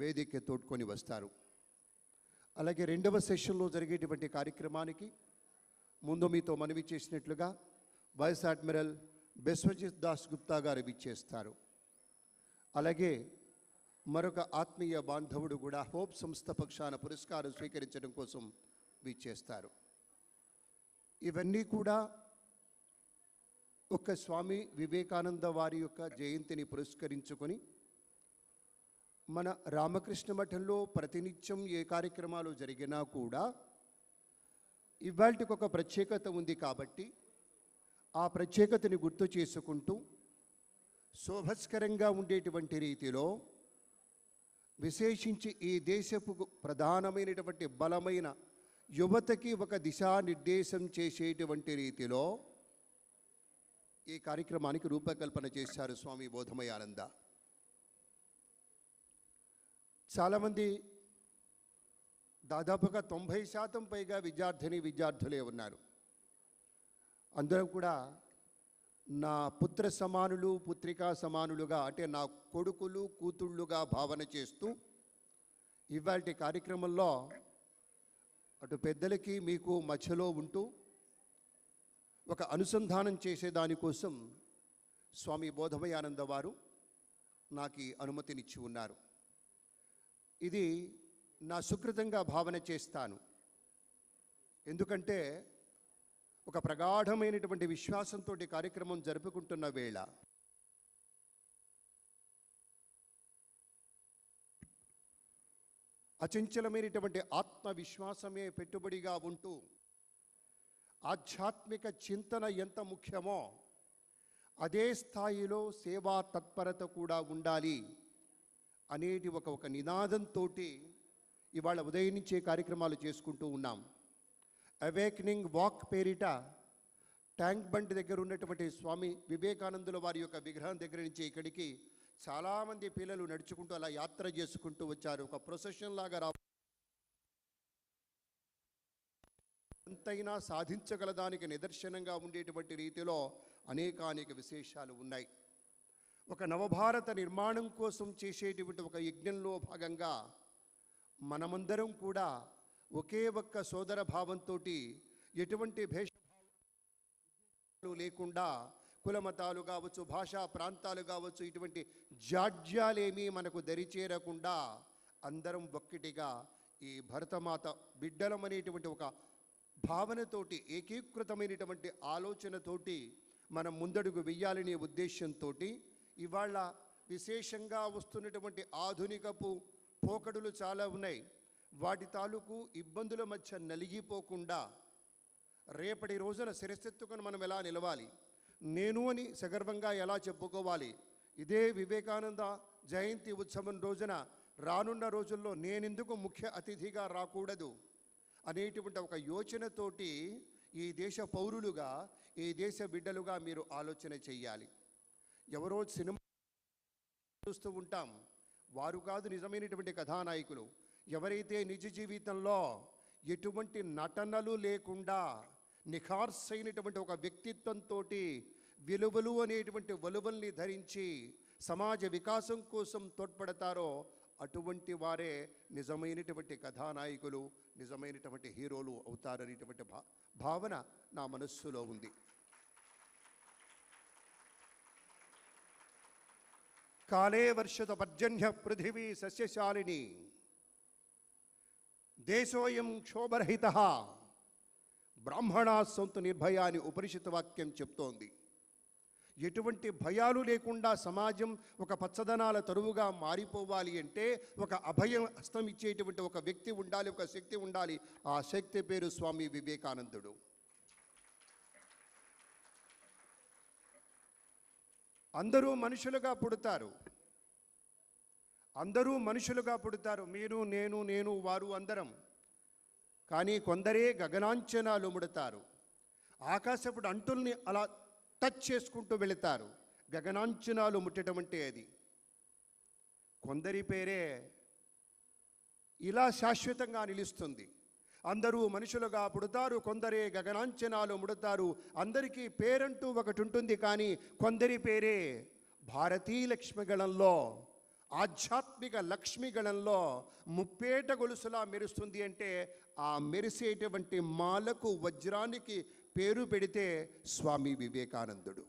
వేదిక తోడ్కొని వస్తారు. అలాగే రెండవ సెషన్లో జరిగేటువంటి కార్యక్రమానికి ముందు మీతో మనవి చేసినట్లుగా వైస్ అడ్మిరల్ బిశ్వజిత్ దాస్ గుప్తా గారు విచ్చేస్తారు. అలాగే మరొక ఆత్మీయ బాంధవుడు కూడా హోప్ సంస్థ పక్షాన పురస్కారం స్వీకరించడం కోసం విచ్చేస్తారు. ఇవన్నీ కూడా ఒక స్వామి వివేకానంద వారి యొక్క జయంతిని పురస్కరించుకొని మన రామకృష్ణ మఠంలో ప్రతినిత్యం ఏ కార్యక్రమాలు జరిగినా కూడా ఇవాళకి ఒక ప్రత్యేకత ఉంది కాబట్టి ఆ ప్రత్యేకతని గుర్తు చేసుకుంటూ శోభస్కరంగా ఉండేటువంటి రీతిలో విశేషించి ఈ దేశపు ప్రధానమైనటువంటి బలమైన యువతకి ఒక దిశానిర్దేశం చేసేటువంటి రీతిలో ఈ కార్యక్రమానికి రూపకల్పన చేశారు స్వామి బోధమయానంద. చాలామంది దాదాపుగా 90% పైగా విద్యార్థులే ఉన్నారు. అందరం కూడా నా పుత్ర సమానులు పుత్రికా సమానులుగా అంటే నా కొడుకులు కూతుళ్ళుగా భావన చేస్తూ ఇవాల్టి కార్యక్రమంలో అటు పెద్దలకి మీకు మధ్యలో ఉంటూ ఒక అనుసంధానం చేసేదానికోసం స్వామి బోధమయానంద వారు నాకు అనుమతినిచ్చి ఉన్నారు. ఇది నా సుకృతంగా భావన చేస్తాను. ఎందుకంటే ఒక ప్రగాఢమైనటువంటి విశ్వాసంతో కార్యక్రమం జరుపుకుంటున్న వేళ అచంచలమైనటువంటి ఆత్మవిశ్వాసమే పెట్టుబడిగా ఉంటూ ఆధ్యాత్మిక చింతన ఎంత ముఖ్యమో అదే స్థాయిలో సేవా తత్పరత కూడా ఉండాలి అనేటి ఒక నినాదంతో ఇవాళ ఉదయించే కార్యక్రమాలు చేసుకుంటూ ఉన్నాం. అవేకనింగ్ వాక్ పేరిట ట్యాంక్ బండ్ దగ్గర ఉన్నటువంటి స్వామి వివేకానందుల వారి యొక్క విగ్రహం దగ్గర నుంచి ఇక్కడికి చాలామంది పిల్లలు నడుచుకుంటూ అలా యాత్ర చేసుకుంటూ వచ్చారు. ఒక ప్రొసెషన్ లాగా ఎంతైనా సాధించగలదానికి నిదర్శనంగా ఉండేటువంటి రీతిలో అనేకానేక విశేషాలు ఉన్నాయి. ఒక నవభారత నిర్మాణం కోసం చేసేటువంటి ఒక యజ్ఞంలో భాగంగా మనమందరం కూడా ఒకే ఒక్క సోదర భావంతో ఎటువంటి భేషభావాలు లేకుండా కులమతాలు కావచ్చు, భాషా ప్రాంతాలు కావచ్చు, ఇటువంటి జాడ్యాలేమీ మనకు దరిచేరకుండా అందరం ఒక్కటిగా ఈ భరతమాత బిడ్డలమనేటువంటి ఒక భావనతోటి ఏకీకృతమైనటువంటి ఆలోచనతోటి మనం ముందడుగు వెయ్యాలనే ఉద్దేశంతో ఇవాళ విశేషంగా వస్తున్నటువంటి ఆధునికపు పోకడులు చాలా ఉన్నాయి. వాటి తాలూకు ఇబ్బందుల మధ్య నలిగిపోకుండా రేపటి రోజున శిరస్సెత్తుకొని మనం ఎలా నిలవాలి, నేను అని సగర్వంగా ఎలా చెప్పుకోవాలి, ఇదే వివేకానంద జయంతి ఉత్సవం రోజున రానున్న రోజుల్లో నేనెందుకు ముఖ్య అతిథిగా రాకూడదు అనేటువంటి ఒక యోచనతోటి ఈ దేశ పౌరులుగా ఈ దేశ బిడ్డలుగా మీరు ఆలోచన చెయ్యాలి. ఎవరో సినిమా చూస్తూ ఉంటాం, వారు కాదు నిజమైనటువంటి కథానాయకులు. ఎవరైతే నిజ జీవితంలో ఎటువంటి నటనలు లేకుండా నిఖార్సైనటువంటి ఒక వ్యక్తిత్వంతో విలువలు అనేటువంటి వలువల్ని ధరించి సమాజ వికాసం కోసం తోడ్పడతారో అటువంటి వారే నిజమైనటువంటి కథానాయకులు, నిజమైనటువంటి హీరోలు అవుతారనేటువంటి భావన నా మనస్సులో ఉంది. కాలే వర్షత పర్జన్య పృథివీ సస్యశాలిని దేశోయం క్షోభరహిత బ్రాహ్మణా సంతు నిర్భయాన్ని ఉపనిషత్ వాక్యం చెప్తోంది. ఎటువంటి భయాలు లేకుండా సమాజం ఒక పచ్చదనాల తరువుగా మారిపోవాలి అంటే ఒక అభయం హస్తం ఇచ్చేటువంటి ఒక వ్యక్తి ఉండాలి, ఒక శక్తి ఉండాలి. ఆ శక్తి పేరు స్వామి వివేకానందుడు. అందరూ మనుషులుగా పుడతారు, మీరు నేను వారు అందరం. కానీ కొందరే గగనాంచనాలు ముడతారు, ఆకాశపు అంటుల్ని అలా టచ్ చేసుకుంటూ వెళతారు. గగనాంచనాలు ముట్టడం అంటే అది. కొందరి పేరే ఇలా శాశ్వతంగా నిలుస్తుంది. అందరూ మనుషులుగా పుడతారు, కొందరే గగనాంచనాలు ముడతారు. అందరికీ పేరంటూ ఒకటి ఉంటుంది, కానీ కొందరి పేరే భారతీ లక్ష్మిగళంలో ఆధ్యాత్మిక లక్ష్మి గణంలో ముప్పేట గొలుసులా మెరుస్తుంది అంటే ఆ మెరిసేటువంటి మాలకు వజ్రానికి పేరు పెడితే స్వామి వివేకానందుడు.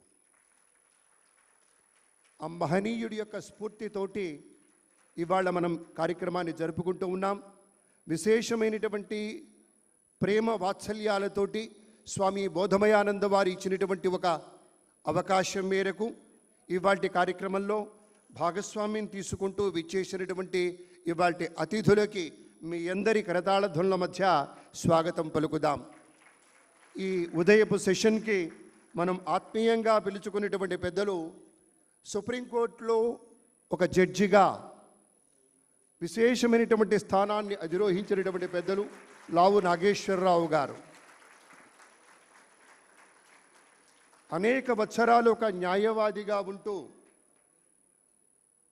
ఆ మహనీయుడి యొక్క స్ఫూర్తితోటి ఇవాళ మనం కార్యక్రమాన్ని జరుపుకుంటూ ఉన్నాం. విశేషమైనటువంటి ప్రేమ వాత్సల్యాలతోటి స్వామి బోధమయానంద వారు ఇచ్చినటువంటి ఒక అవకాశం మేరకు ఇవాల్టి కార్యక్రమంలో భాగస్వామ్యం తీసుకుంటూ విచ్చేసినటువంటి ఇవాల్టి అతిథులకి మీ అందరి కరతాళ ధ్వనుల మధ్య స్వాగతం పలుకుదాం. ఈ ఉదయపు సెషన్కి మనం ఆత్మీయంగా పిలుచుకునేటువంటి పెద్దలు సుప్రీంకోర్టులో ఒక జడ్జిగా విశేషమైనటువంటి స్థానాన్ని అధిరోహించినటువంటి పెద్దలు లావు నాగేశ్వరరావు గారు. అనేక వత్సరాలు ఒక న్యాయవాదిగా ఉంటూ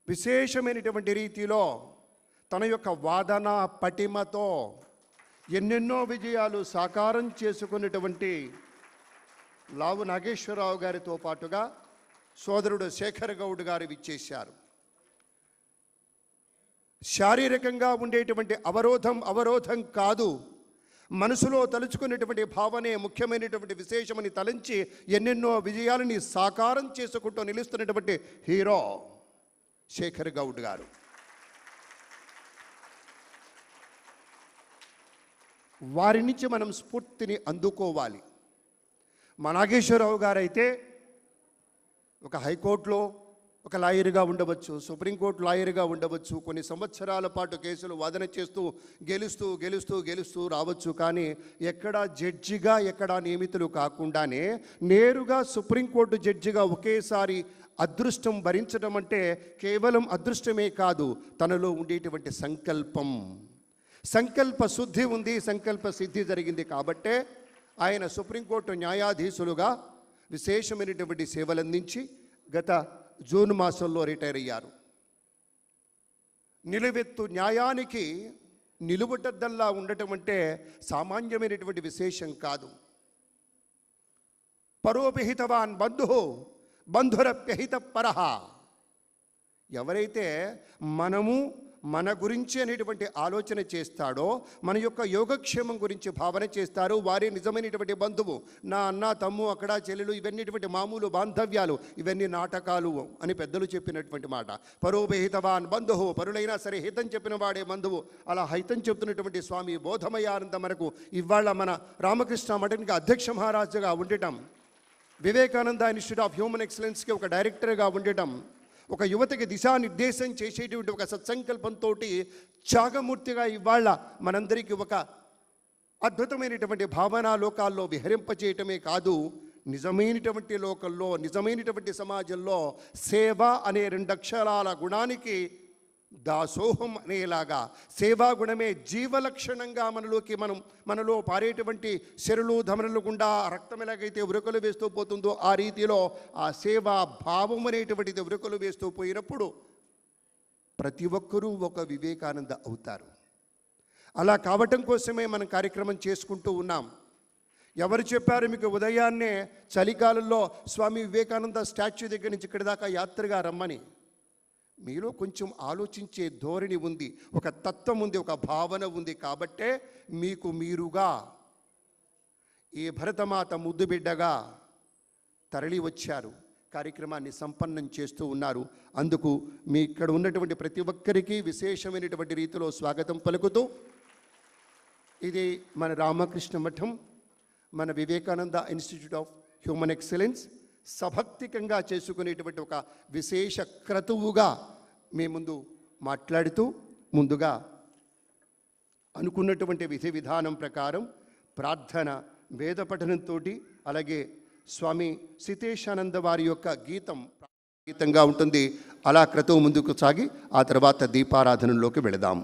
విశేషమైనటువంటి రీతిలో తన యొక్క వాదన పటిమతో ఎన్నెన్నో విజయాలు సాకారం చేసుకున్నటువంటి లావు నాగేశ్వరరావు గారితో పాటుగా సోదరుడు శేఖర్ గౌడ్ గారు విచ్చేశారు. శారీరకంగా ఉండేటువంటి అవరోధం కాదు, మనసులో తలుచుకునేటువంటి భావనే ముఖ్యమైనటువంటి విశేషమని తలంచి ఎన్నెన్నో విజయాలని సాకారం చేసుకుంటూ నిలుస్తున్నటువంటి హీరో శేఖర్ గౌడ్ గారు. వారి నుంచి మనం స్ఫూర్తిని అందుకోవాలి. మా నాగేశ్వరరావు గారైతే ఒక హైకోర్టులో ఒక లాయర్గా ఉండవచ్చు, సుప్రీంకోర్టు లాయర్గా ఉండవచ్చు, కొన్ని సంవత్సరాల పాటు కేసులు వాదన చేస్తూ గెలుస్తూ రావచ్చు. కానీ ఎక్కడా జడ్జిగా ఎక్కడా నియమితులు కాకుండానే నేరుగా సుప్రీంకోర్టు జడ్జిగా ఒకేసారి అదృష్టం భరించడం అంటే కేవలం అదృష్టమే కాదు, తనలో ఉండేటువంటి సంకల్ప శుద్ధి ఉంది, సంకల్ప సిద్ధి జరిగింది. కాబట్టే ఆయన సుప్రీంకోర్టు న్యాయాధీశులుగా విశేషమైనటువంటి సేవలందించి గత జూన్ మాసంలో రిటైర్ అయ్యారు. నిలువెత్తు న్యాయానికి నిలువుటద్దల్లా ఉండటం అంటే సామాన్యమైనటువంటి విశేషం కాదు. పరోపిహితవాన్ బంధురప్యహిత పరహ. ఎవరైతే మన గురించి అనేటువంటి ఆలోచన చేస్తాడో, మన యొక్క యోగక్షేమం గురించి భావన చేస్తారో వారే నిజమైనటువంటి బంధువు. నా అన్న తమ్ము అక్కడ చెల్లెలు ఇవన్నీటువంటి మామూలు బాంధవ్యాలు, ఇవన్నీ నాటకాలు అని పెద్దలు చెప్పినటువంటి మాట. పరోపహితవాన్ బంధువు, పరులైనా సరే హితం చెప్పిన వాడే బంధువు. అలా హితం చెప్తున్నటువంటి స్వామి బోధమయానంద మనకు ఇవాళ మన రామకృష్ణ మఠానికి అధ్యక్ష మహారాజుగా ఉండటం, వివేకానంద ఇన్స్టిట్యూట్ ఆఫ్ హ్యూమన్ ఎక్సలెన్స్కి ఒక డైరెక్టర్గా ఉండటం, ఒక యువతకి దిశానిర్దేశం చేసేటువంటి ఒక సత్సంకల్పంతో త్యాగమూర్తిగా ఇవాళ మనందరికీ ఒక అద్భుతమైనటువంటి భావనా లోకాల్లో విహరింపచేయటమే కాదు, నిజమైనటువంటి లోకంలో నిజమైనటువంటి సమాజంలో సేవ అనే 2 అక్షరాల గుణానికి దాసోహం అనేలాగా సేవా గుణమే జీవలక్షణంగా మనలో పారేటువంటి శరులు ధమనులు గుండా రక్తం ఎలాగైతే ఉరకలు వేస్తూ పోతుందో ఆ రీతిలో ఆ సేవా భావం అనేటువంటిది ఉరకలు వేస్తూ పోయినప్పుడు ప్రతి ఒక్కరూ ఒక వివేకానంద అవుతారు. అలా కావటం కోసమే మనం కార్యక్రమం చేసుకుంటూ ఉన్నాం. ఎవరు చెప్పారు మీకు ఉదయాన్నే చలికాలంలో స్వామి వివేకానంద స్టాచ్యూ దగ్గర నుంచి ఇక్కడి దాకా యాత్రగా రమ్మని? మీలో కొంచెం ఆలోచించే ధోరణి ఉంది, ఒక తత్వం ఉంది, ఒక భావన ఉంది. కాబట్టే మీకు మీరుగా ఈ భరతమాత ముద్దు బిడ్డగా తరలి వచ్చారు, కార్యక్రమాన్ని సంపన్నం చేస్తూ ఉన్నారు. అందుకు మీ ఇక్కడ ఉన్నటువంటి ప్రతి ఒక్కరికి విశేషమైనటువంటి రీతిలో స్వాగతం పలుకుతూ, ఇది మన రామకృష్ణ మఠం, మన Vivekananda institute of human excellence సభక్తికంగా చేసుకునేటువంటి ఒక విశేష క్రతువుగా మీ ముందు మాట్లాడుతూ, ముందుగా అనుకున్నటువంటి విధి విధానం ప్రకారం ప్రార్థన, వేద పఠనంతో, అలాగే స్వామి సితేశానంద వారి యొక్క గీతంగా ఉంటుంది. అలా క్రతువు ముందుకు సాగి ఆ తర్వాత దీపారాధనలోకి వెళదాం.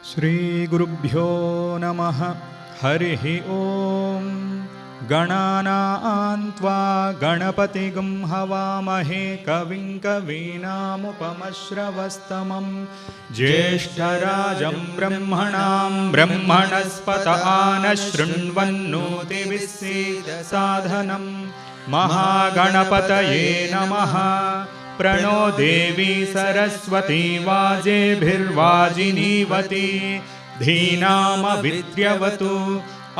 श्रीगुरुभ्यो नमः। हरिः ॐ। गणानां त्वा गणपतिगं हवामहे कविं कवीनामुपमश्रवस्तमं ज्येष्ठराजं ब्रह्मणां ब्रह्मणस्पत आनशृण्वन्नोतिविश्सीदसाधनं महागणपतये नमः। प्रणो देवी सरस्वती वाजेभिर्वाजिनीवती धीनामविद्र्यवतु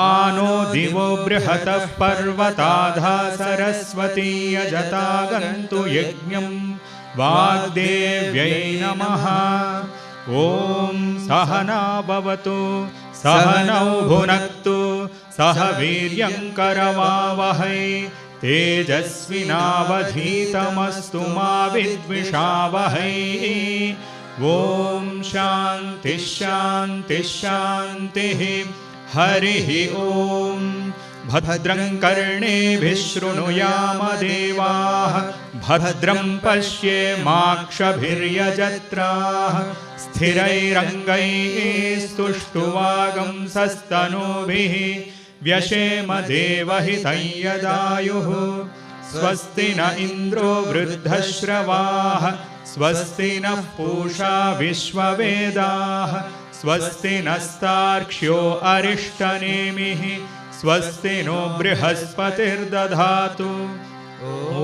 आनो दिवो बृहतः पर्वताधा सरस्वती यजतागन्तु यज्ञं वाग्देव्यै नमः। ॐ सहना भवतु सहनौ भुनक्तु सह वीर्यङ्करवावहै तेजस्विनावधीतमस्तु मा विद्विषावहै। ॐ शान्तिः शान्तिः शान्तिः। हरिः ॐ। भद्रं कर्णेभिः शृणुयाम देवाः भद्रं पश्येमाक्षभिर्यजत्राः स्थिरैरङ्गैः स्तुष्टुवागंसस्तनूभिः व्यशेम देवहितं यदायुः। स्वस्ति न इन्द्रो वृद्धश्रवाः स्वस्ति नः पूषा विश्ववेदाः स्वस्ति नस्तार्क्ष्यो अरिष्टनेमिः स्वस्ति नो बृहस्पतिर्दधातु।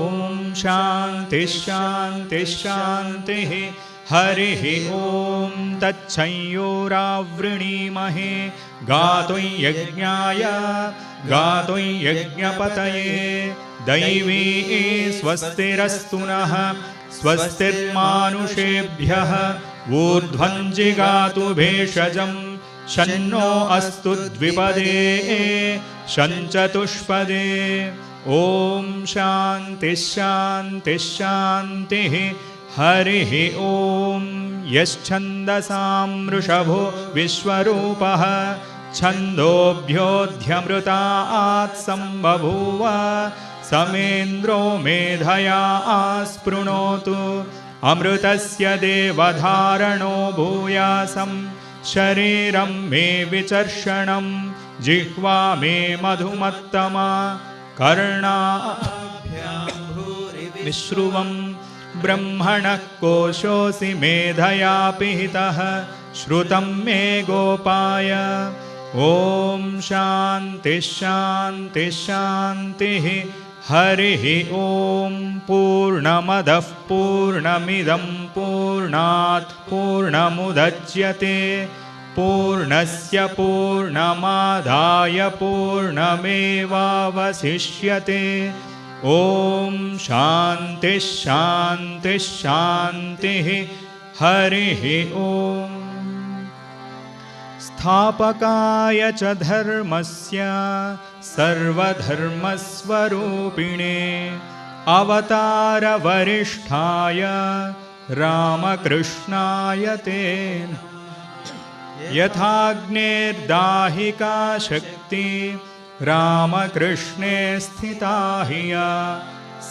ॐ शान्तिः शान्तिः शान्तिः। हरिः ॐ। तच्छंयोरावृणीमहे गातुं यज्ञाय गातुं यज्ञपतये दैवी स्वस्तिरस्तु नः स्वस्तिर्मानुषेभ्यः ऊर्ध्वं जिगातु भेषजं शन्नो अस्तु द्विपदे शञ्चतुष्पदे। ॐ शान्तिः शान्तिः शान्तिः। हरिः ॐ। यश्छन्दसां वृषभो विश्वरूपः छन्दोभ्योऽध्यमृतात् सम्बभूव समेन्द्रो मेधया आस्पृणोतु अमृतस्य देवधारणो भूयासं शरीरं मे विचर्षणं जिह्वा मे मधुमत्तमा कर्णाभ्यां भूरिविश्रुवं ब्रह्मणः कोशोऽसि मेधया पिहितः श्रुतं मे गोपाय। ॐ शान्तिः शान्तिः शान्तिः। हरिः ॐ। पूर्णमदः पूर्णमिदं पूर्णात् पूर्णमुदच्यते पूर्णस्य पूर्णमादाय पूर्णमेवावशिष्यते। ॐ शान्तिः शान्तिः शान्तिः। हरिः ॐ। स्थापकाय च धर्मस्य सर्वधर्मस्वरूपिणे अवतारवरिष्ठाय रामकृष्णाय ते यथाग्नेर्दाहिका शक्ति रामकृष्णे स्थिता हिया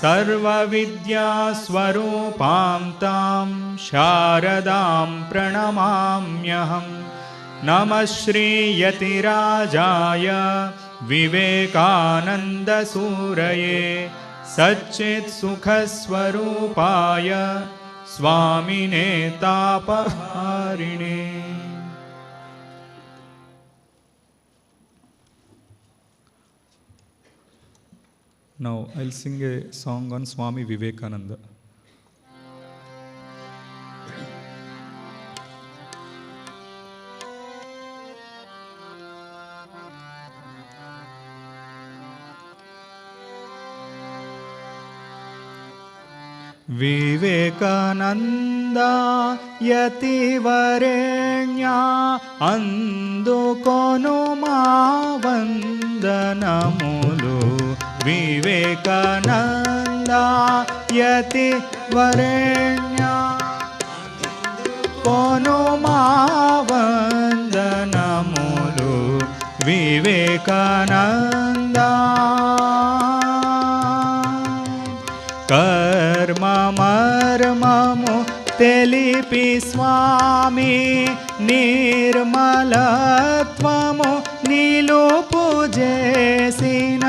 सर्वविद्यास्वरूपां तां शारदां प्रणमाम्यहम्। नमः श्रीयतिराजाय विवेकानन्दसूरये सच्चित्सुखस्वरूपाय स्वामिने तापहारिणे। Now I'll sing a song on Swami Vivekananda. Vivekananda यतिवरेण्या अंदुकोनु मा वंदनमुलु। विवेकानंदा यतिवरेण्या अंदुकोनु मा वंदनमुलु। विवेकानंदा कर्म मर्ममु తెలిపి స్వామి నిర్మలత్వము నిలుపు చేసిన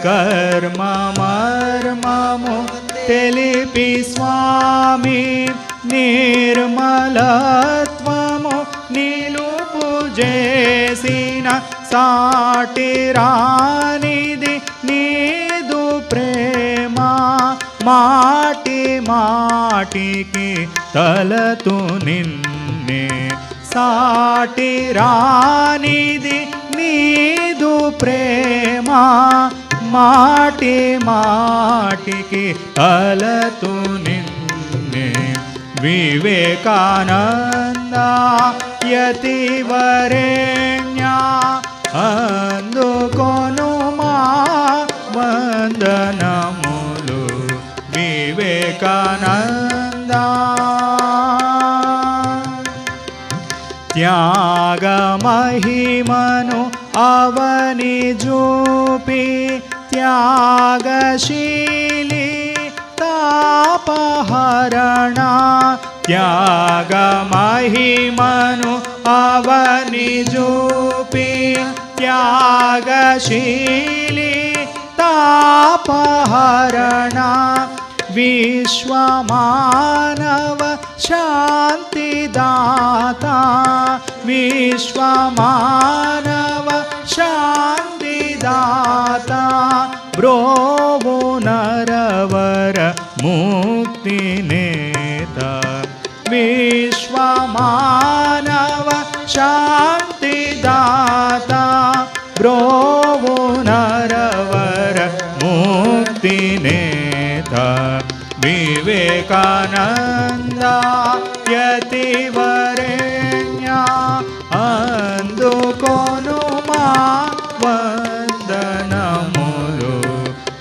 కర్మ మర్మము తెలిపి స్వామి నిర్మలత్వము నిలుపు చేసిన సాటి రానిది నీదు ప్రేమ మాటి మాటికి తలతు నిన్నే సాటి రానిది నీదు ప్రేమ మాటి మాటికి తలతు నిన్నే వివేకానంద యతివరేణ్య అందుకొను మా వందనములు వివేకానంద త్యాగ మహిమను అవని జూపి త్యాగశీలి తాపహరణ త్యాగ మహిమను అవని జూపి త్యాగశీలి తాపహరణ విశ్వమానవ శాంతిదాత విశ్వమానవ శాంతిదాత బ్రోవు నరవర ముక్తి నేత విశ్వమానవ శాంతిదాత బ్రోవు నరవర ముక్తి నేత వివేకానంద యతివరేణ్య అందుకొను మా వందనములు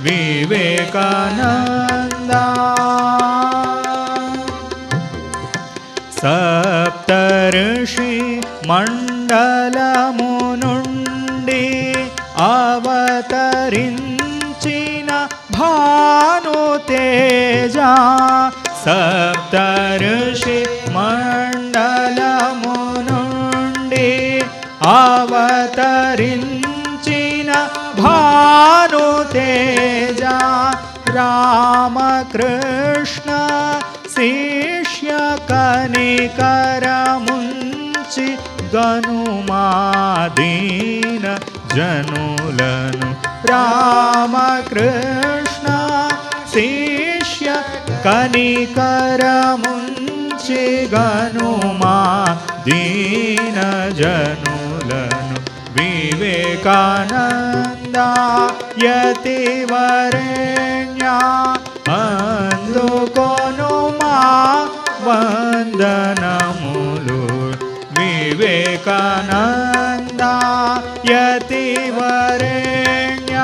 వివేకానంద సప్తర్షి మండలము నుండి అవతరించిన భానుతేజ సప్తర్షి మండలము నుండి అవతరించిన భానుతేజ రామకృష్ణ శిష్య కనికరముంచి గనుమాదీన జనులను రామకృష్ణ శిష్య కనికరముంచి గనుమాదీన జనులను వివేకానంద యతివరేణ్య అందుకొను మా వందనములు వివేకానంద యతివరేణ్య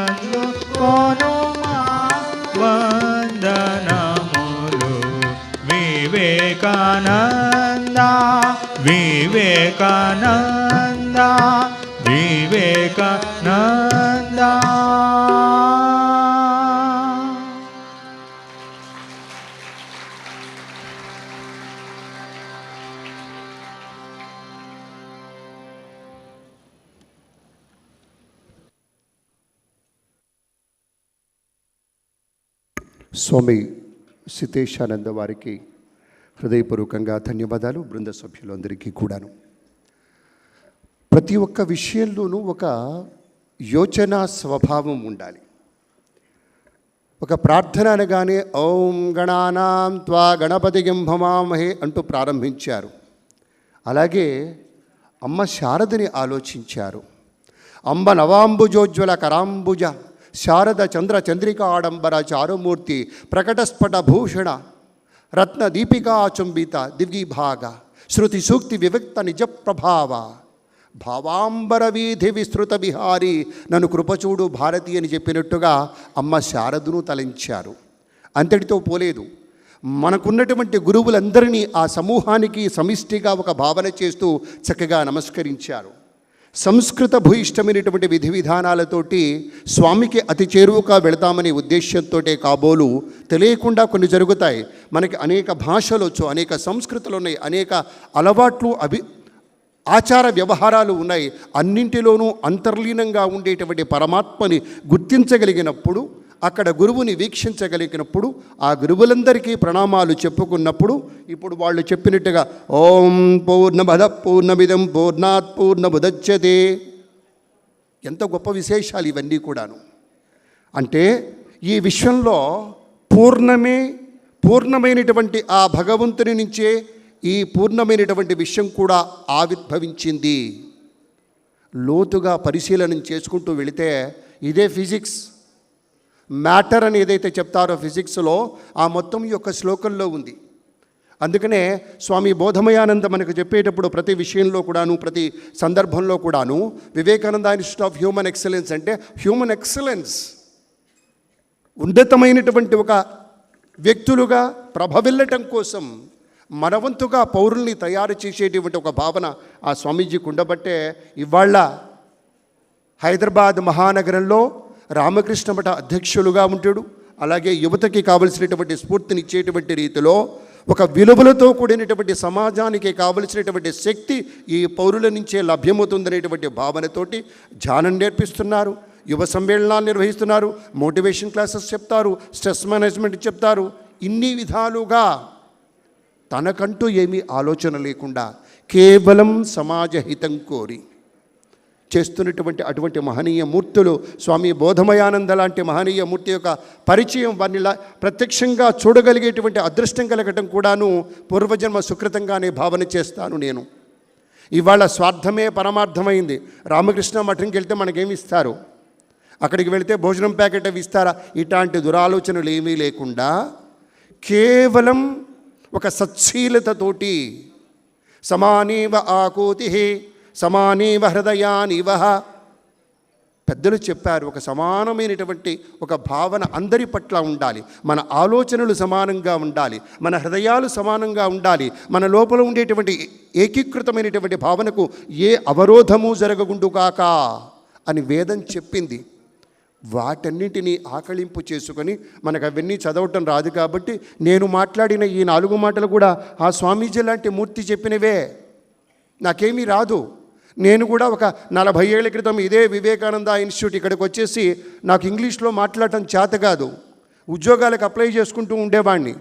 అందుకొను మా వందనములు వివేకానంద వివేకానంద వివేకానంద. స్వామి సితేశానంద వారికి హృదయపూర్వకంగా ధన్యవాదాలు. బృంద సభ్యులందరికీ కూడాను. ప్రతి ఒక్క విషయంలోనూ ఒక యోచన స్వభావం ఉండాలి. ఒక ప్రార్థన అనగానే ఓం గణానాం త్వా గణపతిం భవామహే అంటూ ప్రారంభించారు. అలాగే అమ్మ శారదని ఆలోచించారు. అంబ నవాంబుజోజ్వల కరాంబుజ శారద చంద్ర చంద్రికా ఆడంబర చారుమూర్తి ప్రకటస్ఫట భూషణ రత్న దీపికా చుంబిత దివ్యభాగ శృతి సూక్తి వివిక్త నిజ ప్రభావ భావాంబర వీధి విస్తృత విహారి నన్ను కృపచూడు భారతి అని చెప్పినట్టుగా అమ్మ శారదను తలంచారు. అంతటితో పోలేదు. మనకున్నటువంటి గురువులందరినీ ఆ సమూహానికి సమిష్టిగా ఒక భావన చేస్తూ చక్కగా నమస్కరించారు. సంస్కృత భూయిష్టమైనటువంటి విధి విధానాలతోటి స్వామికి అతి చేరువుగా వెళతామనే ఉద్దేశంతో కాబోలు తెలియకుండా కొన్ని జరుగుతాయి. మనకి అనేక భాషలు వచ్చు, అనేక సంస్కృతులు ఉన్నాయి, అనేక అలవాట్లు ఆచార వ్యవహారాలు ఉన్నాయి. అన్నింటిలోనూ అంతర్లీనంగా ఉండేటువంటి పరమాత్మని గుర్తించగలిగినప్పుడు, అక్కడ గురువుని వీక్షించగలిగినప్పుడు, ఆ గురువులందరికీ ప్రణామాలు చెప్పుకున్నప్పుడు, ఇప్పుడు వాళ్ళు చెప్పినట్టుగా ఓం పూర్ణమద పూర్ణమిదం పూర్ణాత్ పూర్ణముదచ్యతే, ఎంత గొప్ప విశేషాలు ఇవన్నీ కూడాను. అంటే ఈ విశ్వంలో పూర్ణమైనటువంటి ఆ భగవంతుని నుంచే ఈ పూర్ణమైనటువంటి విషయం కూడా ఆవిర్భవించింది. లోతుగా పరిశీలన చేసుకుంటూ వెళితే ఇదే ఫిజిక్స్, మ్యాటర్ అని ఏదైతే చెప్తారో ఫిజిక్స్లో, ఆ మొత్తం యొక్క శ్లోకంలో ఉంది. అందుకనే స్వామి బోధమయానంద మనకు చెప్పేటప్పుడు ప్రతి విషయంలో కూడాను, ప్రతి సందర్భంలో కూడాను Vivekananda institute of human excellence అంటే హ్యూమన్ ఎక్సలెన్స్, ఉన్నతమైనటువంటి ఒక వ్యక్తులుగా ప్రభవిల్లటం కోసం మనవంతుగా పౌరుల్ని తయారు చేసేటువంటి ఒక భావన ఆ స్వామీజీకి ఉండబట్టే ఇవాళ హైదరాబాద్ మహానగరంలో రామకృష్ణ మఠ అధ్యక్షులుగా ఉంటాడు. అలాగే యువతకి కావలసినటువంటి స్ఫూర్తినిచ్చేటువంటి రీతిలో ఒక విలువలతో కూడినటువంటి సమాజానికి కావలసినటువంటి శక్తి ఈ పౌరుల నుంచే లభ్యమవుతుందనేటువంటి భావనతోటి ధ్యానం నేర్పిస్తున్నారు, యువ సమ్మేళనాలు నిర్వహిస్తున్నారు, మోటివేషన్ క్లాసెస్ చెప్తారు, స్ట్రెస్ మేనేజ్మెంట్ చెప్తారు. ఇన్ని విధాలుగా తనకంటూ ఏమీ ఆలోచన లేకుండా కేవలం సమాజ హితం కోరి చేస్తున్నటువంటి అటువంటి మహనీయ మూర్తులు స్వామి బోధమయానంద లాంటి మహనీయ మూర్తి యొక్క పరిచయం వారిని ప్రత్యక్షంగా చూడగలిగేటువంటి అదృష్టం కలగటం కూడాను పూర్వజన్మ సుకృతంగానే భావన చేస్తాను నేను. ఇవాళ స్వార్థమే పరమార్థమైంది. రామకృష్ణ మఠంకి వెళ్తే మనకేమి ఇస్తారు, అక్కడికి వెళితే భోజనం ప్యాకెట్ అవి ఇస్తారా, ఇట్లాంటి దురాలోచనలు ఏమీ లేకుండా కేవలం ఒక సచ్చీలతతోటి సమానీవ ఆకూతి సమానీవ హృదయానివ, పెద్దలు చెప్పారు, ఒక సమానమైనటువంటి ఒక భావన అందరి పట్ల ఉండాలి. మన ఆలోచనలు సమానంగా ఉండాలి, మన హృదయాలు సమానంగా ఉండాలి, మన లోపల ఉండేటువంటి ఏకీకృతమైనటువంటి భావనకు ఏ అవరోధము జరగగుండుగాక అని వేదం చెప్పింది. వాటన్నిటినీ ఆకళింపు చేసుకొని, మనకు అవన్నీ చదవటం రాదు కాబట్టి నేను మాట్లాడిన ఈ 4 మాటలు కూడా ఆ స్వామీజీ లాంటి మూర్తి చెప్పినవే, నాకేమీ రాదు. నేను కూడా ఒక 40 ఏళ్ల క్రితం ఇదే వివేకానంద ఇన్స్టిట్యూట్ ఇక్కడికి వచ్చేసి నాకు ఇంగ్లీష్లో మాట్లాడటం చేత కాదు, ఉద్యోగాలకు అప్లై చేసుకుంటూ ఉండేవాడిని.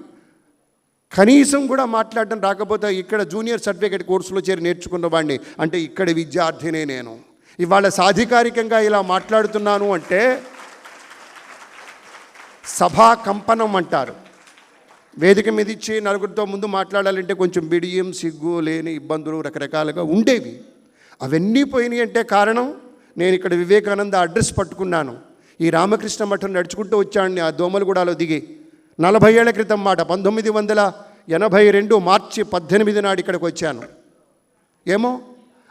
కనీసం కూడా మాట్లాడటం రాకపోతే ఇక్కడ జూనియర్ సర్టిఫికేట్ కోర్సులో చేరి నేర్చుకున్నవాడిని. అంటే ఇక్కడ విద్యార్థినే నేను. ఇవాళ సాధికారికంగా ఇలా మాట్లాడుతున్నాను అంటే సభా కంపనం అంటారు. వేదిక మీద ఇచ్చి నలుగురితో ముందు మాట్లాడాలంటే కొంచెం బిడియం, సిగ్గు, లేని ఇబ్బందులు రకరకాలుగా ఉండేవి. అవన్నీ పోయినాయి అంటే కారణం నేను ఇక్కడ వివేకానంద అడ్రస్ పట్టుకున్నాను. ఈ రామకృష్ణ మఠం నడుచుకుంటూ వచ్చాను ఆ దోమలగూడలో దిగి. 40 ఏళ్ల క్రితం మాట, 1982 మార్చి 18 నాడు ఇక్కడికి వచ్చాను. ఏమో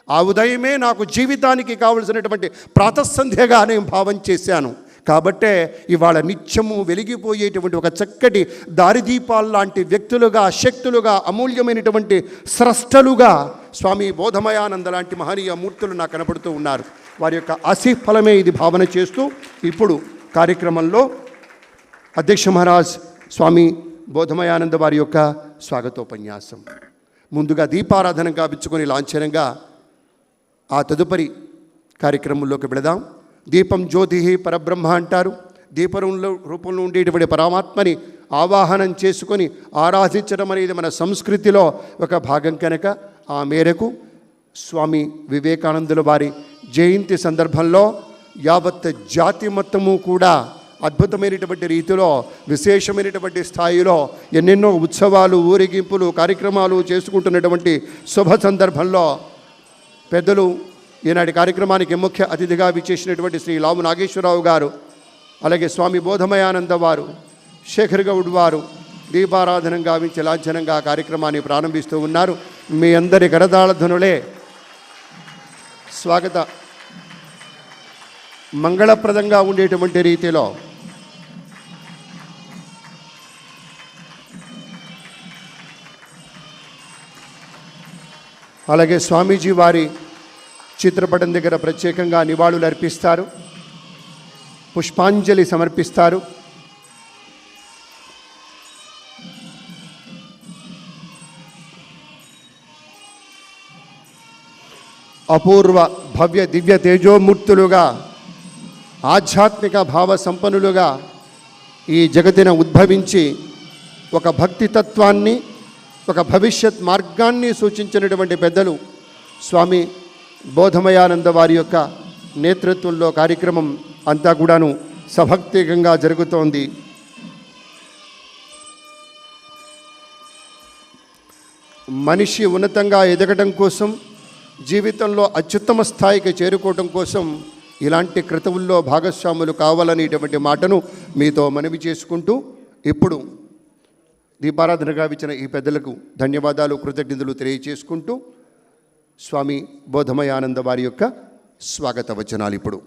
ఆ ఉదయమే నాకు జీవితానికి కావలసినటువంటి ప్రాతస్సంధ్యగా నేను భావం చేశాను. కాబట్టే ఇవాళ నిత్యము వెలిగిపోయేటువంటి ఒక చక్కటి దారిదీపాల్లాంటి వ్యక్తులుగా, శక్తులుగా, అమూల్యమైనటువంటి స్రష్టలుగా స్వామి బోధమయానంద లాంటి మహనీయ మూర్తులు నాకు కనపడుతూ ఉన్నారు. వారి యొక్క ఆశీఫలమే ఇది భావన చేస్తూ ఇప్పుడు కార్యక్రమంలో అధ్యక్ష మహారాజ్ స్వామి బోధమయానంద వారి యొక్క స్వాగతోపన్యాసం. ముందుగా దీపారాధన గావించుకొని లాంఛనంగా ఆ తదుపరి కార్యక్రమంలోకి వెళదాం. దీపం జ్యోతి పరబ్రహ్మ అంటారు. దీపంలో రూపంలో ఉండేటువంటి పరమాత్మని ఆవాహనం చేసుకొని ఆరాధించడం అనేది మన సంస్కృతిలో ఒక భాగం కనుక ఆ మేరకు స్వామి వివేకానందుల వారి జయంతి సందర్భంలో యావత్ జాతి మొత్తము కూడా అద్భుతమైనటువంటి రీతిలో, విశేషమైనటువంటి స్థాయిలో ఎన్నెన్నో ఉత్సవాలు, ఊరేగింపులు, కార్యక్రమాలు చేసుకుంటున్నటువంటి శుభ సందర్భంలో పెద్దలు ఈనాటి కార్యక్రమానికి ముఖ్య అతిథిగా విచ్చేసినటువంటి శ్రీ లావు నాగేశ్వరరావు గారు, అలాగే స్వామి బోధమయానంద వారు, శేఖర్ గౌడ్ వారు దీపారాధన గావించి లాంఛనంగా కార్యక్రమాన్ని ప్రారంభిస్తూ ఉన్నారు. మీ అందరి కరతాళధ్వనులే స్వాగత మంగళప్రదంగా ఉండేటువంటి రీతిలో అలాగే స్వామీజీ వారి చిత్రపటం దగ్గర ప్రత్యేకంగా నివాళులు అర్పిస్తారు, పుష్పాంజలి సమర్పిస్తారు. అపూర్వ భవ్య దివ్య తేజోమూర్తులుగా, ఆధ్యాత్మిక భావ సంపన్నులుగా ఈ జగతిన ఉద్భవించి ఒక భక్తి తత్వాన్ని, ఒక భవిష్యత్ మార్గాన్ని సూచించినటువంటి పెద్దలు స్వామి బోధమయానంద వారి యొక్క నేతృత్వంలో కార్యక్రమం అంతా కూడాను సభక్తికంగా జరుగుతోంది. మనిషి ఉన్నతంగా ఎదగడం కోసం, జీవితంలో అత్యుత్తమ స్థాయికి చేరుకోవడం కోసం ఇలాంటి క్రతువుల్లో భాగస్వాములు కావాలనేటువంటి మాటను మీతో మనవి చేసుకుంటూ, ఇప్పుడు దీపారాధనగా ఇచ్చిన ఈ పెద్దలకు ధన్యవాదాలు, కృతజ్ఞతలు తెలియచేసుకుంటూ స్వామి బోధమయానంద వారి యొక్క స్వాగత వచనాలు ఇప్పుడు.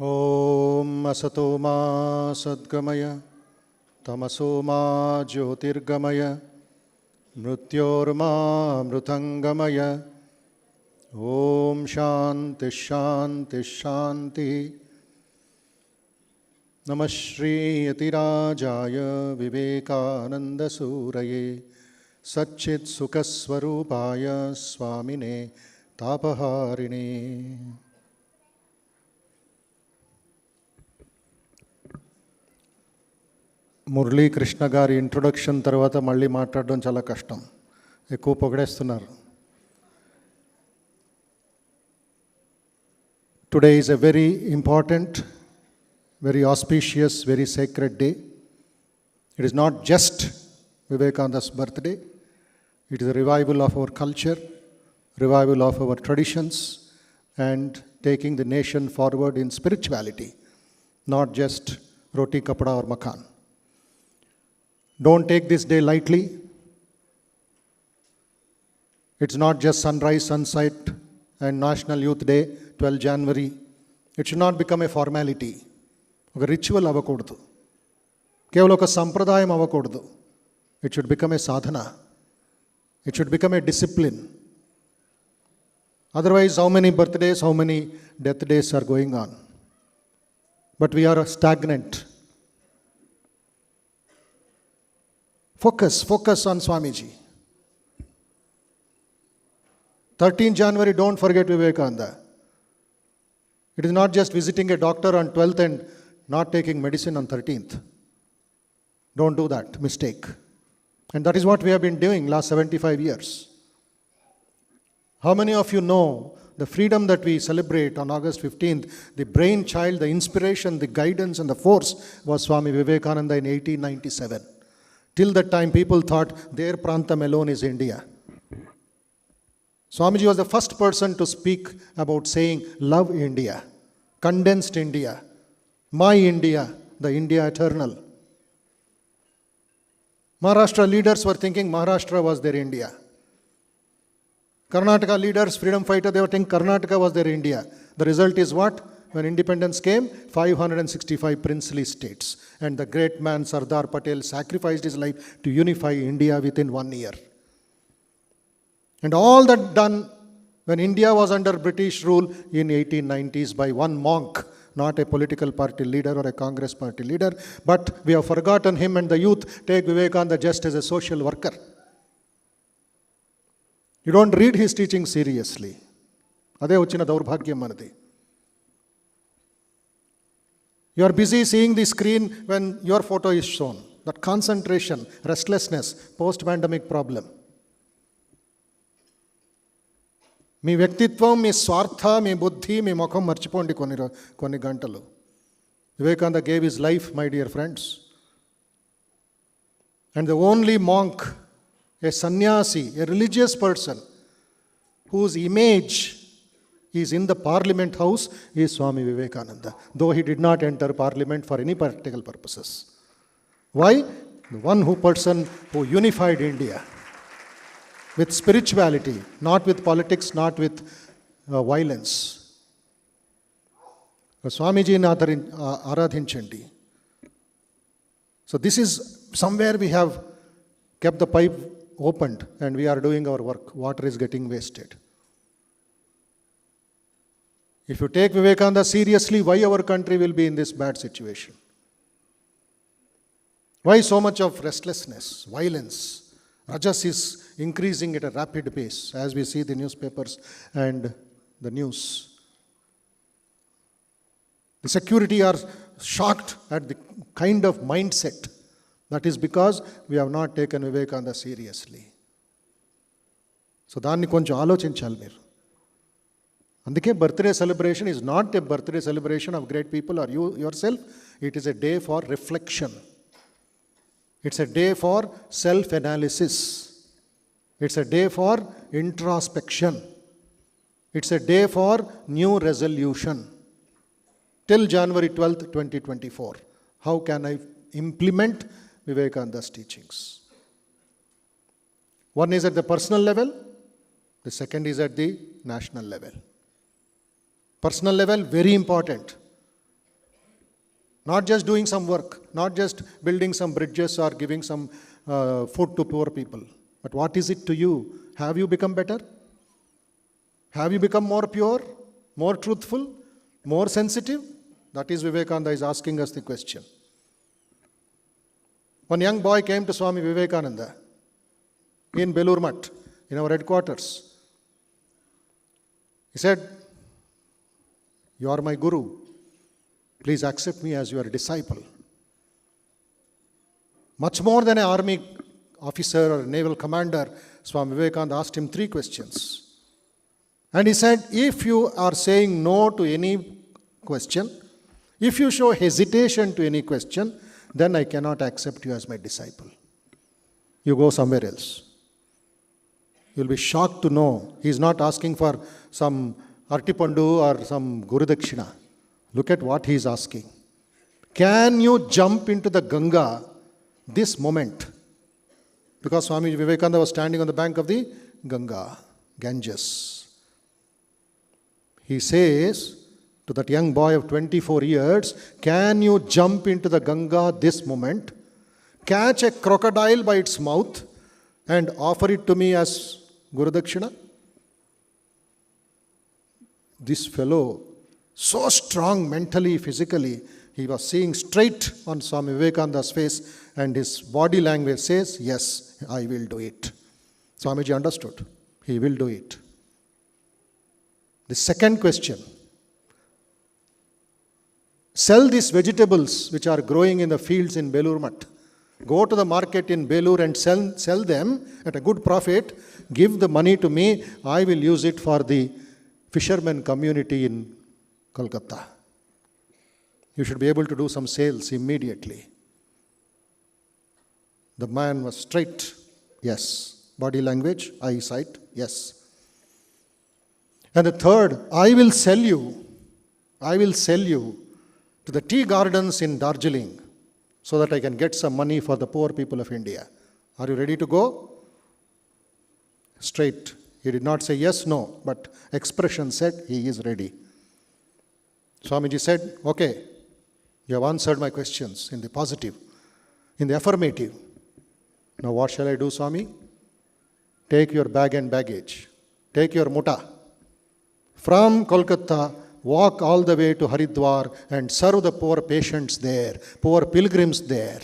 ఓం అసతో మా సద్గమయ తమసో మా జ్యోతిర్గమయ మృత్యోర్మా మృతంగమయ. ఓం శాంతి శాంతి శాంతి. నమః శ్రీయతిరాజాయ వివేకానందసూరయే సచ్చిత్సుఖస్వరూపాయ స్వామినే తాపహారిణే. మురళీకృష్ణ గారి ఇంట్రొడక్షన్ తర్వాత మళ్ళీ మాట్లాడడం చాలా కష్టం, ఎక్కువ పొగడేస్తున్నారు. Today is a very important, very auspicious, very sacred day. It is not just Vivekananda's birthday. It is a revival of our culture, revival of our traditions, and taking the nation forward in spirituality, not just roti, kapda or makan. Don't take this day lightly. It's not just sunrise, sunset, and National Youth Day, 12 January. It should not become a formality. ఒక ritual అవ్వకూడదు, కేవలం ఒక సంప్రదాయం అవ్వకూడదు. It should become a sadhana. It should become a discipline. Otherwise, how many birthdays, how many death days are going on? But we are stagnant. Focus on Swamiji. 13th January, don't forget Vivekananda. It is not just visiting a doctor on 12th and not taking medicine on 13th. Don't do that mistake. And that is what we have been doing last 75 years. How many of you know the freedom that we celebrate on August 15th, the brainchild, the inspiration, the guidance and the force was Swami Vivekananda in 1897. Till that time, people thought their prantam alone is India. Swamiji was the first person to speak about saying, love India, condensed India, my India, the India eternal. Maharashtra leaders were thinking Maharashtra was their India. Karnataka leaders, freedom fighters, they were thinking Karnataka was their India. The result is what? When independence came, 565 princely states. And the great man Sardar Patel sacrificed his life to unify India within 1 year. And all that done when India was under British rule in 1890s by one monk, not a political party leader or a Congress party leader, but we have forgotten him, and the youth take Vivekananda just as a social worker. You don't read his teaching seriously. Ade ochina daurabhagyam manadi. You are busy seeing the screen when your photo is shown. That concentration, restlessness, post-pandemic problem. మీ వ్యక్తిత్వం, మీ స్వార్థ, మీ బుద్ధి, మీ ముఖం మర్చిపోండి కొన్ని గంటలు. Vivekananda gave his life, my dear friends. And the only monk, a sannyasi, a religious person, whose image is in the Parliament House is Swami Vivekananda, though he did not enter Parliament for any practical purposes. Why? The one person who unified India with spirituality, not with politics, not with violence. స్వామీజీని ఆరాధించండి. So this is somewhere we have kept the pipe opened and we are doing our work. Water is getting wasted. If you take Vivekananda seriously, why our country will be in this bad situation? Why so much of restlessness, violence? Rajas is increasing at a rapid pace as we see the newspapers and the news. The security are shocked at the kind of mindset. That is because we have not taken Vivekananda seriously. So దాన్ని కొంచెం ఆలోచించాలి మీరు. అందుకే birthday celebration is not a birthday celebration of great people are you yourself. It is a day for reflection. It's a day for self analysis. It's a day for introspection. It's a day for new resolution. Till January 12th, 2024, how can I implement Vivekananda's teachings? One is at the personal level, the second is at the national level. Personal level, very important. Not just doing some work, not just building some bridges or giving some food to poor people. But what is it to you? Have you become better? Have you become more pure, more truthful, more sensitive? That is Vivekananda is asking us the question. One young boy came to Swami Vivekananda in Belur Math, in our headquarters. He said, "You are my guru. Please accept me as your disciple." Much more than an army officer or naval commander, Swami Vivekananda asked him 3 questions. And he said, if you are saying no to any question, if you show hesitation to any question, then I cannot accept you as my disciple. You go somewhere else. You'll be shocked to know he is not asking for some Artipandu or some Guru Dakshina. Look at what he is asking. Can you jump into the Ganga this moment? Because Swami Vivekananda was standing on the bank of the Ganga, Ganges. He says to that young boy of 24 years, can you jump into the Ganga this moment, catch a crocodile by its mouth and offer it to me as Guru Dakshina? This fellow, so strong mentally, physically, he was seeing straight on Swami Vivekananda's face and his body language says, yes, I will do it. Swamiji understood. He will do it. The second question, sell these vegetables which are growing in the fields in Belur Math. Go to the market in Belur and sell them at a good profit. Give the money to me. I will use it for the fishermen community in Kolkata. You should be able to do some sales immediately. The man was straight. Yes. Body language, eyesight, yes. And the third, I will sell you to the tea gardens in Darjeeling so that I can get some money for the poor people of India. Are you ready to go? Straight. He did not say yes, no, but expression said he is ready. Swamiji said, okay, you have answered my questions in the positive, in the affirmative. Now what shall I do, Swami? Take your bag and baggage. Take your mutta. From Kolkata, walk all the way to Haridwar and serve the poor patients there, poor pilgrims there.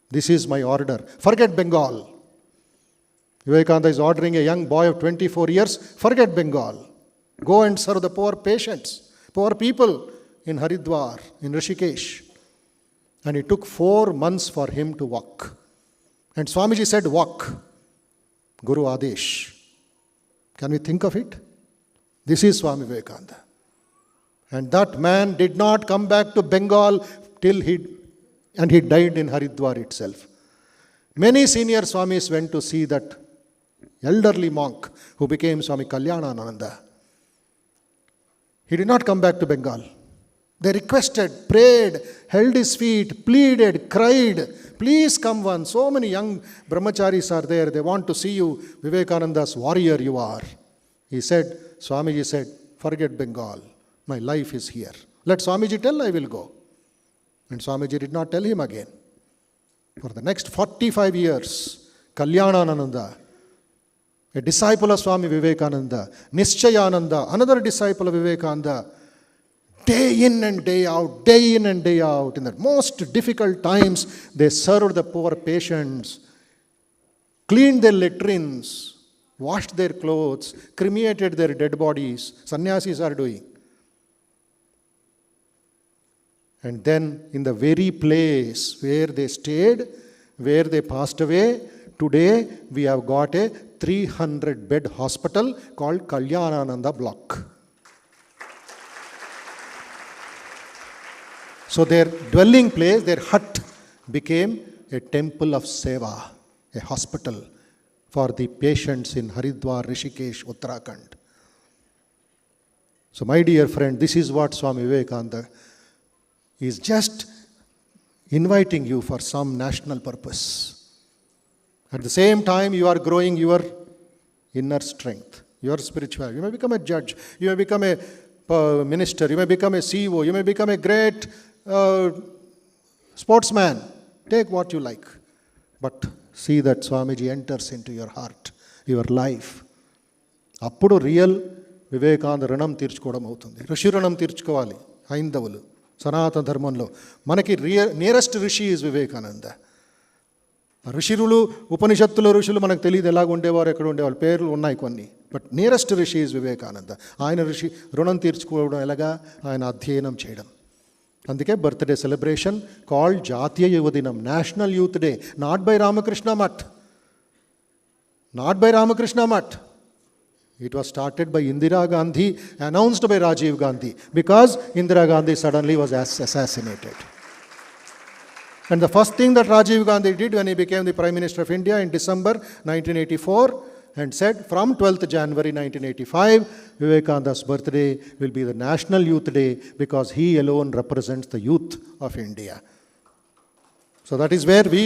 This is my order. Forget Bengal. Vivekananda is ordering a young boy of 24 years, forget Bengal. Go and serve the poor patients, poor people in Haridwar, in Rishikesh. And it took 4 months for him to walk. And Swamiji said, walk. Guru Adesh. Can we think of it? This is Swami Vivekananda. And that man did not come back to Bengal till he died in Haridwar itself. Many senior Swamis went to see that elderly monk who became Swami Kalyanananda. He did not come back to Bengal. They requested, prayed, held his feet, pleaded, cried, please come one. So many young brahmacharis are there. They want to see you. Vivekananda's warrior you are. He said, Swamiji said, forget Bengal. My life is here. Let Swamiji tell, I will go. And Swamiji did not tell him again. For the next 45 years, Kalyanananda, a disciple of Swami Vivekananda, Nischayananda, another disciple of Vivekananda, day in and day out, in the most difficult times, they served the poor patients, cleaned their latrines, washed their clothes, cremated their dead bodies. Sannyasis are doing. And then in the very place where they stayed, where they passed away, today we have got a 300-bed hospital called Kalyanananda Block. So their dwelling place, their hut, became a temple of Seva, a hospital for the patients in Haridwar, Rishikesh, Uttarakhand. So my dear friend, this is what Swami Vivekananda is just inviting you for some national purpose. At the same time, you are growing your inner strength, your spirituality. You may become a judge, you may become a minister, you may become a CEO, you may become a great sportsman. Take what you like. But see that Swamiji enters into your heart, your life. అప్పుడు real Vivekananda రుణం తీర్చుకోవడం అవుతుంది. ఋషి రుణం తీర్చుకోవాలి హైందవులు సనాతన ధర్మంలో. మనకి నియరెస్ట్ ఋషి ఈజ్ వివేకానంద. ఋషులు ఉపనిషత్తుల ఋషులు మనకు తెలియదు ఎలాగ ఉండేవారు, ఎక్కడ ఉండేవాళ్ళు, పేర్లు ఉన్నాయి కొన్ని. బట్ నియరెస్ట్ ఋషి ఈజ్ వివేకానంద. ఆయన ఋషి రుణం తీర్చుకోవడం ఎలాగా? ఆయన అధ్యయనం చేయడం. అందుకే బర్త్డే సెలబ్రేషన్ కాల్డ్ జాతీయ యువ దినం, national youth day. Not by Ramakrishna Math, not by Ramakrishna Math. It was started by Indira Gandhi, announced by Rajiv Gandhi, because Indira Gandhi suddenly was assassinated. And the first thing that Rajiv Gandhi did when he became the Prime Minister of India in December 1984, and said from 12th January 1985, Vivekananda's birthday will be the National Youth Day, because he alone represents the youth of India. So that is where we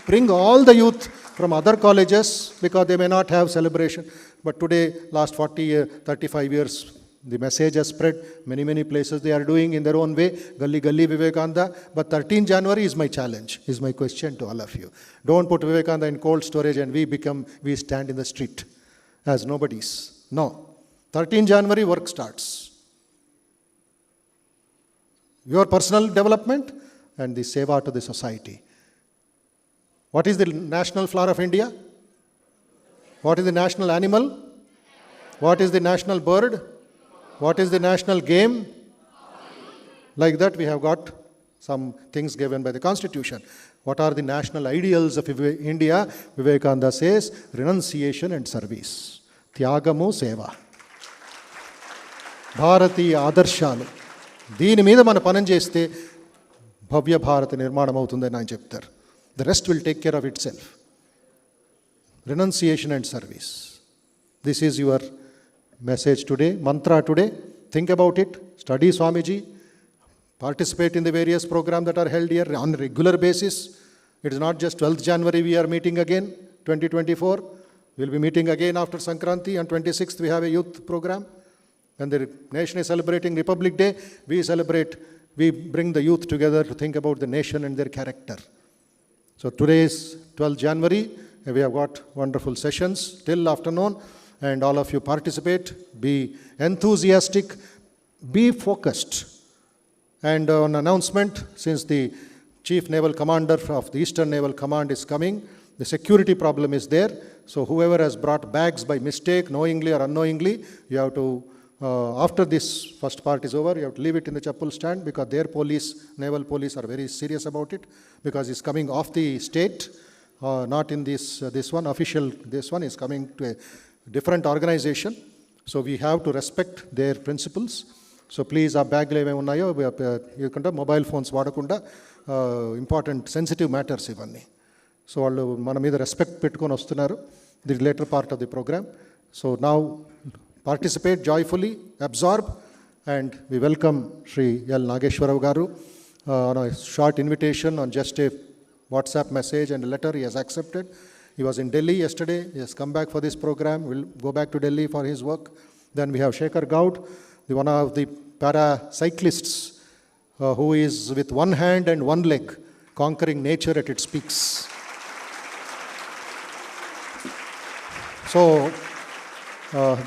bring all the youth from other colleges, because they may not have celebration. But today, last 35 years, the message has spread. Many places they are doing in their own way. Galli Galli Vivekananda. But 13 January is my challenge, is my question to all of you. Don't put Vivekananda in cold storage and we stand in the street as nobodies. No. 13 January work starts. Your personal development and the seva to the society. What is the national flower of India? What is the national animal? What is the national bird? What is the national game? Like that, we have got some things given by the Constitution. What are the national ideals of India? Vivekananda says, renunciation and service. Tyagamu seva. Bharatiya Adarshalu. దీని మీద మన పని చేస్తే భవ్య భారత నిర్మాణం అవుతుందని ఆయన చెప్తారు. The rest will take care of itself. Renunciation and service. This is your message today, mantra today. Think about it. Study Swamiji. Participate in the various programs that are held here on a regular basis. It is not just 12th January we are meeting again, 2024. We will be meeting again after Sankranti. On 26th we have a youth program. When the nation is celebrating Republic Day, we bring the youth together to think about the nation and their character. So today is 12th January. We have got wonderful sessions till afternoon, and all of you participate. Be enthusiastic, be focused. And an announcement, since the Chief Naval Commander of the Eastern Naval Command is coming, the security problem is there. So whoever has brought bags by mistake, knowingly or unknowingly, you have to, after this first part is over, you have to leave it in the chapel stand, because their police, naval police, are very serious about it, because it's coming off the state. Not in this one, official, this one is coming to a different organization. So we have to respect their principles. So please, our bag lo em unnayo, you mobile phones vaadakunda, important sensitive matters ivanni. So వాళ్ళు మన మీద respect పెట్టుకొని వస్తున్నారు, the later part of the program. So now participate joyfully, absorb, and we welcome Sri L. Nageshwara garu on a short invitation on just a WhatsApp message and a letter he has accepted. He was in Delhi yesterday. He has come back for this program. Will go back to Delhi for his work. Then we have Shekhar Gaud, one of the para cyclists who is with one hand and one leg conquering nature at its peaks. So,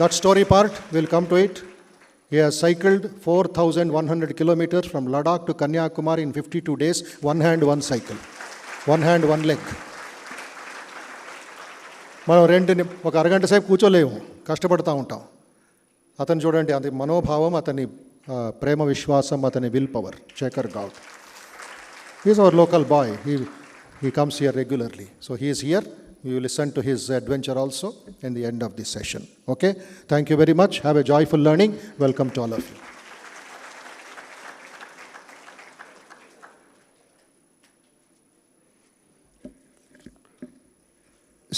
that story part, we'll come to it. He has cycled 4,100 kilometers from Ladakh to Kanyakumari in 52 days, one hand, one cycle. One hand, one leg. మనం రెండుని ఒక అరగంట సేపు కూర్చోలేము, కష్టపడుతూ ఉంటాం. అతను చూడండి, అది మనోభావం, అతని ప్రేమ విశ్వాసం, అతని will power. Shekhar Goud. He is our local boy. He comes here regularly. So he is here. We will listen to his adventure also in the end of this session. Okay? Thank you very much. Have a joyful learning. Welcome to all of you.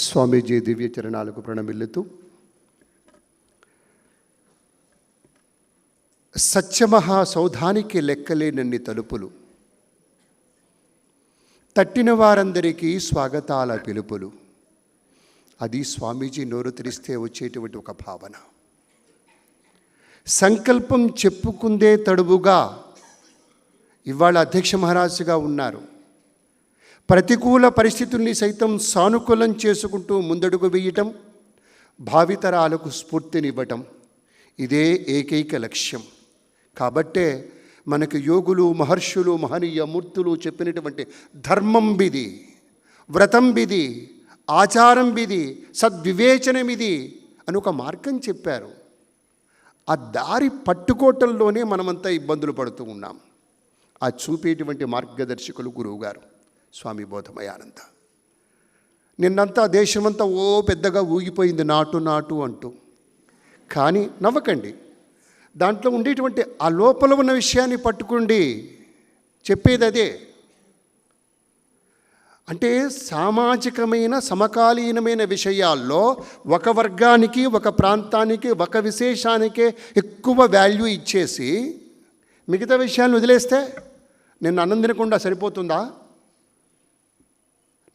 స్వామీజీ దివ్య చరణాలకు ప్రణమిల్లుతూ సత్యమహాసౌధానికి లెక్కలేనన్ని తలుపులు, తట్టిన వారందరికీ స్వాగతాల పిలుపులు. అది స్వామీజీ నోరు తెరిస్తే వచ్చేటువంటి ఒక భావన. సంకల్పం చెప్పుకుందే తడువుగా ఇవాళ అధ్యక్ష మహారాజుగా ఉన్నారు. ప్రతికూల పరిస్థితుల్ని సైతం సానుకూలం చేసుకుంటూ ముందడుగు వేయటం, భావితరాలకు స్ఫూర్తినివ్వటం, ఇదే ఏకైక లక్ష్యం. కాబట్టే మనకు యోగులు, మహర్షులు, మహనీయ మూర్తులు చెప్పినటువంటి ధర్మం బిది, వ్రతం బిది, ఆచారం బిది, సద్వివేచనం ఇది అని ఒక మార్గం చెప్పారు. ఆ దారి పట్టుకోవటంలోనే మనమంతా ఇబ్బందులు పడుతూ ఉన్నాం. ఆ చూపేటువంటి మార్గదర్శకులు గురువుగారు స్వామి బోధమయానంద. నిన్నంతా దేశమంతా ఓ పెద్దగా ఊగిపోయింది నాటు నాటు అంటూ. కానీ నవ్వకండి, దాంట్లో ఉండేటువంటి ఆ లోపల ఉన్న విషయాన్ని పట్టుకోండి. చెప్పేది అదే. అంటే సామాజికమైన సమకాలీనమైన విషయాల్లో ఒక వర్గానికి, ఒక ప్రాంతానికి, ఒక విశేషానికే ఎక్కువ వాల్యూ ఇచ్చేసి మిగతా విషయాలను వదిలేస్తే నిన్న అన్నం తినకుండా సరిపోతుందా?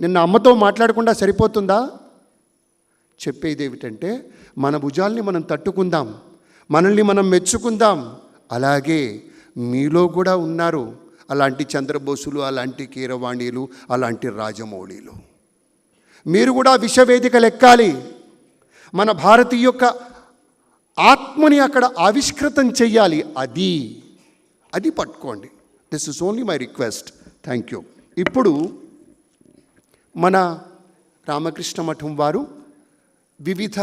నిన్న అమ్మతో మాట్లాడకుండా సరిపోతుందా? చెప్పేది ఏమిటంటే మన భుజాల్ని మనం తట్టుకుందాం, మనల్ని మనం మెచ్చుకుందాం. అలాగే మీలో కూడా ఉన్నారు అలాంటి చంద్రబోసులు, అలాంటి కీరవాణిలు, అలాంటి రాజమౌళిలు. మీరు కూడా విశ్వవేదికలు ఎక్కాలి. మన భారతీయ యొక్క ఆత్మని అక్కడ ఆవిష్కృతం చెయ్యాలి. అది పట్టుకోండి. This is only my request. Thank you. ఇప్పుడు మన రామకృష్ణ మఠం వారు వివిధ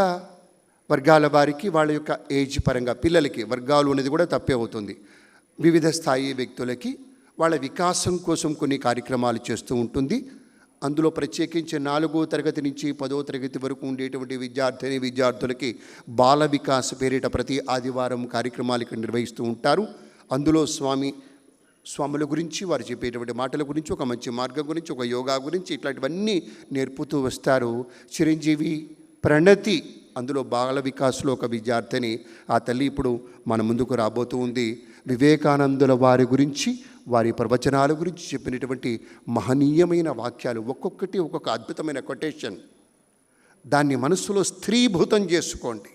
వర్గాల వారికి వాళ్ళ యొక్క ఏజ్ పరంగా, పిల్లలకి వర్గాలు అనేది కూడా తప్పే అవుతుంది, వివిధ స్థాయి వ్యక్తులకి వాళ్ళ వికాసం కోసం కొన్ని కార్యక్రమాలు చేస్తూ ఉంటుంది. అందులో ప్రత్యేకించి 4వ తరగతి నుంచి 10వ తరగతి వరకు ఉండేటువంటి విద్యార్థులకి బాల వికాస్ పేరిట ప్రతి ఆదివారం కార్యక్రమాలు ఇక్కడ నిర్వహిస్తూ ఉంటారు. అందులో స్వాముల గురించి, వారు చెప్పేటువంటి మాటల గురించి, ఒక మంచి మార్గం గురించి, ఒక యోగా గురించి, ఇట్లాంటివన్నీ నేర్పుతూ వస్తారు. చిరంజీవి ప్రణతి అందులో బాల వికాస్లో ఒక విద్యార్థిని, ఆ తల్లి ఇప్పుడు మన ముందుకు రాబోతూ ఉంది. వివేకానందుల వారి గురించి, వారి ప్రవచనాల గురించి చెప్పినటువంటి మహనీయమైన వాక్యాలు, ఒక్కొక్కటి ఒక్కొక్క అద్భుతమైన కొటేషన్. దాన్ని మనస్సులో స్థిరీభూతం చేసుకోండి,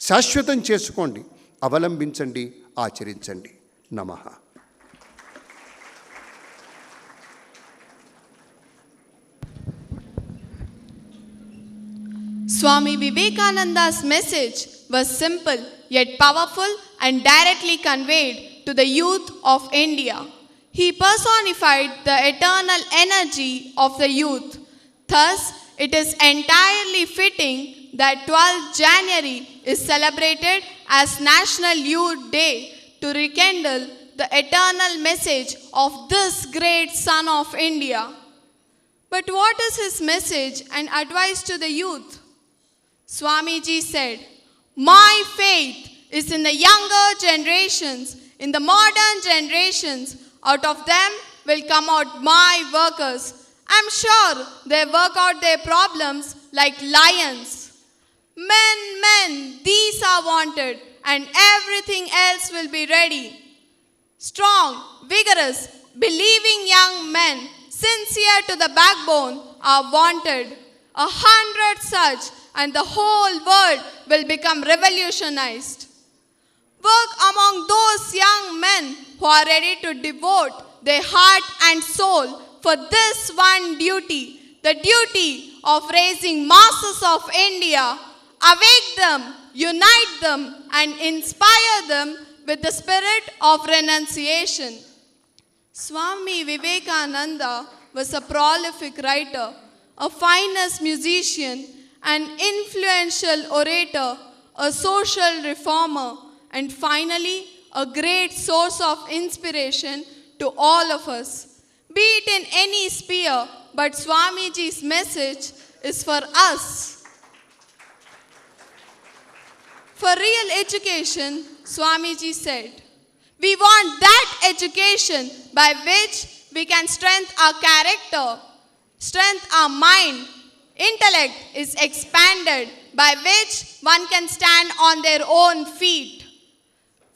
శాశ్వతం చేసుకోండి, అవలంబించండి, ఆచరించండి. నమః. Swami Vivekananda's message was simple yet powerful and directly conveyed to the youth of India. He personified the eternal energy of the youth. Thus, it is entirely fitting that 12th January is celebrated as National Youth Day to rekindle the eternal message of this great son of India. But what is his message and advice to the youth? Swamiji said, "My faith is in the younger generations, in the modern generations. Out of them will come out my workers. I'm sure they work out their problems like lions. Men, these are wanted, and everything else will be ready. Strong, vigorous, believing young men, sincere to the backbone, are wanted. 100 such, and the whole world will become revolutionized. Work among those young men who who are ready to devote their heart and soul for this one duty, the duty of raising masses of India. Awake them, unite them, and inspire them with the spirit of renunciation. Swami Vivekananda was a prolific writer, a finest musician, an influential orator, a social reformer, and finally, a great source of inspiration to all of us. Be it in any sphere, but Swamiji's message is for us. For real education, Swamiji said, we want that education by which we can strengthen our character, strengthen our mind. Intellect is expanded by which one can stand on their own feet.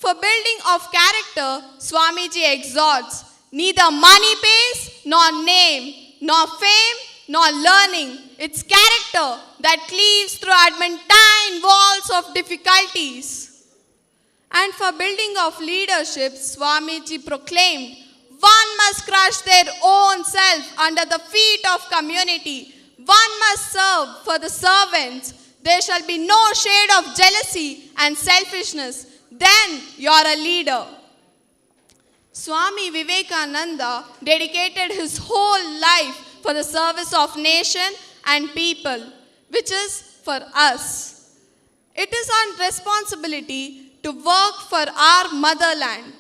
For building of character, Swamiji exhorts, neither money pays, nor name, nor fame, nor learning. It's character that cleaves through adamantine walls of difficulties. And for building of leadership, Swamiji proclaimed, one must crush their own self under the feet of community. One must serve for the servants. There shall be no shade of jealousy and selfishness. Then you are a leader. Swami Vivekananda dedicated his whole life for the service of nation and people, which is for us. It is our responsibility to work for our motherland.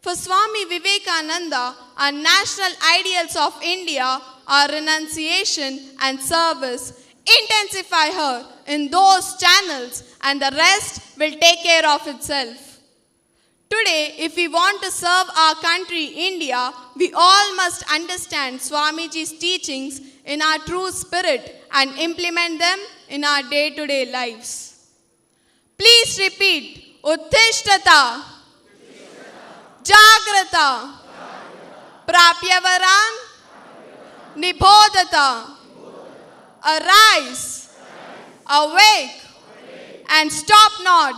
For Swami Vivekananda, our national ideals of India are renunciation and service. Intensify her in those channels and the rest will take care of itself. Today, if we want to serve our country, India, we all must understand Swamiji's teachings in our true spirit and implement them in our day-to-day lives. Please repeat, Uttishtata, Jagrata, Prapyavaram, Nibodhata. Arise, awake, and stop not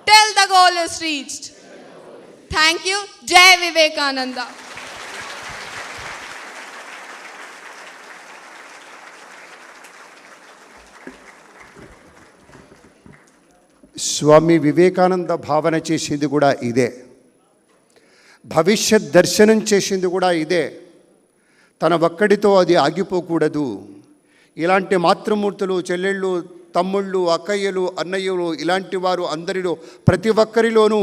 till the goal is reached. Thank you. Jai Vivekananda. Swami Vivekananda భావన చేసింది కూడా ఇదే. భవిష్యత్ దర్శనం చేసింది కూడా ఇదే. తన ఒక్కడితో అది ఆగిపోకూడదు. ఇలాంటి మాతృమూర్తులు, చెల్లెళ్ళు, తమ్ముళ్ళు, అక్కయ్యలు, అన్నయ్యలు, ఇలాంటి వారు అందరిలో ప్రతి ఒక్కరిలోనూ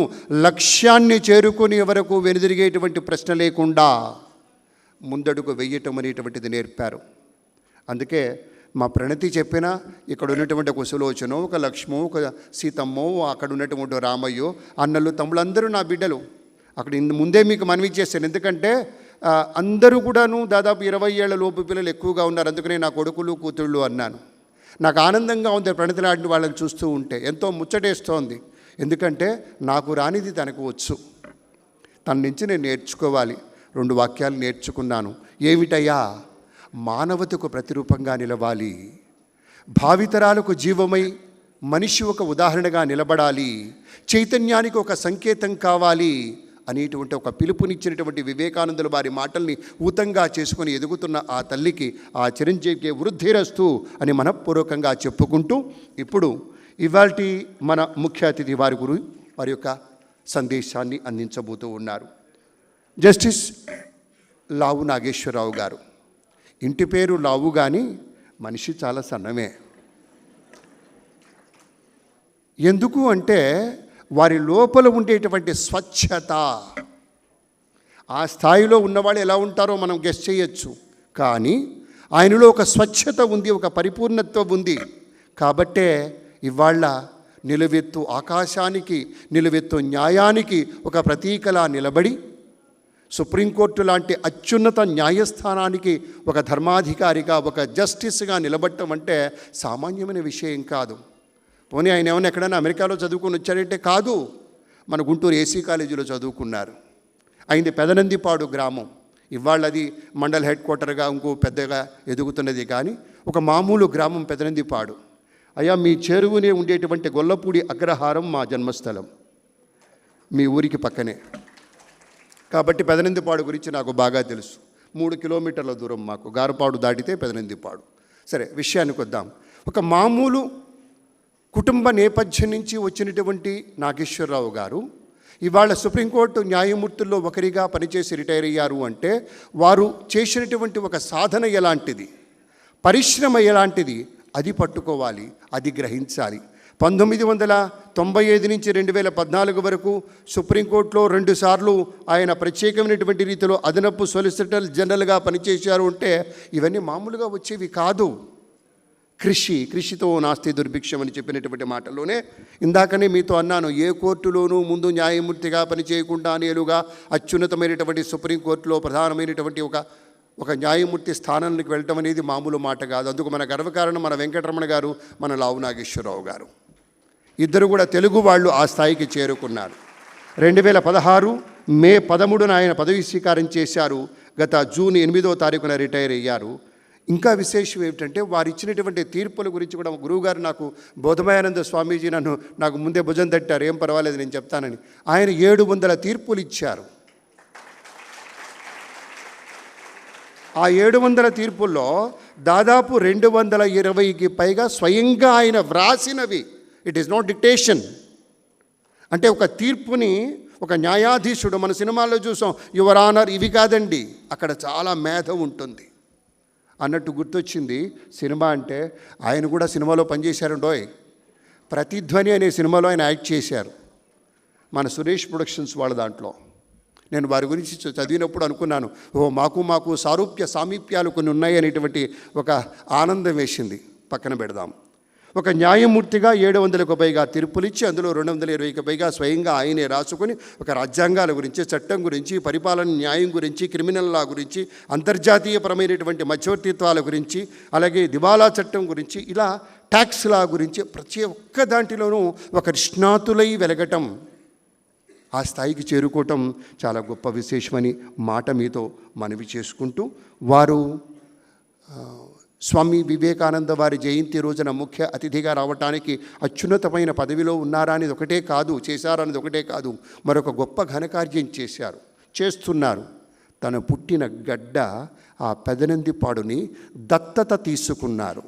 లక్ష్యాన్ని చేరుకునే వరకు వెనుదిరిగేటువంటి ప్రశ్న లేకుండా ముందడుగు వెయ్యటం అనేటువంటిది నేర్పారు. అందుకే మా ప్రణతి చెప్పిన ఇక్కడ ఉన్నటువంటి ఒక సులోచనో, ఒక లక్ష్మో, ఒక సీతమ్మో, అక్కడ ఉన్నటువంటి రామయ్యో, అన్నలు, తమ్ముళ్ళు అందరూ నా బిడ్డలు. అక్కడ ముందే మీకు మనవి చేశాను. ఎందుకంటే అందరూ కూడాను దాదాపు 20 ఏళ్ల లోపు పిల్లలు ఎక్కువగా ఉన్నారు. అందుకనే నా కొడుకులు, కూతుళ్ళు అన్నాను. నాకు ఆనందంగా ఉంది ప్రణతిలాంటి వాళ్ళని చూస్తూ ఉంటే. ఎంతో ముచ్చటేస్తోంది. ఎందుకంటే నాకు రానిది తనకు వచ్చు. తన నుంచి నేను నేర్చుకోవాలి. 2 వాక్యాలు నేర్చుకున్నాను. ఏమిటయ్యా? మానవతకు ప్రతిరూపంగా నిలవాలి, భావితరాలకు జీవమై మనిషి ఒక ఉదాహరణగా నిలబడాలి, చైతన్యానికి ఒక సంకేతం కావాలి అనేటువంటి ఒక పిలుపునిచ్చినటువంటి వివేకానందుల వారి మాటల్ని ఊతంగా చేసుకొని ఎదుగుతున్న ఆ తల్లికి, ఆ చిరంజీవికి వృద్ధిరస్తు అని మనఃపూర్వకంగా చెప్పుకుంటూ, ఇప్పుడు ఇవాల్టి మన ముఖ్య అతిథి వారి యొక్క సందేశాన్ని అందించబోతూ ఉన్నారు. జస్టిస్ లావు నాగేశ్వరరావు గారు. ఇంటి పేరు లావు కానీ మనిషి చాలా సన్నమే. ఎందుకు అంటే వారి లోపల ఉండేటువంటి స్వచ్ఛత, ఆ స్థాయిలో ఉన్నవాళ్ళు ఎలా ఉంటారో మనం గెస్ చేయొచ్చు. కానీ ఆయనలో ఒక స్వచ్ఛత ఉంది, ఒక పరిపూర్ణత్వం ఉంది. కాబట్టే ఇవాళ నిలువెత్తు ఆకాశానికి, నిలువెత్తు న్యాయానికి ఒక ప్రతీకలా నిలబడి, సుప్రీంకోర్టు లాంటి అత్యున్నత న్యాయస్థానానికి ఒక ధర్మాధికారిగా, ఒక జస్టిస్గా నిలబడటం అంటే సామాన్యమైన విషయం కాదు. పోనీ ఆయన ఏమైనా ఎక్కడైనా అమెరికాలో చదువుకుని వచ్చాడంటే కాదు, మన గుంటూరు ఏసీ కాలేజీలో చదువుకున్నారు. అయింది పెదనందిపాడు గ్రామం. ఇవాళ అది మండల్ హెడ్ క్వార్టర్గా ఇంకో పెద్దగా ఎదుగుతున్నది. కానీ ఒక మామూలు గ్రామం పెదనందిపాడు. అయ్యా, మీ చెరువునే ఉండేటువంటి గొల్లపూడి అగ్రహారం మా జన్మస్థలం, మీ ఊరికి పక్కనే. కాబట్టి పెదనందిపాడు గురించి నాకు బాగా తెలుసు. 3 కిలోమీటర్ల దూరం మాకు, గారపాడు దాటితే పెదనందిపాడు. సరే, విషయానికి వద్దాం. ఒక మామూలు కుటుంబ నేపథ్యం నుంచి వచ్చినటువంటి నాగేశ్వరరావు గారు ఇవాళ సుప్రీంకోర్టు న్యాయమూర్తుల్లో ఒకరిగా పనిచేసి రిటైర్ అయ్యారు అంటే వారు చేసినటువంటి ఒక సాధన ఎలాంటిది, పరిశ్రమ ఎలాంటిది, అది పట్టుకోవాలి, అది గ్రహించాలి. 1995 నుంచి 2014 వరకు సుప్రీంకోర్టులో 2 సార్లు ఆయన ప్రత్యేకమైనటువంటి రీతిలో అదనపు సొలిసిటర్ జనరల్గా పనిచేశారు అంటే ఇవన్నీ మామూలుగా వచ్చేవి కాదు. కృషితో నాస్తి దుర్భిక్షం అని చెప్పినటువంటి మాటల్లోనే ఇందాకనే మీతో అన్నాను, ఏ కోర్టులోనూ ముందు న్యాయమూర్తిగా పనిచేయకుండా నేలుగా అత్యున్నతమైనటువంటి సుప్రీంకోర్టులో ప్రధానమైనటువంటి ఒక న్యాయమూర్తి స్థానానికి వెళ్ళటం అనేది మామూలు మాట కాదు. అందుకు మన గర్వకారణం మన వెంకటరమణ గారు, మన లావు నాగేశ్వరరావు గారు. ఇద్దరు కూడా తెలుగు వాళ్ళు ఆ స్థాయికి చేరుకున్నారు. 2016 మే 13న ఆయన పదవీ స్వీకారం చేశారు. గత జూన్ 8వ తారీఖున రిటైర్ అయ్యారు. ఇంకా విశేషం ఏమిటంటే వారు ఇచ్చినటువంటి తీర్పుల గురించి కూడా గురువుగారు నాకు బోధమయానంద స్వామీజీ నాకు ముందే భుజం తట్టారు, ఏం పర్వాలేదు నేను చెప్తానని. ఆయన 700 తీర్పులు ఇచ్చారు. ఆ 700 తీర్పుల్లో దాదాపు 220కి పైగా స్వయంగా ఆయన వ్రాసినవి. It is not dictation. అంటే ఒక తీర్పుని ఒక న్యాయాధీశుడు, మన సినిమాల్లో చూసాం యువర్ ఆనర్, ఇవి కాదండి, అక్కడ చాలా మేధ ఉంటుంది అన్నట్టు గుర్తొచ్చింది. సినిమా అంటే ఆయన కూడా సినిమాలో పనిచేశారండోయ్. ప్రతిధ్వని అనే సినిమాలో ఆయన యాక్ట్ చేశారు, మన సురేష్ ప్రొడక్షన్స్ వాళ్ళ దాంట్లో. నేను వారి గురించి చదివినప్పుడు అనుకున్నాను, మాకు సామీప్యాలు కొన్ని ఉన్నాయి అనేటువంటి ఒక ఆనందం వేసింది. పక్కన పెడదాం. ఒక న్యాయమూర్తిగా 700కు పైగా తీర్పులు ఇచ్చి అందులో 220కి పైగా స్వయంగా ఆయనే రాసుకొని ఒక రాజ్యాంగాల గురించి, చట్టం గురించి, పరిపాలన న్యాయం గురించి, క్రిమినల్ లా గురించి, అంతర్జాతీయపరమైనటువంటి మధ్యవర్తిత్వాల గురించి, అలాగే దివాలా చట్టం గురించి, ఇలా ట్యాక్స్ లా గురించి ప్రతి ఒక్క దాంట్లోనూ ఒక నిష్ణాతులై వెలగటం, ఆ స్థాయికి చేరుకోవటం చాలా గొప్ప విశేషమని మాట మీతో మనవి చేసుకుంటూ, వారు స్వామి వివేకానంద వారి జయంతి రోజున ముఖ్య అతిథిగా రావటానికి అత్యున్నతమైన పదవిలో ఉన్నారా అనేది ఒకటే కాదు, చేశారనేది ఒకటే కాదు, మరొక గొప్ప ఘనకార్యం చేస్తున్నారు. తను పుట్టిన గడ్డ ఆ పెదనందిపాడుని దత్తత తీసుకున్నారు.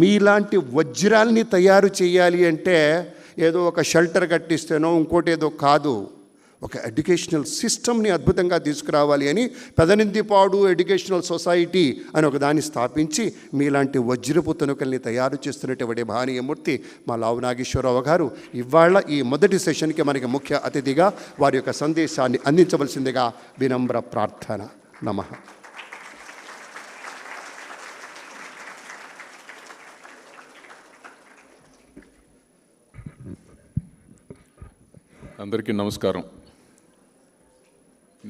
మీలాంటి వజ్రాల్ని తయారు చేయాలి అంటే ఏదో ఒక షెల్టర్ కట్టిస్తేనో ఇంకోటి ఏదో కాదు, ఒక ఎడ్యుకేషనల్ సిస్టమ్ని అద్భుతంగా తీసుకురావాలి అని పెదనందిపాడు ఎడ్యుకేషనల్ సొసైటీ అని ఒక దాన్ని స్థాపించి మీలాంటి వజ్రపు తనుకల్ని తయారు చేస్తున్నటువంటి మహనీయమూర్తి మా లావు నాగేశ్వరరావు గారు ఇవాళ ఈ మొదటి సెషన్కి మనకి ముఖ్య అతిథిగా వారి యొక్క సందేశాన్ని అందించవలసిందిగా వినమ్ర ప్రార్థన. నమః. అందరికీ నమస్కారం.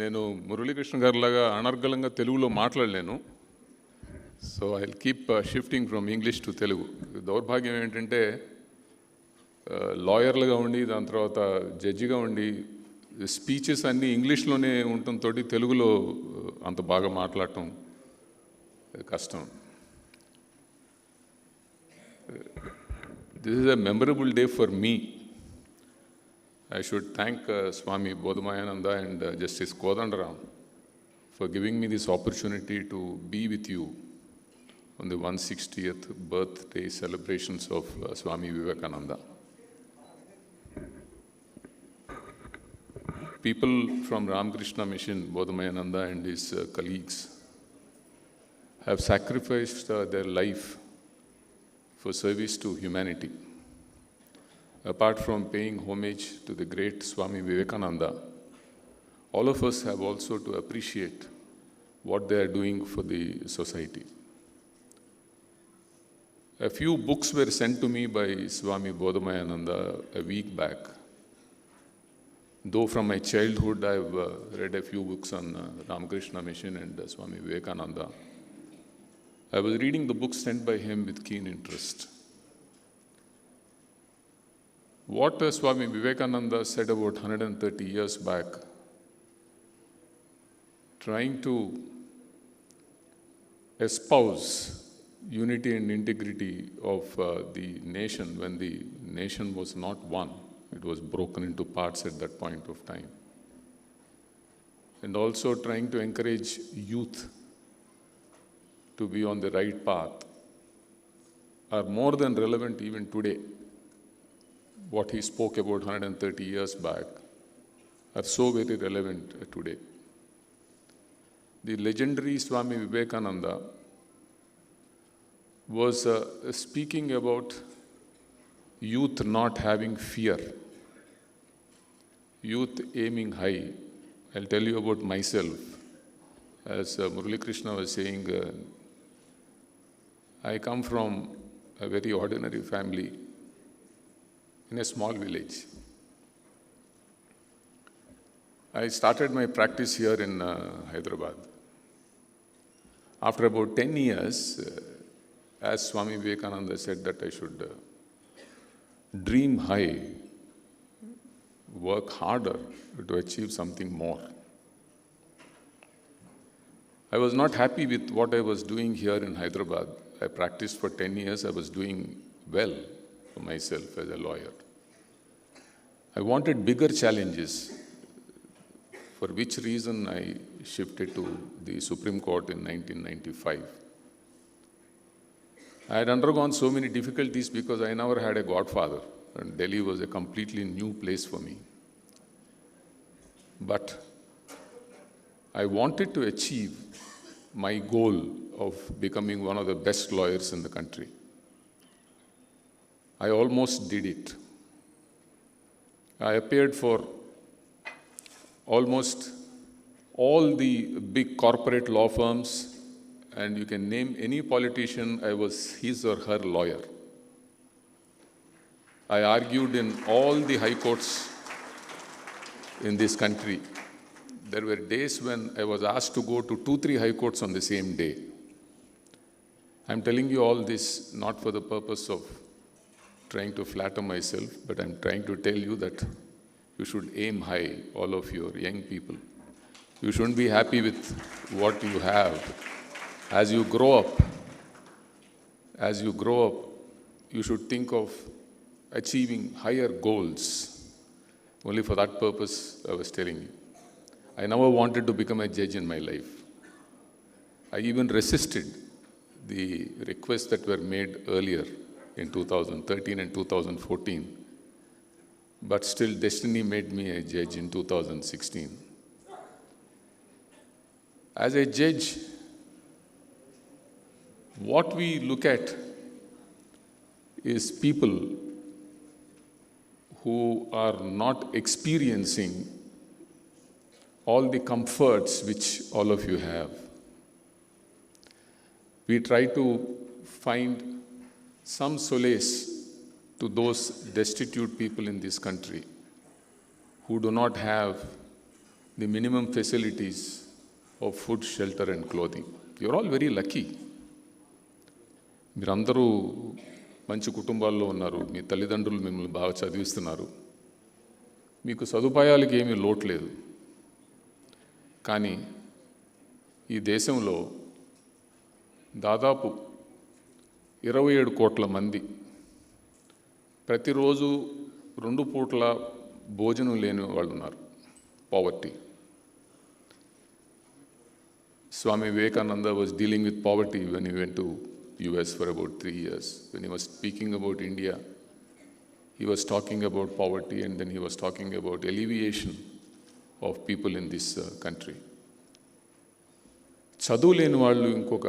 నేను మురళీకృష్ణ గారిలాగా అనర్గళంగా తెలుగులో మాట్లాడలేను. So I will keep shifting from English to Telugu. దౌర్భాగ్యం ఏంటంటే లాయర్లుగా ఉండి దాని తర్వాత జడ్జిగా ఉండి స్పీచెస్ అన్నీ ఇంగ్లీష్లోనే ఉండటంతో తెలుగులో అంత బాగా మాట్లాడటం కష్టం. This is a memorable day for me. I should thank Swami Bodhamayananda and Justice Kodandaram for giving me this opportunity to be with you on the 160th birthday celebrations of Swami Vivekananda. People from Ramakrishna Mission, Bodhamayananda and his colleagues have sacrificed their life for service to humanity. Apart from paying homage to the great Swami Vivekananda, all of us have also to appreciate what they are doing for the society. A few books were sent to me by Swami Bodhamayananda a week back. Though from my childhood I've read a few books on Ramakrishna Mission and Swami Vivekananda, I was reading the books sent by him with keen interest. What Swami Vivekananda said about 130 years back, trying to espouse unity and integrity of the nation when the nation was not one. It was broken into parts at that point of time. And also trying to encourage youth to be on the right path are more than relevant even today. What he spoke about 130 years back are so very relevant today. The legendary Swami Vivekananda was speaking about youth not having fear, youth aiming high. I'll tell you about myself. As Ramakrishna was saying, I come from a very ordinary family in a small village. I started my practice here in Hyderabad. After about 10 years, as Swami Vivekananda said that I should dream high, work harder to achieve something more. I was not happy with what I was doing here in Hyderabad. I practiced for 10 years. I was doing well for myself as a lawyer. I wanted bigger challenges, for which reason I shifted to the Supreme Court in 1995. I had undergone so many difficulties because I never had a godfather, and Delhi was a completely new place for me. But I wanted to achieve my goal of becoming one of the best lawyers in the country. I almost did it. I appeared for almost all the big corporate law firms, and you can name any politician, I was his or her lawyer. I argued in all the high courts in this country. There were days when I was asked to go to 2-3 high courts on the same day. I'm telling you all this not for the purpose of trying to flatter myself, but I'm trying to tell you that you should aim high, all of your young people. You shouldn't be happy with what you have. As you grow up, you should think of achieving higher goals. Only for that purpose, I was telling you. I never wanted to become a judge in my life. I even resisted the requests that were made earlier in 2013 and 2014. But still, destiny made me a judge in 2016. As a judge, what we look at is people who are not experiencing all the comforts which all of you have. We try to find some solace to those destitute people in this country who do not have the minimum facilities of food, shelter and clothing. You're all very lucky. మీరందరూ మంచి కుటుంబాల్లో ఉన్నారు. మీ తల్లిదండ్రులు మిమ్మల్ని బాగా చదివిస్తున్నారు. మీకు సదుపాయాలకి ఏమీ లోటు లేదు. కానీ ఈ దేశంలో దాదాపు 27 కోట్ల మంది ప్రతిరోజు 2 పూట్ల భోజనం లేని వాళ్ళు ఉన్నారు. Poverty. Swami Vivekananda was dealing with poverty when he went to US for about 3 years. When he was speaking about India, he was talking about poverty, and then he was talking about alleviation of people in this country. చదువు లేని వాళ్ళు ఇంకొక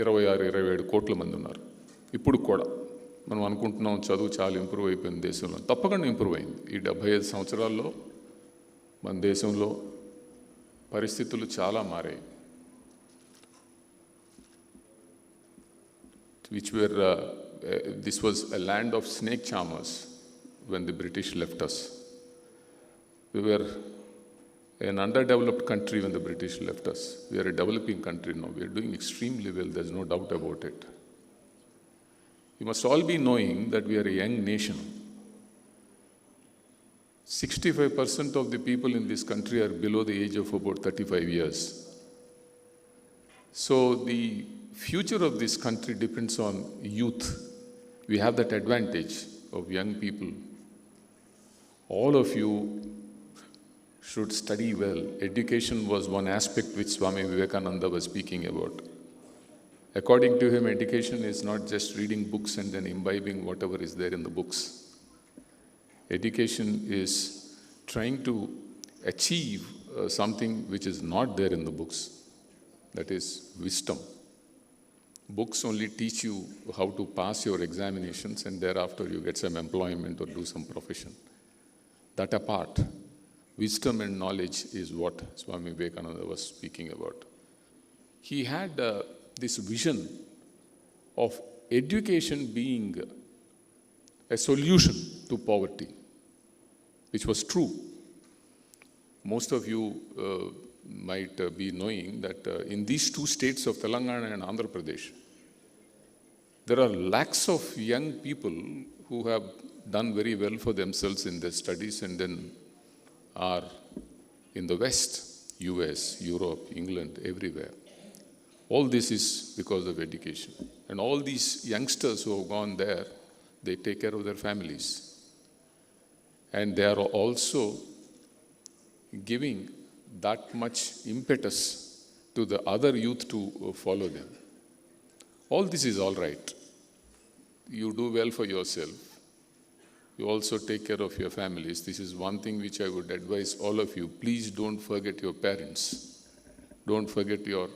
26-27 కోట్ల మంది ఉన్నారు. ఇప్పుడు కూడా మనం అనుకుంటున్నాం చదువు చాలా ఇంప్రూవ్ అయిపోయింది దేశంలో. తప్పకుండా ఇంప్రూవ్ అయింది. ఈ 75 సంవత్సరాల్లో మన దేశంలో పరిస్థితులు చాలా మారాయి. This was a land of snake charmers when the British left us. We were an underdeveloped country when the British left us. We are a developing country now. We are doing extremely well. There's no doubt about it. You must all be knowing that we are a young nation. 65% of the people in this country are below the age of about 35 years. So the future of this country depends on youth. we have that advantage of young people. All of you should study well. Education was one aspect which Swami Vivekananda was speaking about. According to him, education is not just reading books and then imbibing whatever is there in the books. Education is trying to achieve something which is not there in the books. That is wisdom. Books only teach you how to pass your examinations and thereafter you get some employment or do some profession. That apart, wisdom and knowledge is what Swami Vivekananda was speaking about. He had this vision of education being a solution to poverty, which was true. Most of you might be knowing that in these two states of Telangana and Andhra Pradesh, there are lakhs of young people who have done very well for themselves in their studies and then are in the West, US, Europe, England, everywhere. All this is because of education. And all these youngsters who have gone there, they take care of their families. And they are also giving that much impetus to the other youth to follow them. All this is all right. You do well for yourself. You also take care of your families. This is one thing which I would advise all of you. Please don't forget your parents. Don't forget your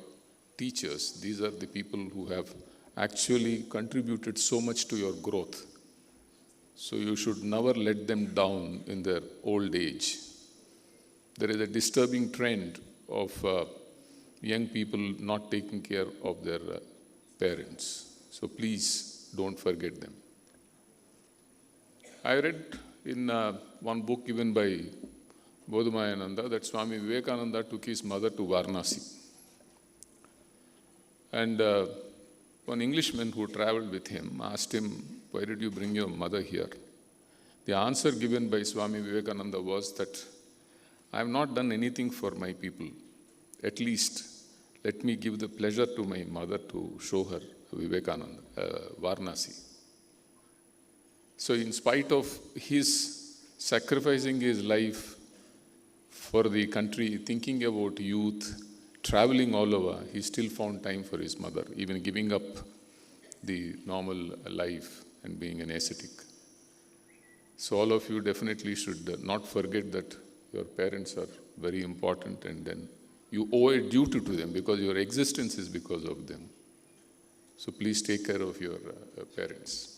teachers. These are the people who have actually contributed so much to your growth. So you should never let them down in their old age. There is a disturbing trend of young people not taking care of their parents. So please don't forget them. I read in one book given by Bodhmayananda that Swami Vivekananda took his mother to Varanasi. And one Englishman who traveled with him asked him, "Why did you bring your mother here?" The answer given by Swami Vivekananda was that, "I have not done anything for my people. At least let me give the pleasure to my mother to show her Varanasi." So in spite of his sacrificing his life for the country, thinking about youth, traveling all over, he still found time for his mother, even giving up the normal life and being an ascetic. So all of you definitely should not forget that your parents are very important and then you owe a duty to them because your existence is because of them. So please take care of your parents.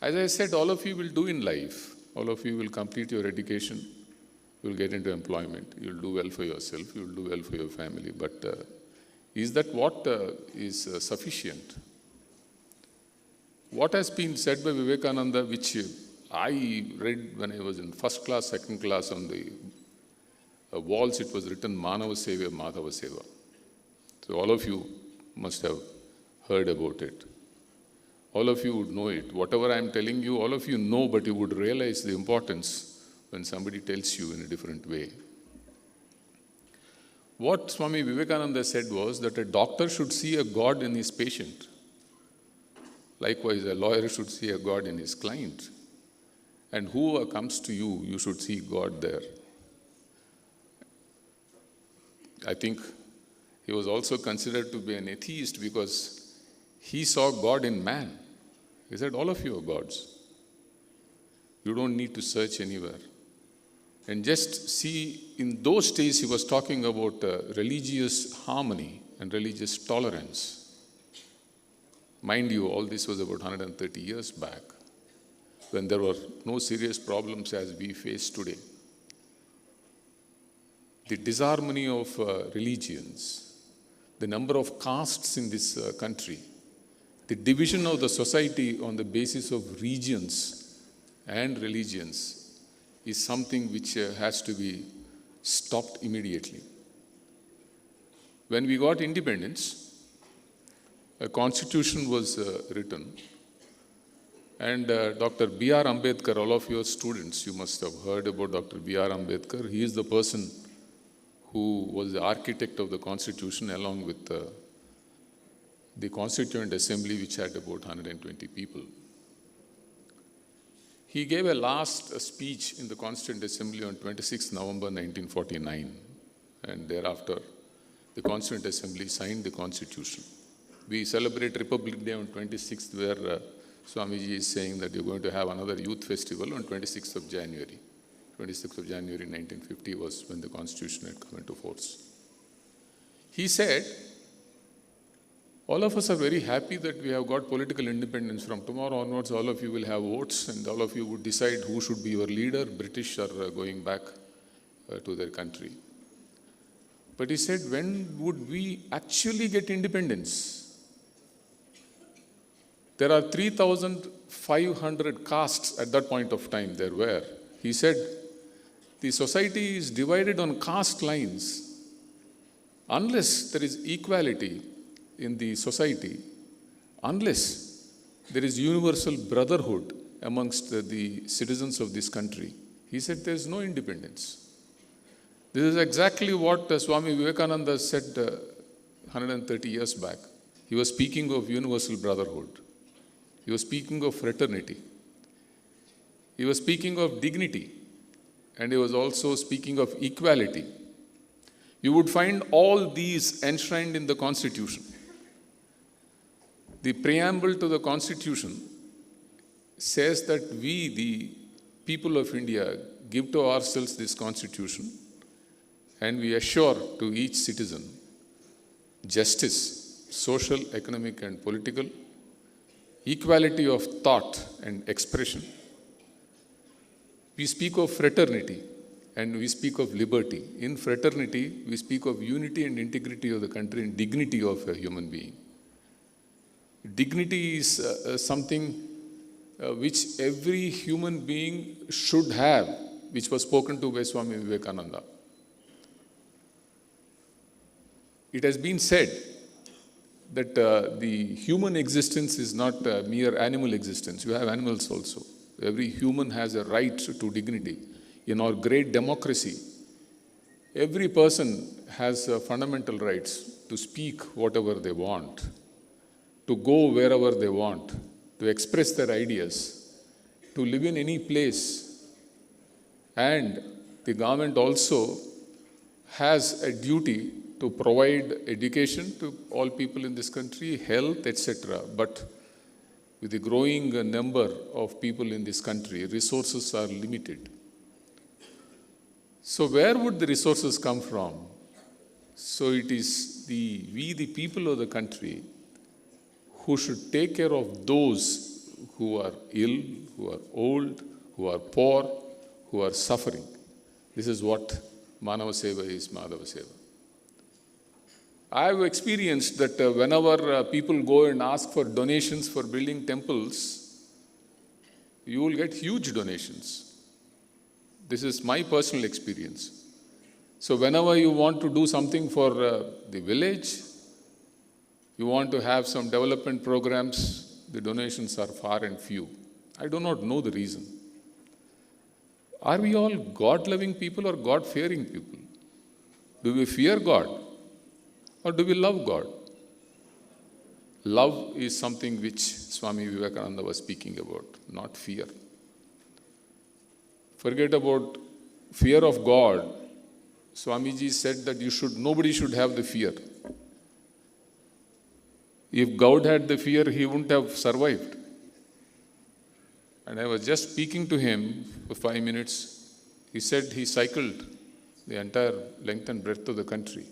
As I said, all of you will do in life. All of you will complete your education. You will get into employment. You will do well for yourself. You will do well for your family. But is that what is sufficient? What has been said by Vivekananda, which I read when I was in first class, second class, on the walls, it was written Manava Seva, Madhava Seva. So all of you must have heard about it. All of you would know it. Whatever I am telling you, all of you know, but you would realize the importance when somebody tells you in a different way. What Swami Vivekananda said was that a doctor should see a God in his patient. Likewise, a lawyer should see a God in his client. And whoever comes to you, you should see God there. I think he was also considered to be an atheist because he saw God in man. He said, all of you are gods. You don't need to search anywhere. And just see, in those days he was talking about religious harmony and religious tolerance. Mind you, all this was about 130 years back, when there were no serious problems as we face today. The disharmony of religions, the number of castes in this country, the division of the society on the basis of regions and religions is something which has to be stopped immediately. When we got independence, a constitution was written, and Dr. B.R. Ambedkar, all of your students, you must have heard about Dr. B.R. Ambedkar. He is the person who was the architect of the constitution along with the Constituent Assembly, which had about 120 people. He gave a last speech in the Constituent Assembly on 26 November 1949, and thereafter the Constituent Assembly signed the Constitution. We celebrate Republic Day on 26th, where Swamiji is saying that you're going to have another youth festival on 26th of January. 26th of January 1950 was when the Constitution had come into force. He said, all of us are very happy that we have got political independence. From tomorrow onwards, all of you will have votes and all of you would decide who should be your leader. British are going back to their country. But he said, when would we actually get independence? There are 3,500 castes at that point of time there were. He said, the society is divided on caste lines. Unless there is equality in the society, unless there is universal brotherhood amongst the citizens of this country, he said there is no independence. This is exactly what Swami Vivekananda said 130 years back. He was speaking of universal brotherhood. He was speaking of fraternity. He was speaking of dignity. And he was also speaking of equality. You would find all these enshrined in the Constitution. The preamble to the Constitution says that we, the people of India, give to ourselves this Constitution and we assure to each citizen justice, social, economic and political, equality of thought and expression. We speak of fraternity and we speak of liberty. In fraternity, we speak of unity and integrity of the country and dignity of a human being. Dignity is something which every human being should have, which was spoken to by Swami Vivekananda. It has been said that the human existence is not a mere animal existence. You have animals also. Every human has a right to dignity. In our great democracy, every person has fundamental rights to speak whatever they want, to go wherever they want, to express their ideas, to live in any place. And the government also has a duty to provide education to all people in this country, health, etc. But with the growing number of people in this country, resources are limited. So where would the resources come from? So it is we the people of the country who should take care of those who are ill, who are old, who are poor, who are suffering. This is what Manava Seva is, Madhava Seva. I have experienced that whenever people go and ask for donations for building temples, you will get huge donations. This is my personal experience. So whenever you want to do something for the village, you want to have some development programs, the donations are far and few. I do not know the reason. Are we all God-loving people or God-fearing people? Do we fear God or do we love God? Love is something which Swami Vivekananda was speaking about, not fear. Forget about fear of God. Swamiji said that nobody should have the fear. If God had the fear, he wouldn't have survived. And I was just speaking to him for 5 minutes. He said he cycled the entire length and breadth of the country.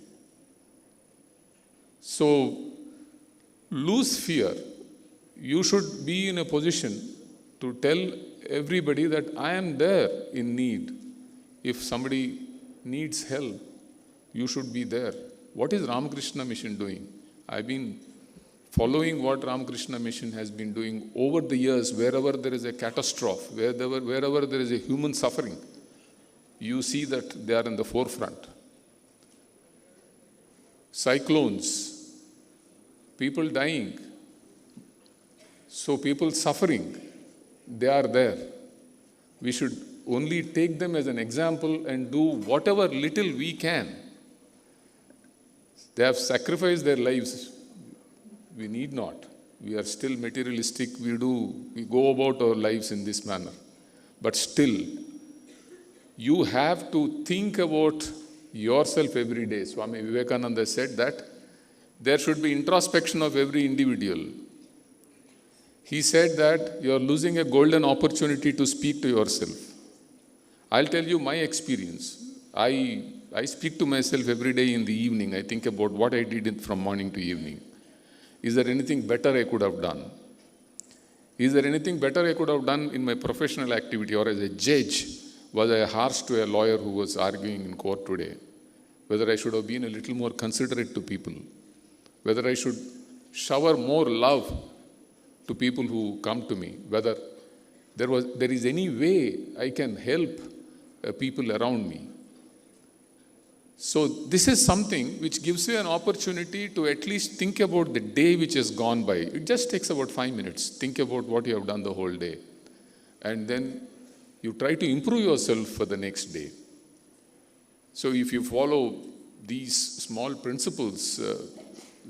So, lose fear. You should be in a position to tell everybody that I am there in need. If somebody needs help, you should be there. What is Ramakrishna Mission doing? I've been following what Ramakrishna Mission has been doing over the years. Wherever there is a catastrophe, wherever there is a human suffering, you see that they are in the forefront. Cyclones, people dying, so people suffering, they are there. We should only take them as an example and do whatever little we can. They have sacrificed their lives. We need not. We are still materialistic. We go about our lives in this manner. But still, you have to think about yourself every day. Swami Vivekananda said that there should be introspection of every individual. He said that you are losing a golden opportunity to speak to yourself. I'll tell you my experience. I speak to myself every day in the evening. I think about what I did from morning to evening. Is there anything better I could have done? Is there anything better I could have done in my professional activity or as a judge? Was I harsh to a lawyer who was arguing in court today? Whether I should have been a little more considerate to people? Whether I should shower more love to people who come to me? Whether there is any way I can help people around me? So this is something which gives you an opportunity to at least think about the day which has gone by. It just takes about 5 minutes. Think about what you have done the whole day. And then you try to improve yourself for the next day. So if you follow these small principles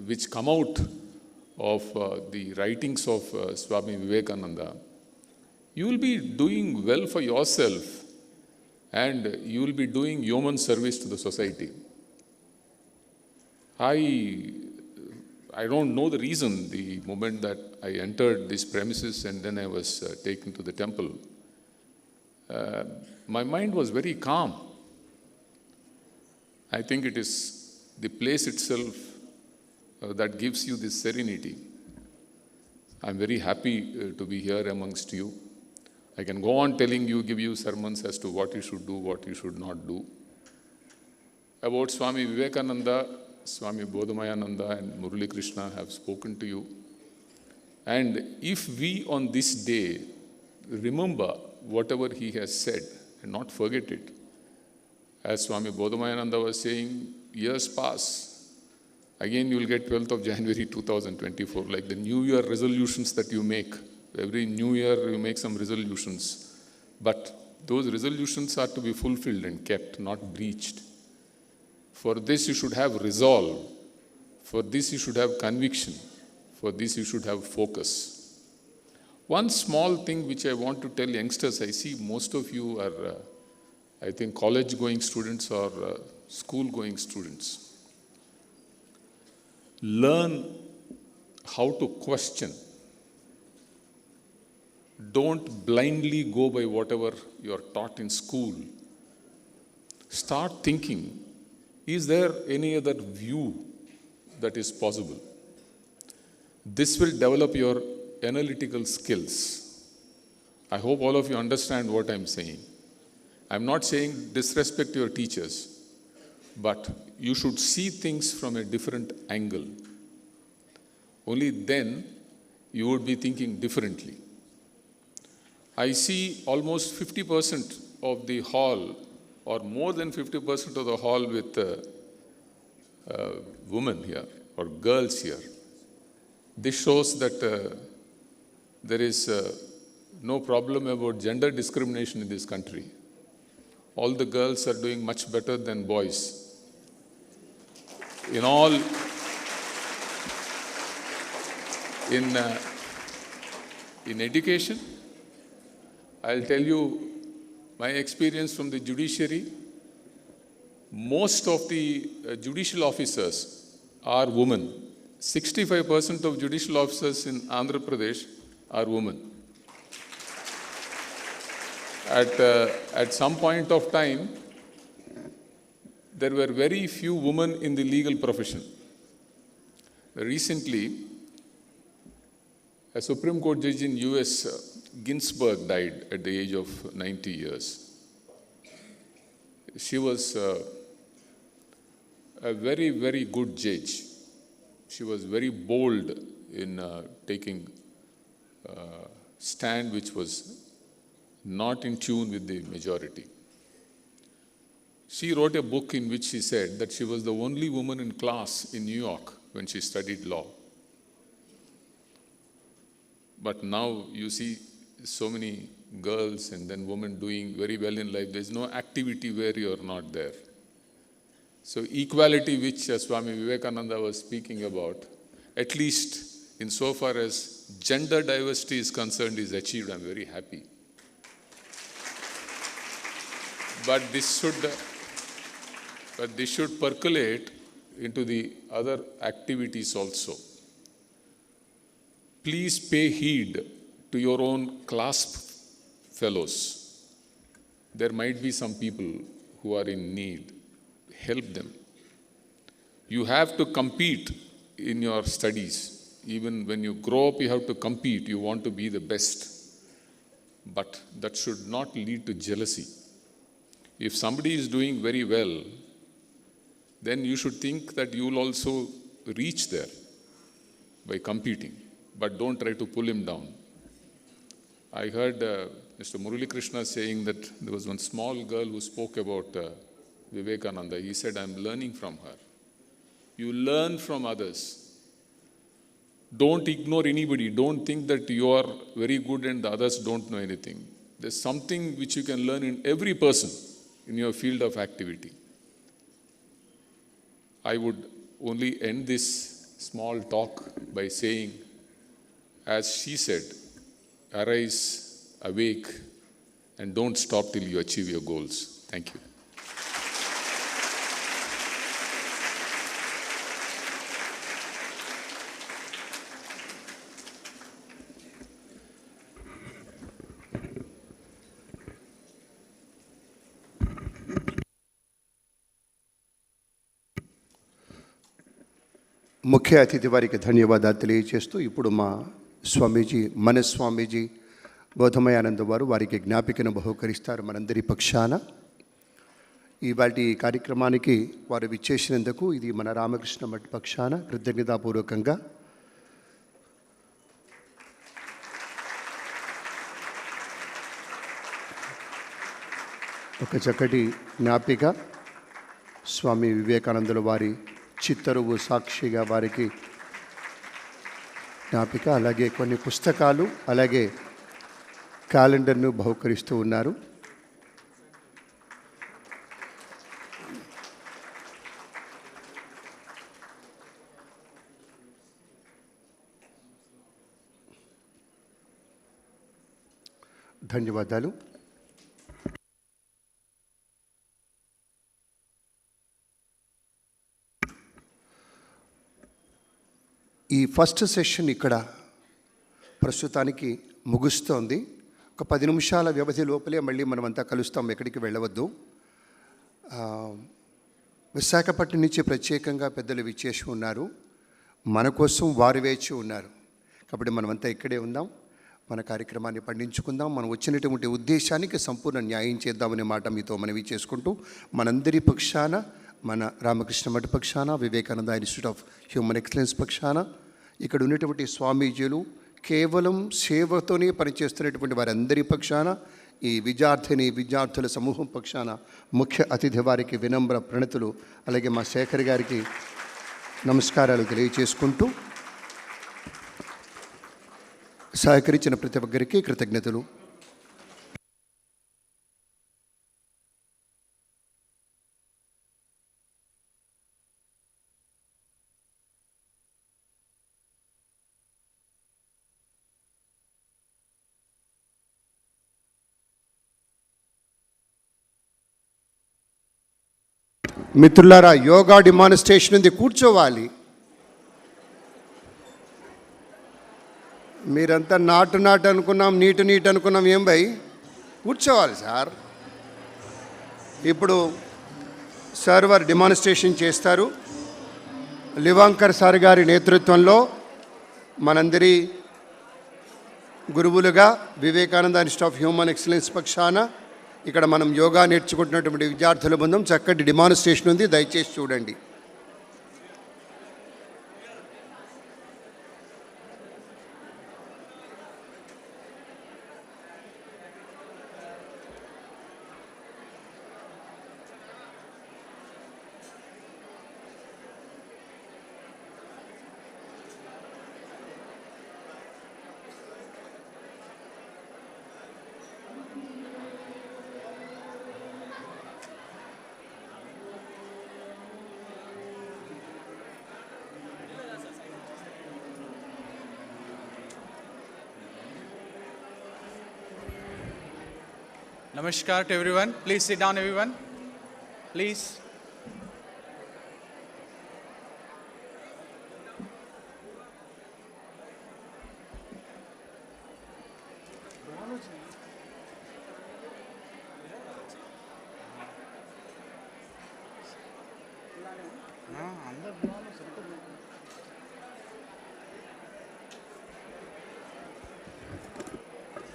which come out of the writings of Swami Vivekananda, you will be doing well for yourself and you will be doing human service to the society. I don't know the reason, the moment that I entered these premises and then I was taken to the temple. My mind was very calm. I think it is the place itself that gives you this serenity. I'm very happy to be here amongst you. I can go on telling you, give you sermons as to what you should do, what you should not do. About Swami Vivekananda, Swami Bodhamayananda and Murali Krishna have spoken to you. And if we on this day remember whatever he has said and not forget it, as Swami Bodhamayananda was saying, years pass. Again, you will get 12th of January 2024, like the New Year resolutions that you make. Every New Year, you make some resolutions. But those resolutions are to be fulfilled and kept, not breached. For this, you should have resolve. For this, you should have conviction. For this, you should have focus. One small thing which I want to tell youngsters, I see most of you are, I think, college-going students or school-going students. Learn how to question. Don't blindly go by whatever you are taught in school. Start thinking, is there any other view that is possible? This will develop your analytical skills. I hope all of you understand what I'm saying. I'm not saying disrespect your teachers, but you should see things from a different angle. Only then you would be thinking differently. I see almost 50% of the hall, or more than 50% of the hall with women here, or girls here. This shows that there is no problem about gender discrimination in this country. All the girls are doing much better than boys. In education, I'll tell you my experience from the judiciary. Most of the judicial officers are women. 65% of judicial officers in Andhra Pradesh are women. At some point of time, there were very few women in the legal profession. Recently, a Supreme Court judge in US, Ginsburg, died at the age of 90 years. She was a very, very good judge. She was very bold in taking a stand which was not in tune with the majority. She wrote a book in which she said that she was the only woman in class in New York when she studied law. But now you see so many girls and then women doing very well in life. There's no activity where you're not there. So equality, which Swami Vivekananda was speaking about, at least insofar as gender diversity is concerned, is achieved. I'm very happy. but this should percolate into the other activities also. Please pay heed to your own class fellows. There might be some people who are in need. Help them. You have to compete in your studies. Even when you grow up, you have to compete. You want to be the best. But that should not lead to jealousy. If somebody is doing very well, then you should think that you will also reach there by competing. But don't try to pull him down. I heard Mr. Ramakrishna saying that there was one small girl who spoke about Vivekananda. He said, I'm learning from her. You learn from others. Don't ignore anybody. Don't think that you are very good and the others don't know anything. There's something which you can learn in every person in your field of activity. I would only end this small talk by saying, as she said, arise, awake, and don't stop till you achieve your goals. Thank you. ముఖ్య అతిథి వారికి ధన్యవాదాలు తెలియజేస్తూ ఇప్పుడు మన స్వామీజీ బోధమయానంద వారికి జ్ఞాపికను బహుకరిస్తారు మనందరి పక్షాన. ఇవాటి కార్యక్రమానికి వారు విచ్చేసినందుకు ఇది మన రామకృష్ణ మఠ్ పక్షాన కృతజ్ఞతాపూర్వకంగా ఒక చక్కటి జ్ఞాపిక స్వామి వివేకానందుల వారి చిత్తరువు సాక్షిగా వారికి జ్ఞాపిక, అలాగే కొన్ని పుస్తకాలు, అలాగే క్యాలెండర్ను బహుకరిస్తూ ఉన్నారు. ధన్యవాదాలు. ఈ ఫస్ట్ సెషన్ ఇక్కడ ప్రస్తుతానికి ముగుస్తోంది. ఒక 10 నిమిషాల వ్యవధి లోపలే మళ్ళీ మనమంతా కలుస్తాం, ఎక్కడికి వెళ్ళవద్దు. విశాఖపట్నం నుంచి ప్రత్యేకంగా పెద్దలు విచ్చేసి ఉన్నారు, మన కోసం వారు వేచి ఉన్నారు. కాబట్టి మనమంతా ఇక్కడే ఉందాం, మన కార్యక్రమాన్ని పండించుకుందాం, మనం వచ్చినటువంటి ఉద్దేశానికి సంపూర్ణ న్యాయం చేద్దామనే మాట మీతో మనవి చేసుకుంటూ, మనందరి పక్షాన, మన రామకృష్ణ మఠ పక్షాన, Vivekananda institute of human excellence పక్షాన, ఇక్కడ ఉన్నటువంటి స్వామీజీలు కేవలం సేవతోనే పనిచేస్తున్నటువంటి వారందరి పక్షాన, ఈ విద్యార్థుల సమూహం పక్షాన ముఖ్య అతిథి వారికి వినమ్ర ప్రణతులు, అలాగే మా శేఖర్ గారికి నమస్కారాలు తెలియచేసుకుంటూ, సహకరించిన ప్రతి ఒక్కరికి కృతజ్ఞతలు. మిత్రులారా, యోగా డిమాన్స్ట్రేషన్ ఉంది, కూర్చోవాలి. మీరంతా నాటు అనుకున్నాం, నీటు అనుకున్నాం, ఏం భయ్, కూర్చోవాలి సార్. ఇప్పుడు సార్ వారు డిమాన్స్ట్రేషన్ చేస్తారు. లివాంకర్ సార్ గారి నేతృత్వంలో మనందరి గురువులుగా Vivekananda institute of human excellence పక్షాన ఇక్కడ మనం యోగా నేర్చుకుంటున్నటువంటి విద్యార్థుల బృందం చక్కటి డిమాన్స్ట్రేషన్ ఉంది, దయచేసి చూడండి. Namaskar to everyone. Please sit down, everyone. Please.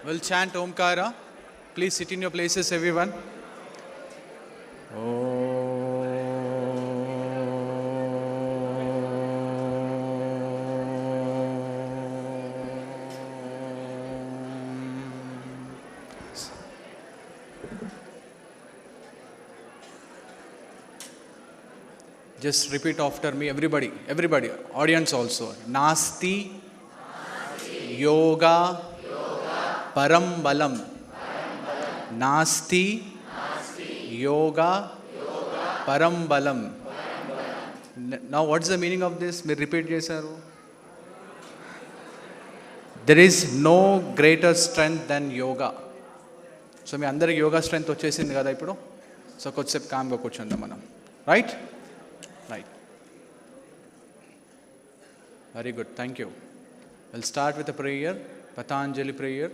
We'll chant Omkara. Please sit in your places, everyone. Just repeat after me, everybody, audience also. Nasti yoga param balam. Nasti yoga param balam. Now what's the meaning of this? May repeat this, sir. There is no greater strength than yoga. So మీ అందరికి yoga strength వచ్చేసింది కదా ఇప్పుడు. So కొద్దిసేపు కామ్గా కూర్చుందాం మనం. Right. Very good, thank you. We'll start with a prayer, Patanjali prayer.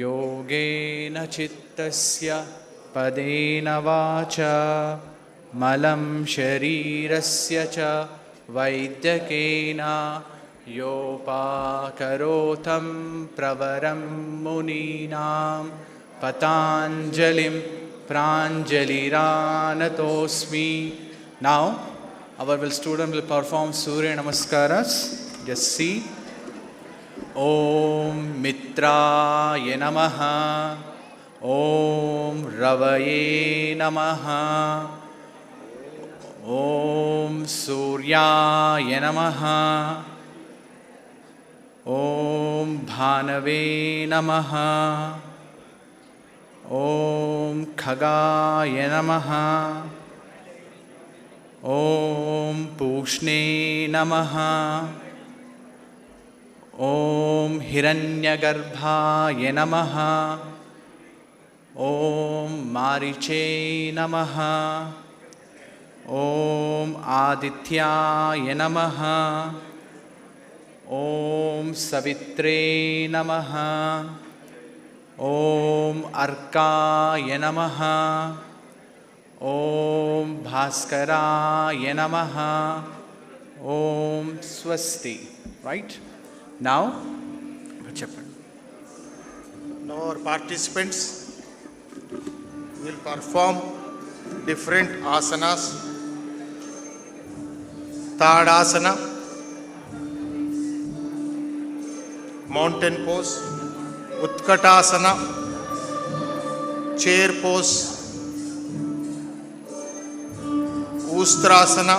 Yogena chittasya padena vacha malam sharirasya cha vaidyakena yopakarotam pravaram muninam Patanjalim pranjaliranatosmi. Now, our student will perform Surya Namaskaras. Just see. Om Mitraya Namaha. Om Ravaye Namaha. Om Suryaya Namaha. Om Bhanave Namaha. Om Khagaya Namaha. Om Pushne Namaha. Om Hiranyagarbhaya Namaha. Om Mariche Namaha. Om Adityaya Namaha. Om Savitre Namaha. Om Arkaya Namaha. Om Bhaskaraya Namaha. Om Swasti. Right? Now, now our participants will perform different asanas. Tadasana, mountain pose, Utkatasana, chair pose, Ustrasana,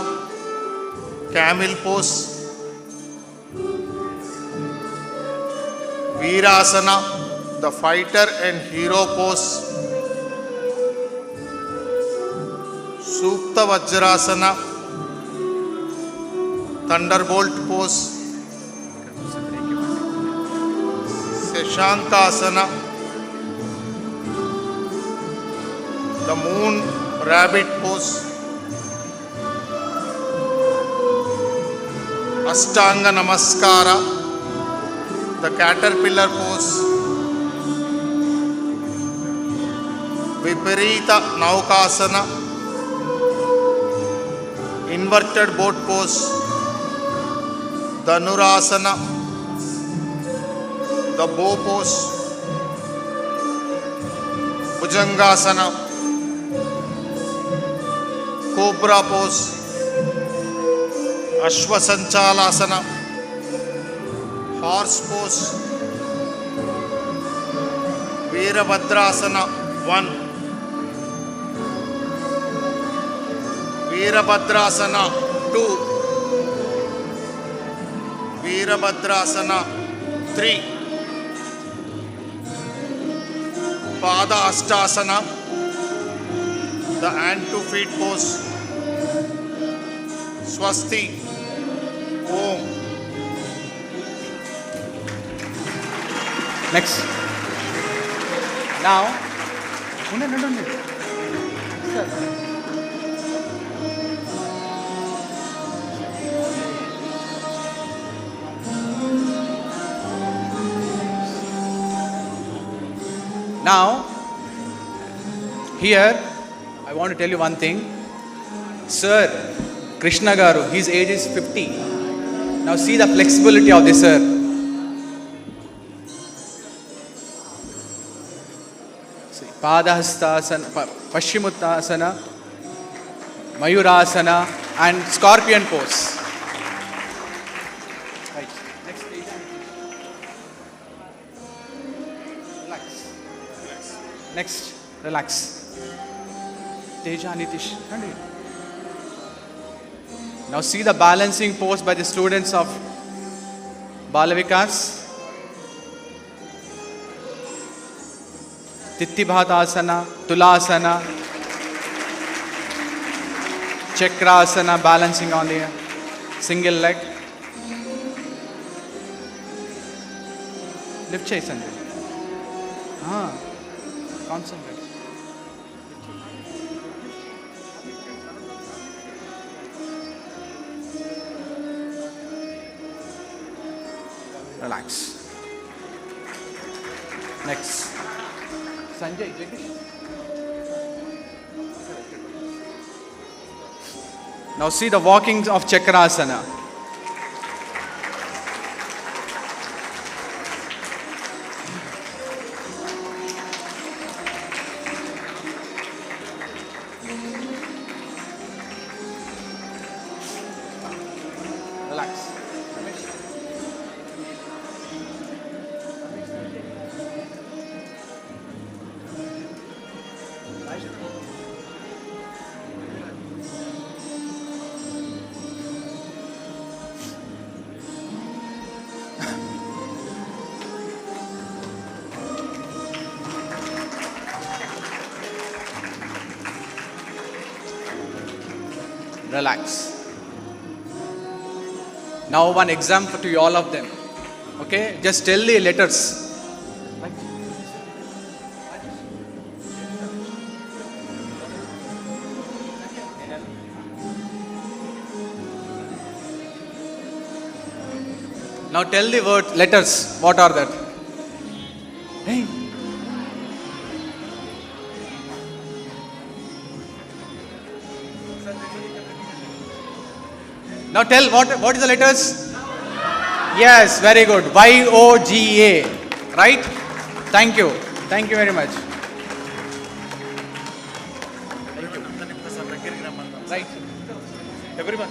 camel pose, Virasana, the fighter and hero pose, Supta Vajrasana, thunderbolt pose, Seshantasana, the moon rabbit pose, Ashtanga Namaskara, the caterpillar pose, Viparita Naukasana, inverted boat pose, Dhanurasana, the bow pose, Bhujangasana, Cobra pose, Ashwasanchalasana, horse pose, Veerabhadrasana 1, Veerabhadrasana 2, Veerabhadrasana 3, Pada Ashtasana, the hand to feet pose, Swasti, Om. next. Now, undanడి. Sir. Now, here, I want to tell you one thing. Sir, Krishna Garu, his age is 50. Now see the flexibility of this sir. See, Padahastasana, Paschimuttasana, Mayurasana and Scorpion pose. Right. Next stage. Relax. Next, relax. Teja Nitish. Now see the balancing pose by the students of Balavikas. Titibhatasana, Tulasana, Chakrasana, balancing on the single leg. Lift chase Sanjay. Concentrate. Relax. Next. Sanjay, Jagdish. Now see the walkings of Chakrasana. Relax. Relax. Now one example to all of them. Okay, just tell the letters. Now tell the word letters. What are that? Hey. Now tell what is the letters? Yes, very good. YOGA. Right? Thank you. Thank you very much. Right. Everyone.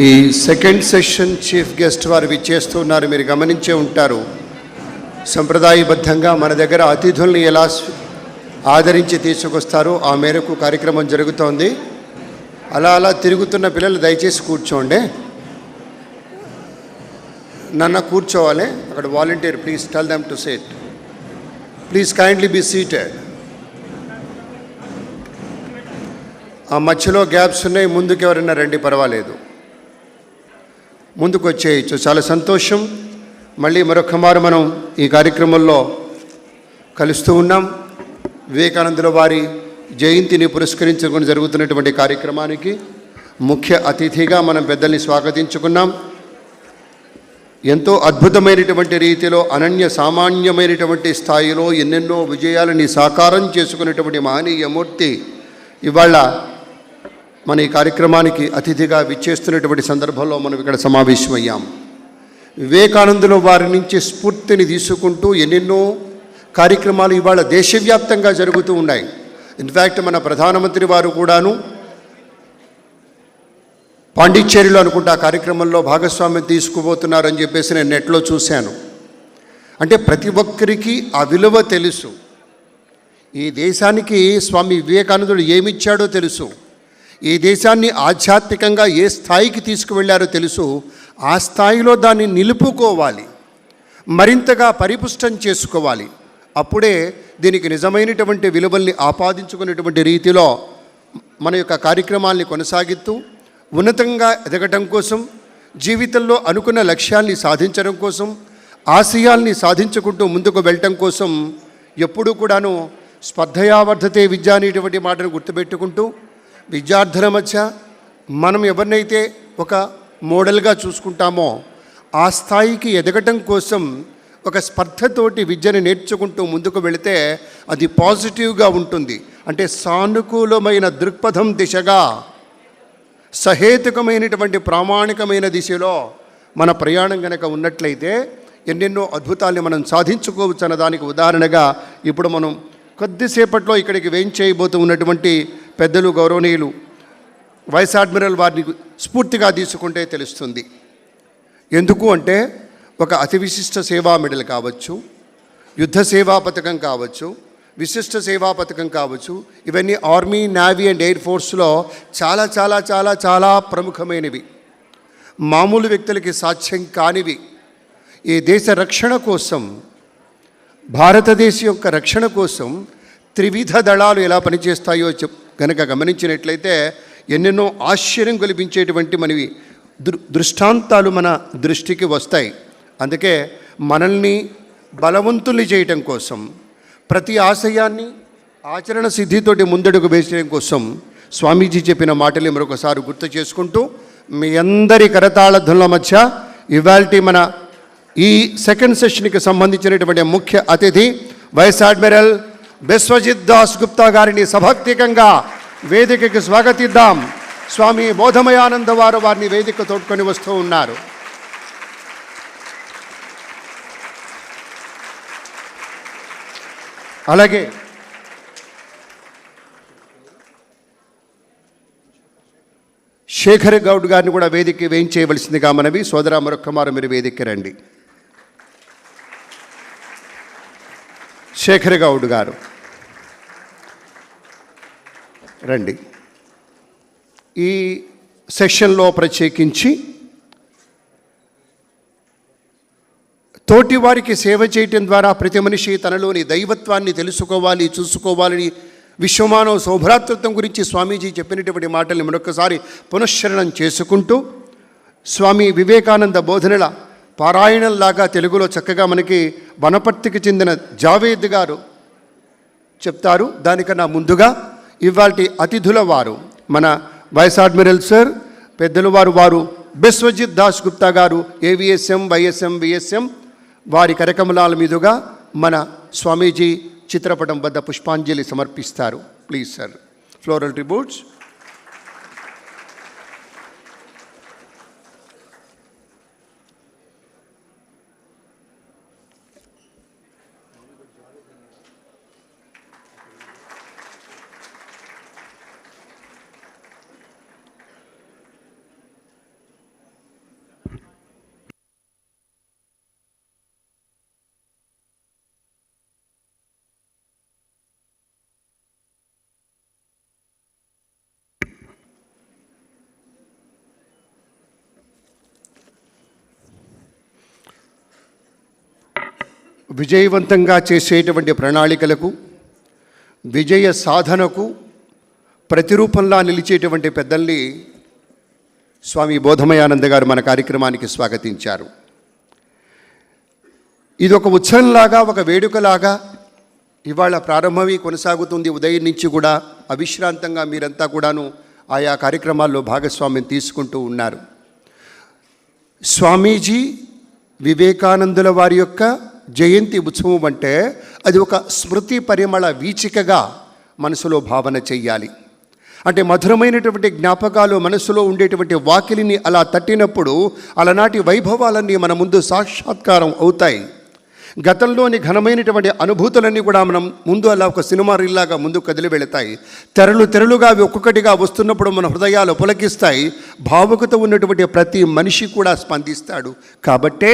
ఈ second session chief guest వారు విచ్చేస్తున్నారు. మీరు గమనించే ఉంటారు, సంప్రదాయబద్ధంగా మన దగ్గర అతిథుల్ని ఎలా ఆదరించి తీసుకొస్తారో ఆ మేరకు కార్యక్రమం జరుగుతోంది. అలా తిరుగుతున్న పిల్లలు దయచేసి కూర్చోండి. నన్ను కూర్చోవాలి. అక్కడ volunteer, please tell them to sit. Please kindly be seated. ఆ మధ్యలో గ్యాప్స్ ఉన్నాయి, ముందుకు ఎవరైనా రండి, పర్వాలేదు, ముందుకు వచ్చేయచ్చు. చాలా సంతోషం. మళ్ళీ మరొక మారు మనం ఈ కార్యక్రమంలో కలుస్తూ ఉన్నాం. వివేకానందుల వారి జయంతిని పురస్కరించుకొని జరుగుతున్నటువంటి కార్యక్రమానికి ముఖ్య అతిథిగా మనం పెద్దల్ని స్వాగతించుకున్నాం. ఎంతో అద్భుతమైనటువంటి రీతిలో అనన్య సామాన్యమైనటువంటి స్థాయిలో ఎన్నెన్నో విజయాలని సాకారం చేసుకునేటువంటి మహనీయ మూర్తి ఇవాళ మన ఈ కార్యక్రమానికి అతిథిగా విచ్చేస్తున్నటువంటి సందర్భంలో మనం ఇక్కడ సమావేశమయ్యాం. వివేకానందుల వారి నుంచి స్ఫూర్తిని తీసుకుంటూ ఎన్నెన్నో కార్యక్రమాలు ఇవాళ దేశవ్యాప్తంగా జరుగుతూ ఉన్నాయి. ఇన్ఫ్యాక్ట్ మన ప్రధానమంత్రి వారు కూడాను పాండిచ్చేరిలో అనుకుంటా కార్యక్రమంలో భాగస్వామ్యం తీసుకుపోతున్నారని చెప్పేసి నేను నెట్లో చూశాను. అంటే ప్రతి ఒక్కరికి ఆ విలువ తెలుసు. ఈ దేశానికి స్వామి వివేకానందుడు ఏమిచ్చాడో తెలుసు. ఈ దేశాన్ని ఆధ్యాత్మికంగా ఏ స్థాయికి తీసుకువెళ్ళారో తెలుసు. ఆ స్థాయిలో దాన్ని నిలుపుకోవాలి, మరింతగా పరిపుష్టం చేసుకోవాలి. అప్పుడే దీనికి నిజమైనటువంటి విలువల్ని ఆపాదించుకునేటువంటి రీతిలో మన యొక్క కార్యక్రమాల్ని కొనసాగిస్తూ ఉన్నతంగా ఎదగటం కోసం, జీవితంలో అనుకున్న లక్ష్యాల్ని సాధించడం కోసం, ఆశయాల్ని సాధించుకుంటూ ముందుకు వెళ్ళటం కోసం ఎప్పుడూ కూడాను స్పర్ధయా వర్ధతే విద్య అనేటువంటి మాటను గుర్తుపెట్టుకుంటూ విద్యార్థుల మధ్య మనం ఎవరినైతే ఒక మోడల్గా చూసుకుంటామో ఆ స్థాయికి ఎదగటం కోసం ఒక స్పర్ధతోటి విద్యను నేర్చుకుంటూ ముందుకు వెళితే అది పాజిటివ్గా ఉంటుంది. అంటే సానుకూలమైన దృక్పథం దిశగా, సహేతుకమైనటువంటి ప్రామాణికమైన దిశలో మన ప్రయాణం కనుక ఉన్నట్లయితే ఎన్నెన్నో అద్భుతాల్ని మనం సాధించుకోవచ్చు అన్న దానికి ఉదాహరణగా ఇప్పుడు మనం కొద్దిసేపట్లో ఇక్కడికి వేయించేయబోతూ ఉన్నటువంటి పెద్దలు గౌరవనీయులు వైస్ అడ్మిరల్ వారిని స్ఫూర్తిగా తీసుకుంటే తెలుస్తుంది. ఎందుకు అంటే ఒక అతి విశిష్ట సేవా మెడల్ కావచ్చు, యుద్ధ సేవా పథకం కావచ్చు, విశిష్ట సేవా పథకం కావచ్చు, ఇవన్నీ ఆర్మీ, నేవీ అండ్ ఎయిర్ ఫోర్స్లో చాలా చాలా చాలా చాలా ప్రముఖమైనవి, మామూలు వ్యక్తులకి సాధ్యం కానివి. ఈ దేశ రక్షణ కోసం, భారతదేశం యొక్క రక్షణ కోసం త్రివిధ దళాలు ఎలా పనిచేస్తాయో కనుక గమనించినట్లయితే ఎన్నెన్నో ఆశ్చర్యం కల్పించేటువంటి మనవి దృష్టాంతాలు మన దృష్టికి వస్తాయి. అందుకే మనల్ని బలవంతుల్ని చేయటం కోసం, ప్రతి ఆశయాన్ని ఆచరణ సిద్ధితోటి ముందడుగు వేసడం కోసం స్వామీజీ చెప్పిన మాటలు మరొకసారి గుర్తు చేసుకుంటూ మీ అందరి కరతాళధ్వనుల మధ్య ఇవాల్టి మన ఈ సెకండ్ సెషన్కి సంబంధించినటువంటి ముఖ్య అతిథి వైస్ అడ్మిరల్ బిశ్వజిత్ దాస్ గుప్తా గారిని సభక్తికంగా వేదికకి స్వాగతిద్దాం. స్వామి బోధమయానంద వారు వారిని వేదిక తోడ్కొని వస్తూ ఉన్నారు. అలాగే శేఖర్ గౌడ్ గారిని కూడా వేదిక వేయించేయవలసిందిగా మనవి. సోదరా మరొక్కమారు మీరు వేదిక రండి. శేఖర్ గౌడ్ గారు రండి. ఈ సెషన్లో ప్రత్యేకించి తోటి వారికి సేవ చేయటం ద్వారా ప్రతి మనిషి తనలోని దైవత్వాన్ని తెలుసుకోవాలి, చూసుకోవాలని విశ్వమానవ సౌభ్రాతృత్వం గురించి స్వామీజీ చెప్పినటువంటి మాటల్ని మరొకసారి పునశ్చరణం చేసుకుంటూ స్వామి వివేకానంద బోధనల పారాయణంలాగా తెలుగులో చక్కగా మనకి వనపర్తికి చెందిన జావేద్ గారు చెప్తారు. దానికన్నా ముందుగా ఇవాల్టి అతిథుల వారు మన వైస్ అడ్మిరల్ సార్, పెద్దలు వారు బిశ్వజిత్ దాస్ గుప్తా గారు, ఏవిఎస్ఎం, వైఎస్ఎం, విఎస్ఎం, వారి కరకమలాల మీదుగా మన స్వామీజీ చిత్రపటం వద్ద పుష్పాంజలి సమర్పిస్తారు. Please sir, floral tributes. విజయవంతంగా చేసేటువంటి ప్రణాళికలకు, విజయ సాధనకు ప్రతిరూపంలా నిలిచేటువంటి పెద్దల్ని స్వామి బోధమయానంద గారు మన కార్యక్రమానికి స్వాగతించారు. ఇది ఒక ఉత్సవంలాగా, ఒక వేడుకలాగా ఇవాళ ప్రారంభమై కొనసాగుతుంది. ఉదయం నుంచి కూడా అవిశ్రాంతంగా మీరంతా కూడాను ఆయా కార్యక్రమాల్లో భాగస్వామ్యం తీసుకుంటూ ఉన్నారు. స్వామీజీ వివేకానందుల వారి యొక్క జయంతి ఉత్సవం అంటే అది ఒక స్మృతి పరిమళ వీచికగా మనసులో భావన చెయ్యాలి. అంటే మధురమైనటువంటి జ్ఞాపకాలు మనసులో ఉండేటువంటి వాకిలిని అలా తట్టినప్పుడు అలనాటి వైభవాలన్నీ మన ముందు సాక్షాత్కారం అవుతాయి. గతంలోని ఘనమైనటువంటి అనుభూతులన్నీ కూడా మనం ముందు అలా ఒక సినిమా రీల్లాగా ముందు కదిలి వెళతాయి. తెరలుగా అవి ఒక్కొక్కటిగా వస్తున్నప్పుడు మన హృదయాలు పులకిస్తాయి. భావుకత ఉన్నటువంటి ప్రతి మనిషి కూడా స్పందిస్తాడు. కాబట్టే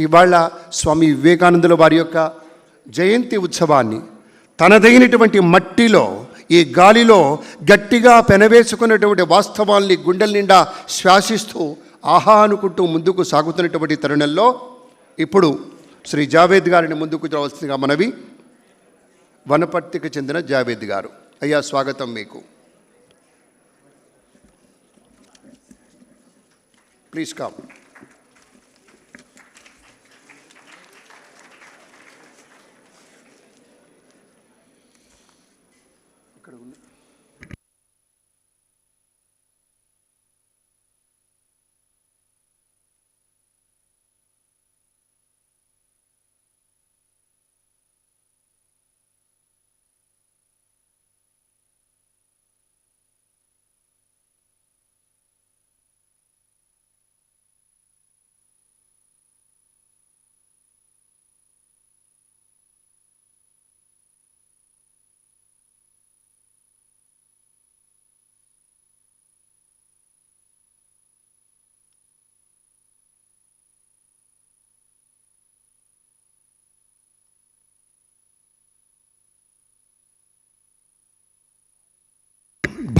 ఇవాళ స్వామి వివేకానందుల వారి యొక్క జయంతి ఉత్సవాన్ని తనదైనటువంటి మట్టిలో, ఈ గాలిలో గట్టిగా పెనవేసుకున్నటువంటి వాస్తవాల్ని గుండెల నిండా శ్వాసిస్తూ ఆహా అనుకుంటూ ముందుకు సాగుతున్నటువంటి తరుణంలో ఇప్పుడు శ్రీ జావేద్ గారిని ముందుకు రావాల్సిందిగా మనవి. వనపర్తికి చెందిన జావేద్ గారు, అయ్యా స్వాగతం మీకు. Please come.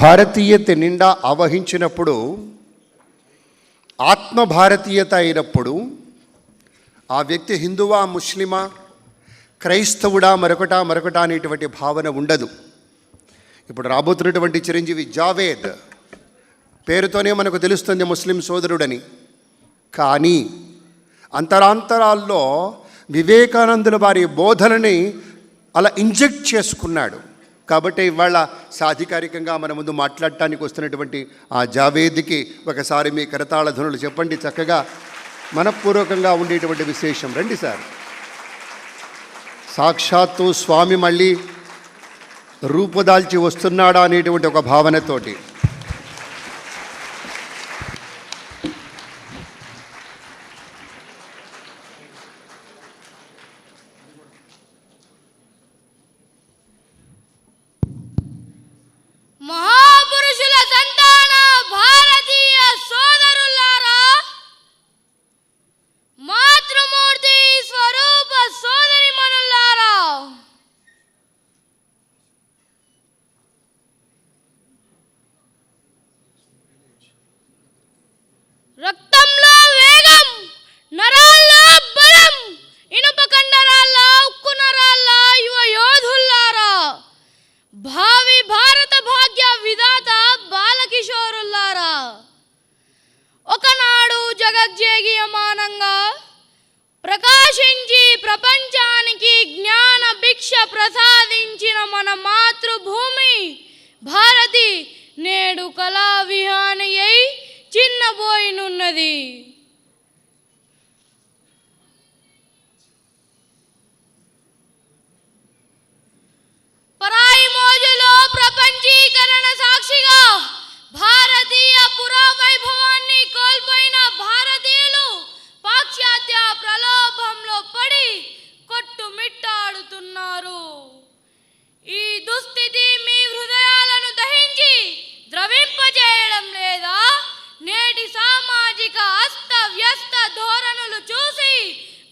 భారతీయత నిండా ఆవహించినప్పుడు, ఆత్మభారతీయత అయినప్పుడు ఆ వ్యక్తి హిందువా, ముస్లిమా, క్రైస్తవుడా, మరొకట అనేటువంటి భావన ఉండదు. ఇప్పుడు రాబోతున్నటువంటి చిరంజీవి జావేద్ పేరుతోనే మనకు తెలుస్తుంది ముస్లిం సోదరుడని. కానీ అంతరాంతరాల్లో వివేకానందుల వారి బోధనని అలా ఇంజెక్ట్ చేసుకున్నాడు. కాబట్టి ఇవాళ సాధికారికంగా మన ముందు మాట్లాడటానికి వస్తున్నటువంటి ఆ జావేద్కి ఒకసారి మీ కరతాళ ధ్వనులు చెప్పండి. చక్కగా మనపూర్వకంగా ఉండేటువంటి విశేషం. రండి సార్. సాక్షాత్తు స్వామి మళ్ళీ రూపుదాల్చి వస్తున్నాడా అనేటువంటి ఒక భావనతోటి మహాపురుషుల సంతాన భారతీయ సోదరులారా, మాతృమూర్తి స్వరూప సోదరిమణులారా, రక్తంలో వేగం, నరాల్లో బలం, ఇనుప కండరాల్లో ఉక్కు నరాల్లో యువ యోధుల్లారా, భావి భారత భాగ్య విధాత బాలకిషోరుల్లారా, ఒకనాడు జగజ్జేగీయమానంగా ప్రకాశించి ప్రపంచానికి జ్ఞాన భిక్ష ప్రసాదించిన మన మాతృభూమి భారతి నేడు కళా విహాని అయి చిన్నబోయినున్నది. పరాయి మోజులో ప్రపంచీకరణ సాక్షిగా భారతీయ పురావైభవాన్ని కోల్పోయిన భారతీయులు పాశ్చాత్య ప్రలోభంలో పడి కొట్టుమిట్టాడుతున్నారు. ఈ దుస్థితి మీ హృదయాలను దహించి ద్రవింపజేయడం లేదా? నేటి సామాజిక అస్తవ్యస్త ధోరణులు చూసి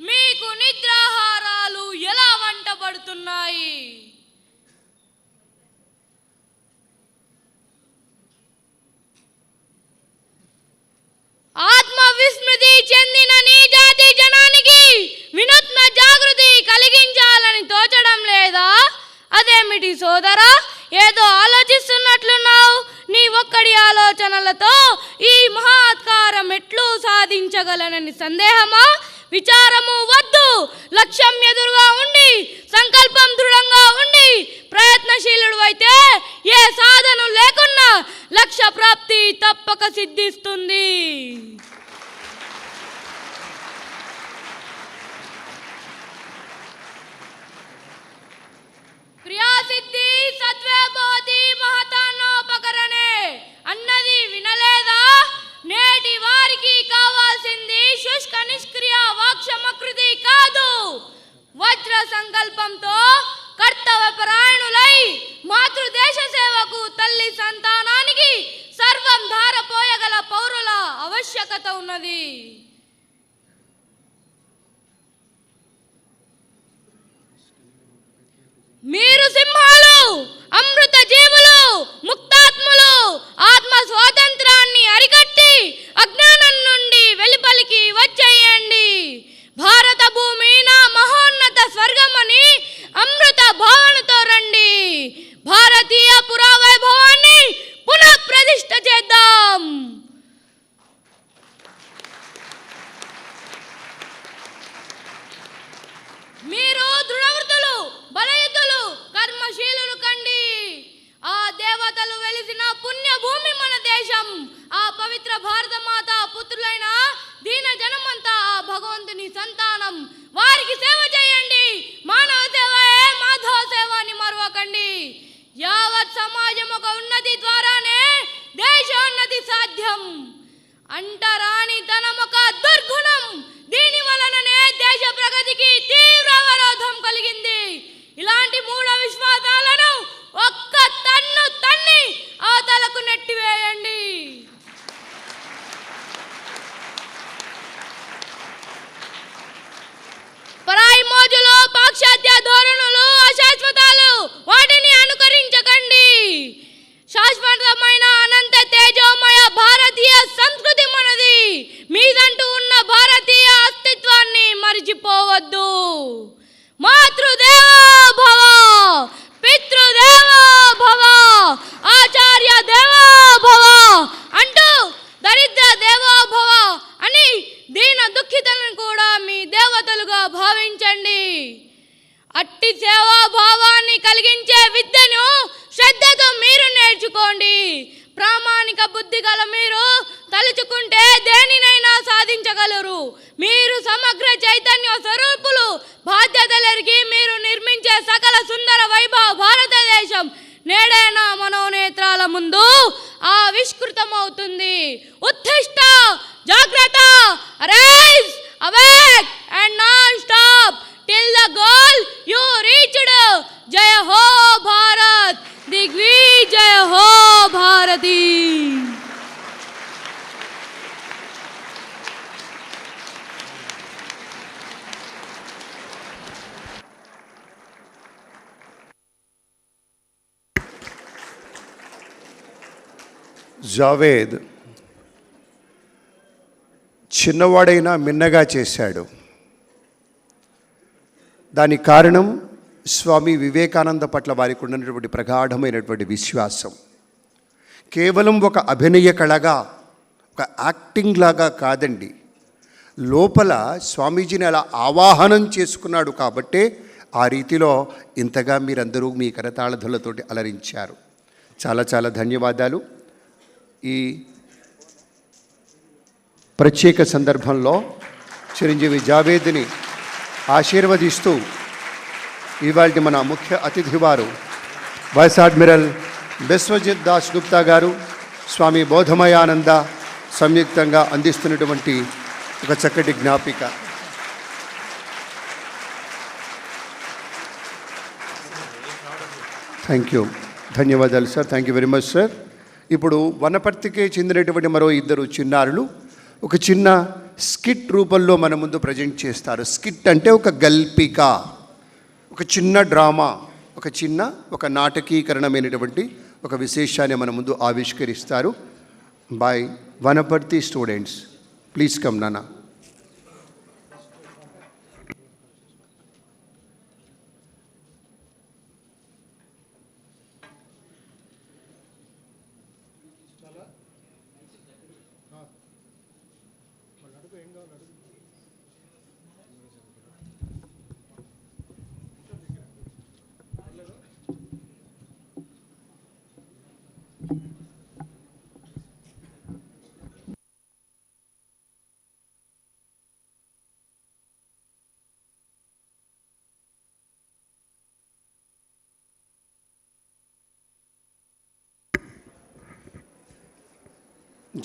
మీకు నిద్రాహారాలు ఎలా వంటబడుతున్నాయి? ఆత్మ విస్మృతి చెందిన నీ జాతి జనానికి వినూత్న జాగృతి కలిగి ఏమిటి సోదరా, ఏదో ఆలోచిస్తున్నట్లున్నావు. నీ ఒక్కడి ఆలోచనలతో ఈ మహత్కారం ఎట్లు సాధించగలనని సందేహమా? విచారము వద్దు. లక్ష్యం ఎదురుగా ఉండి, సంకల్పం దృఢంగా ఉండి, ప్రయత్నశీలుడు అయితే ఏ సాధన లేకున్నా లక్ష్య ప్రాప్తి తప్పక సిద్ధిస్తుంది. క్రియాసిద్ధి సత్వే భవతి మహతాన్నోపకరణే అన్నది వినలేదా? నేటి వారికి కావాల్సింది శుష్క నిష్క్రియ వాక్షమకృతి కాదు, వజ్ర సంకల్పంతో కర్తవ్యపరాయణులై మాతృదేశ సేవకు, తల్లి సంతానానికి సర్వం ధారపోయగల పౌరుల ఆవశ్యకత ఉన్నది. మీరు సింహాలు, అమృత జీవులు, ముక్తాత్ములు. ఆత్మ స్వాతంత్రాన్ని అరికట్టి అజ్ఞానం నుండి వెలుపలికి వచ్చేయండి. భారత భూమి నా మహోన్నత స్వర్గమని అమృత భావనతో రండి. భారతీయ పురావైభవాన్ని పునః ప్రతిష్ఠ చేద్దాం. మీరు దృఢవృత్తులు, బలయుతులు, కర్మశీలులు కండి. ఆ దేవతలు వెలిసిన పుణ్యభూమి మన దేశం. ఆ పవిత్ర భారతమాత పుత్రులైన దీన జనమంతా ఆ భగవంతుని సంతానం. వారికి సేవ చేయండి. మానవ సేవయే మాధవ సేవ అని మరవకండి. యావత్ సమాజం ఒక ఉన్నతి ద్వారానే దేశోన్నతి సాధ్యం. అంటరాని ధనం ఒక దుర్గుణం. దీని వలననే దేశ ప్రగతికి తీవ్ర అవరోధం కలిగింది. ఇలాంటి మూఢ విశ్వాసాలను ఒక్క తన్ను తన్ని అవతలకు నెట్టివేయండి. పరాయి మోజులు, పాశ్చాత్య ధోరణులు అశాశ్వతాలు, వాటిని అనుకరించకండి. శాశ్వతమైన అనంత తేజోమయ భారతీయ సంస్కృతి మనది. మీదంటూ ఉన్న భారతీయ అస్తిత్వాన్ని మరిచిపోవద్దు. మాతృదేవో భవ, పితృదేవో భవ, ఆచార్య దేవో భవ అంటూ దరిద్ర దేవో భవ అని దీన దుఃఖితులను కూడా మీ దేవతలుగా భావించండి. అట్టి సేవా భావాన్ని కలిగించే విద్యను శ్రద్ధతో మీరు నేర్చుకోండి. ప్రామాణిక బుద్ధి గల మీరు తలుచుకుంటే దేనినైనా సాధించగలరు. మీరు సమగ్ర చైతన్య స్వరూపులు. బాధ్యతలెరిగి మీరు నిర్మించే సకల సుందర వైభవ భారతదేశం నేడే నా మనోనేత్రాల ముందు ఆవిష్కృతమవుతుంది. ఉత్తిష్ట, జాగ్రత్త, rise, awake and non stop till the goal you reached. జయ హో భారత్, దిగ్విజయ హో భారతి. జావేద్ చిన్నవాడైనా మిన్నగా చేశాడు. దానికి కారణం స్వామి వివేకానంద పట్ల వారికి ఉన్నటువంటి ప్రగాఢమైనటువంటి విశ్వాసం. కేవలం ఒక అభినయ కళగా, ఒక యాక్టింగ్ లాగా కాదండి. లోపల స్వామీజీని అలా ఆవాహనం చేసుకున్నాడు కాబట్టే ఆ రీతిలో ఇంతగా మీరందరూ మీ కరతాళధులతోటి అలరించారు. చాలా చాలా ధన్యవాదాలు. ఈ ప్రత్యేక సందర్భంలో చిరంజీవి జావేద్ని ఆశీర్వదిస్తూ ఇవాళ మన ముఖ్య అతిథి వారు వైస్ అడ్మిరల్ బిశ్వజిత్ దాస్ గుప్తా గారు, స్వామి బోధమయానంద సంయుక్తంగా అందిస్తున్నటువంటి ఒక చక్కటి జ్ఞాపిక. థ్యాంక్ యూ, ధన్యవాదాలు sir. Thank you very much sir. ఇప్పుడు వనపర్తికే చెందినటువంటి మరో ఇద్దరు చిన్నారులు ఒక చిన్న స్కిట్ రూపంలో మన ముందు ప్రజెంట్ చేస్తారు. స్కిట్ అంటే ఒక గల్పిక, ఒక చిన్న డ్రామా, ఒక నాటకీకరణమైనటువంటి ఒక విశేషాన్ని మన ముందు ఆవిష్కరిస్తారు. By Wanaparthy students. Please come నానా.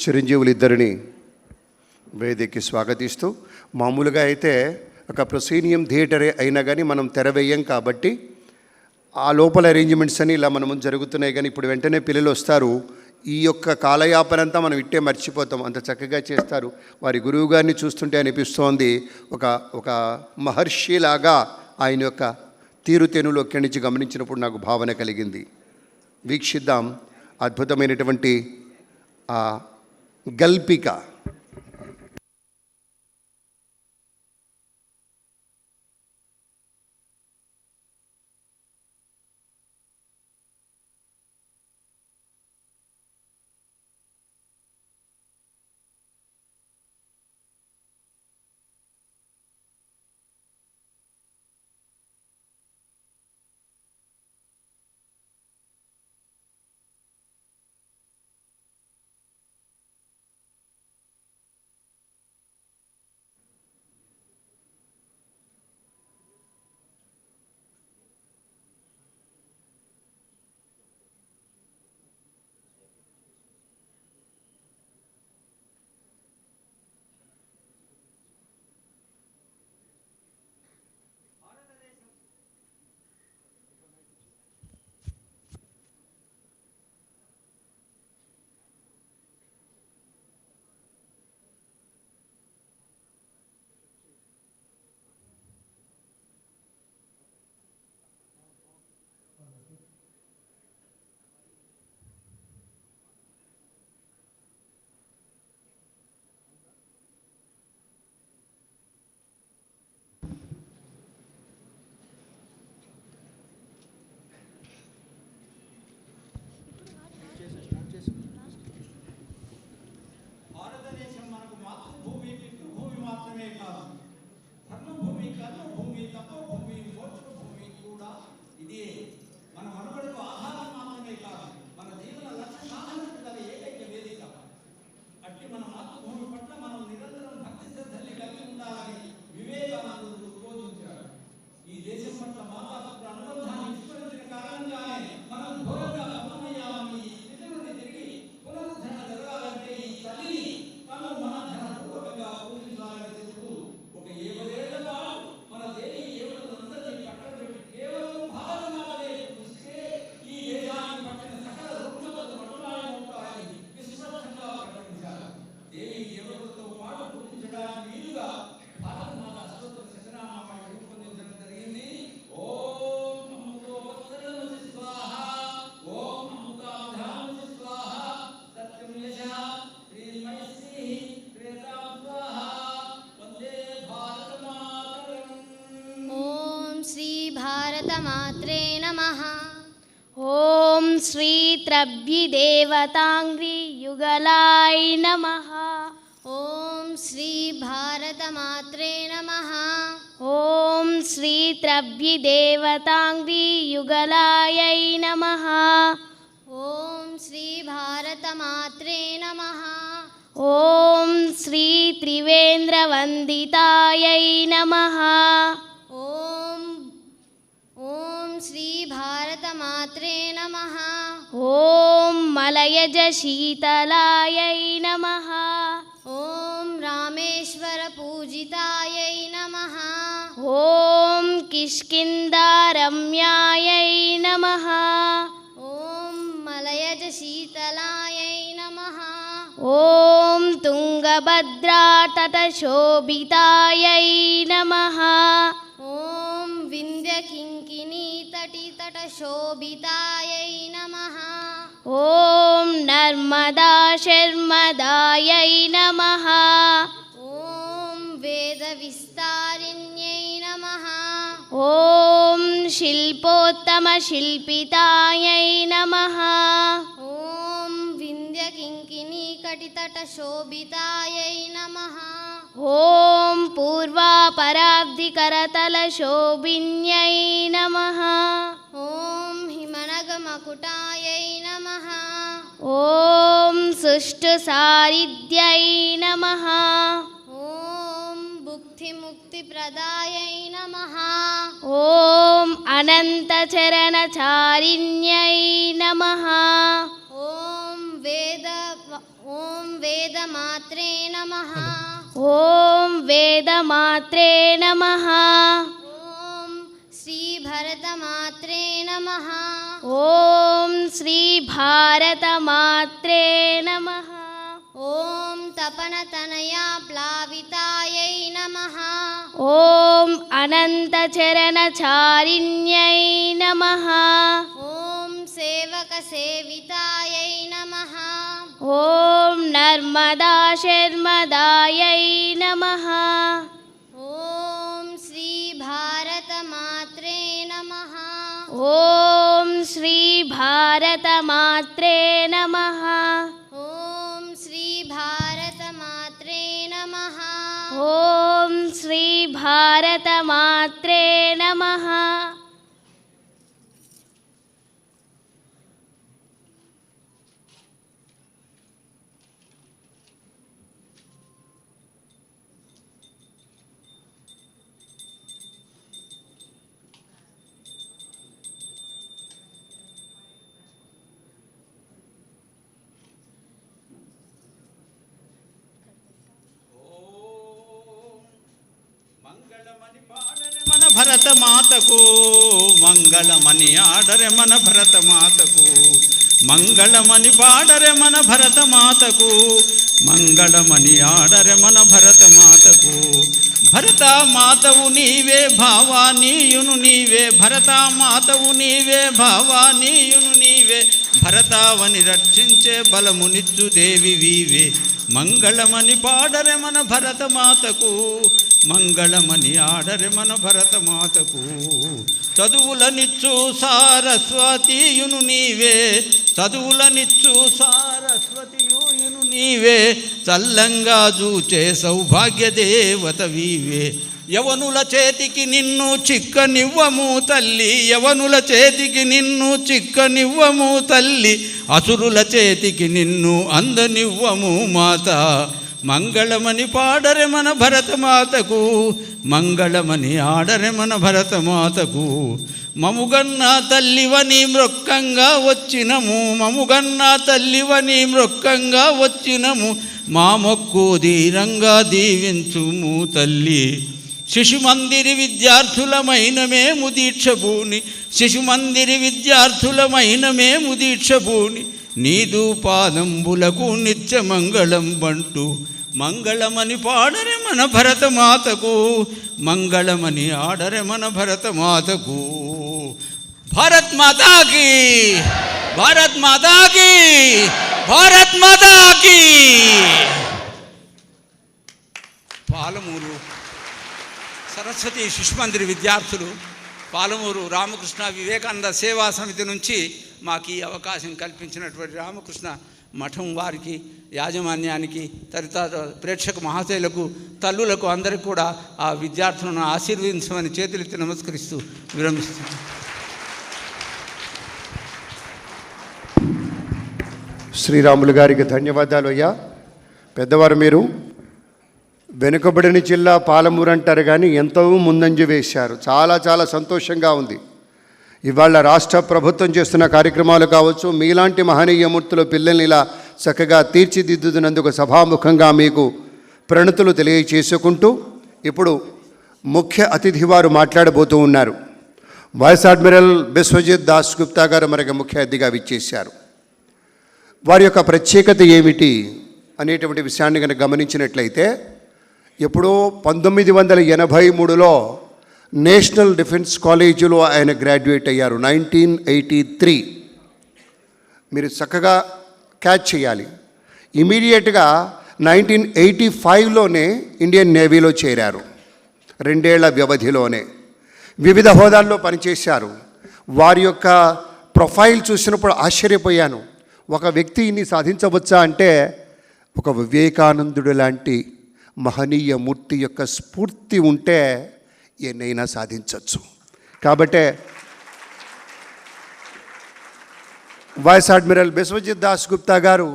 చిరంజీవులు ఇద్దరిని వేదికకి స్వాగతిస్తూ, మామూలుగా అయితే ఒక ప్రొసీనియం థియేటరే అయినా కానీ మనం తెర వేయం కాబట్టి ఆ లోపల అరేంజ్మెంట్స్ అని ఇలా మన ముందు జరుగుతున్నాయి. కానీ ఇప్పుడు వెంటనే పిల్లలు వస్తారు, ఈ యొక్క కాలయాపనంతా మనం ఇట్టే మర్చిపోతాం, అంత చక్కగా చేస్తారు. వారి గురువు గారిని చూస్తుంటే అనిపిస్తోంది ఒక మహర్షిలాగా ఆయన యొక్క తీరుతెనులు అక్కడి నుంచి గమనించినప్పుడు నాకు భావన కలిగింది. వీక్షిద్దాం అద్భుతమైనటువంటి ఆ గల్పిక. भारतमात्रे नमः। ॐ श्री त्रभ्यदेवतांग्री युगलाय नमः। ॐ श्री भारतमात्रे नमः। ॐ श्री त्रभ्यदेवतांग्री युगलाय नमः। ॐ श्री भारतमात्रे नमः। ॐ श्री त्रिवेन्द्रवन्दिताय नमः। ॐ श्री भारतमात्रे नमः। ॐ मलयजशीतलाय नमः। ॐ रामेश्वरपूजिताय नमः। ॐ किष्किन्धारम्याय नमः। ॐ मलयजशीतलाय नमः। ॐ तुङ्गभद्रातटशोभिताय नमः। ॐ विन्ध्यकिङ्किणीतटितटशोभिताय नमः। ॐ नर्मदाशर्मदाय नमः। ॐ वेदविस्तारिण्यै नमः। ॐ शिल्पोत्तमशिल्पिताय नमः। ॐ विन्ध्यकिङ्किणीकटितटशोभिताय नमः। ॐ पूर्वापराब्धिकरतलशोभिन्यै नमः। ॐ हिमनगमकुटायै नमः। सुष्ठुसारिद्यै नमः ॐ भुक्तिमुक्तिप्रदायै नमः ॐ अनन्तचरणचारिण्यै नमः ॐ वेदमात्रे नमः ॐ वेदमात्रे नमः ॐ श्रीभरतमात्रे नमः ॐ श्रीभारतमात्रे नमः ॐ तपनतनया प्लावितायै नमः ॐ अनन्तचरणचारिण्यै नमः ॐ सेवकसेवितायै नमः ॐ नर्मदाशर्मदायै नमः ॐ श्रीभारतमात्रे नमः ॐ श्रीभारतमात्रे नमः ॐ श्रीभारतमात्रे नमः ॐ श्रीभारतमात्रे नमः మన భరత మాతకు మంగళమని ఆడరే మన భరత మాతకు మంగళమని పాడరే మన భరత మాతకు మంగళమని ఆడరే మన భరత మాతకు భరత మాతవు నీవే భావానీయును నీవే భరత మాతవు నీవే భావానీయును నీవే భరతావని రక్షించే బలమునిచ్చు దేవి వీవే మంగళమని పాడరే మన భరత మాతకు మంగళమని ఆడరే మన భరత మాతకు చదువులనిచ్చు సారస్వతీయును నీవే చదువులనిచ్చు సారస్వతీయును నీవే చల్లంగా చూచే సౌభాగ్య దేవత వీవే యవనుల చేతికి నిన్ను చిక్కనివ్వము తల్లి యవనుల చేతికి నిన్ను చిక్కనివ్వము తల్లి అసురుల చేతికి నిన్ను అందనివ్వము మాత మంగళమని పాడరే మన భరతమాతకు మంగళమని ఆడరే మన భరతమాతకు మముగన్న తల్లివని మృక్కంగా వచ్చినము మముగన్న తల్లివని మృక్కంగా వచ్చినము మా మొక్కు ధీరంగా దీవించుము తల్లి శిశుమందిరి విద్యార్థులమైన మేము దీక్షభూని శిశుమందిరి విద్యార్థులమైన మేము దీక్షభూని నీదు పాదంబులకు నిత్యమంగళం బంటూ మంగళమని పాడరే మన భరతమాతకు మంగళమని ఆడరే మన భరతమాతకు భారత్ మాతాకి భారత్ మాతాకి భారత్ మాతాకి పాలమూరు సరస్వతి శిశుమందిరి విద్యార్థులు పాలమూరు రామకృష్ణ వివేకానంద సేవా సమితి నుంచి మాకు ఈ అవకాశం కల్పించినటువంటి రామకృష్ణ మఠం వారికి యాజమాన్యానికి తదితర ప్రేక్షక మహాశయులకు తల్లులకు అందరికీ కూడా ఆ విద్యార్థులను ఆశీర్వదించమని చేతులెత్తి నమస్కరిస్తూ విరమిస్తున్నాను. శ్రీరాములు గారికి ధన్యవాదాలు అయ్యా. పెద్దవారు మీరు వెనుకబడిన జిల్లా పాలమూరు అంటారు కానీ ఎంతో ముందంజ వేశారు. చాలా చాలా సంతోషంగా ఉంది. ఇవాళ రాష్ట్ర ప్రభుత్వం చేస్తున్న కార్యక్రమాలు కావచ్చు, మీలాంటి మహనీయమూర్తులు పిల్లల్ని ఇలా చక్కగా తీర్చిదిద్దుతున్నందుకు సభాముఖంగా మీకు ప్రణతులు తెలియచేసుకుంటూ ఇప్పుడు ముఖ్య అతిథి వారు మాట్లాడబోతూ ఉన్నారు. వైస్ అడ్మిరల్ బిశ్వజిత్ దాస్ గుప్తా గారు మనకి ముఖ్య అతిథిగా విచ్చేశారు. వారి యొక్క ప్రత్యేకత ఏమిటి అనేటువంటి విషయాన్ని కనుక గమనించినట్లయితే ఎప్పుడో 1983లో నేషనల్ డిఫెన్స్ కాలేజీలో ఆయన గ్రాడ్యుయేట్ అయ్యారు. 1983 మీరు చక్కగా క్యాచ్ చేయాలి. ఇమీడియట్గా 1985లోనే ఇండియన్ నేవీలో చేరారు. 2 ఏళ్ల వ్యవధిలోనే వివిధ హోదాల్లో పనిచేశారు. వారి యొక్క ప్రొఫైల్ చూసినప్పుడు ఆశ్చర్యపోయాను. ఒక వ్యక్తి ఇన్ని సాధించవచ్చా అంటే ఒక వివేకానందుడు లాంటి మహనీయ మూర్తి యొక్క స్ఫూర్తి ఉంటే ఎన్నైనా సాధించవచ్చు. కాబట్టే వైస్ అడ్మిరల్ బిశ్వజిత్ దాస్ గుప్తా గారు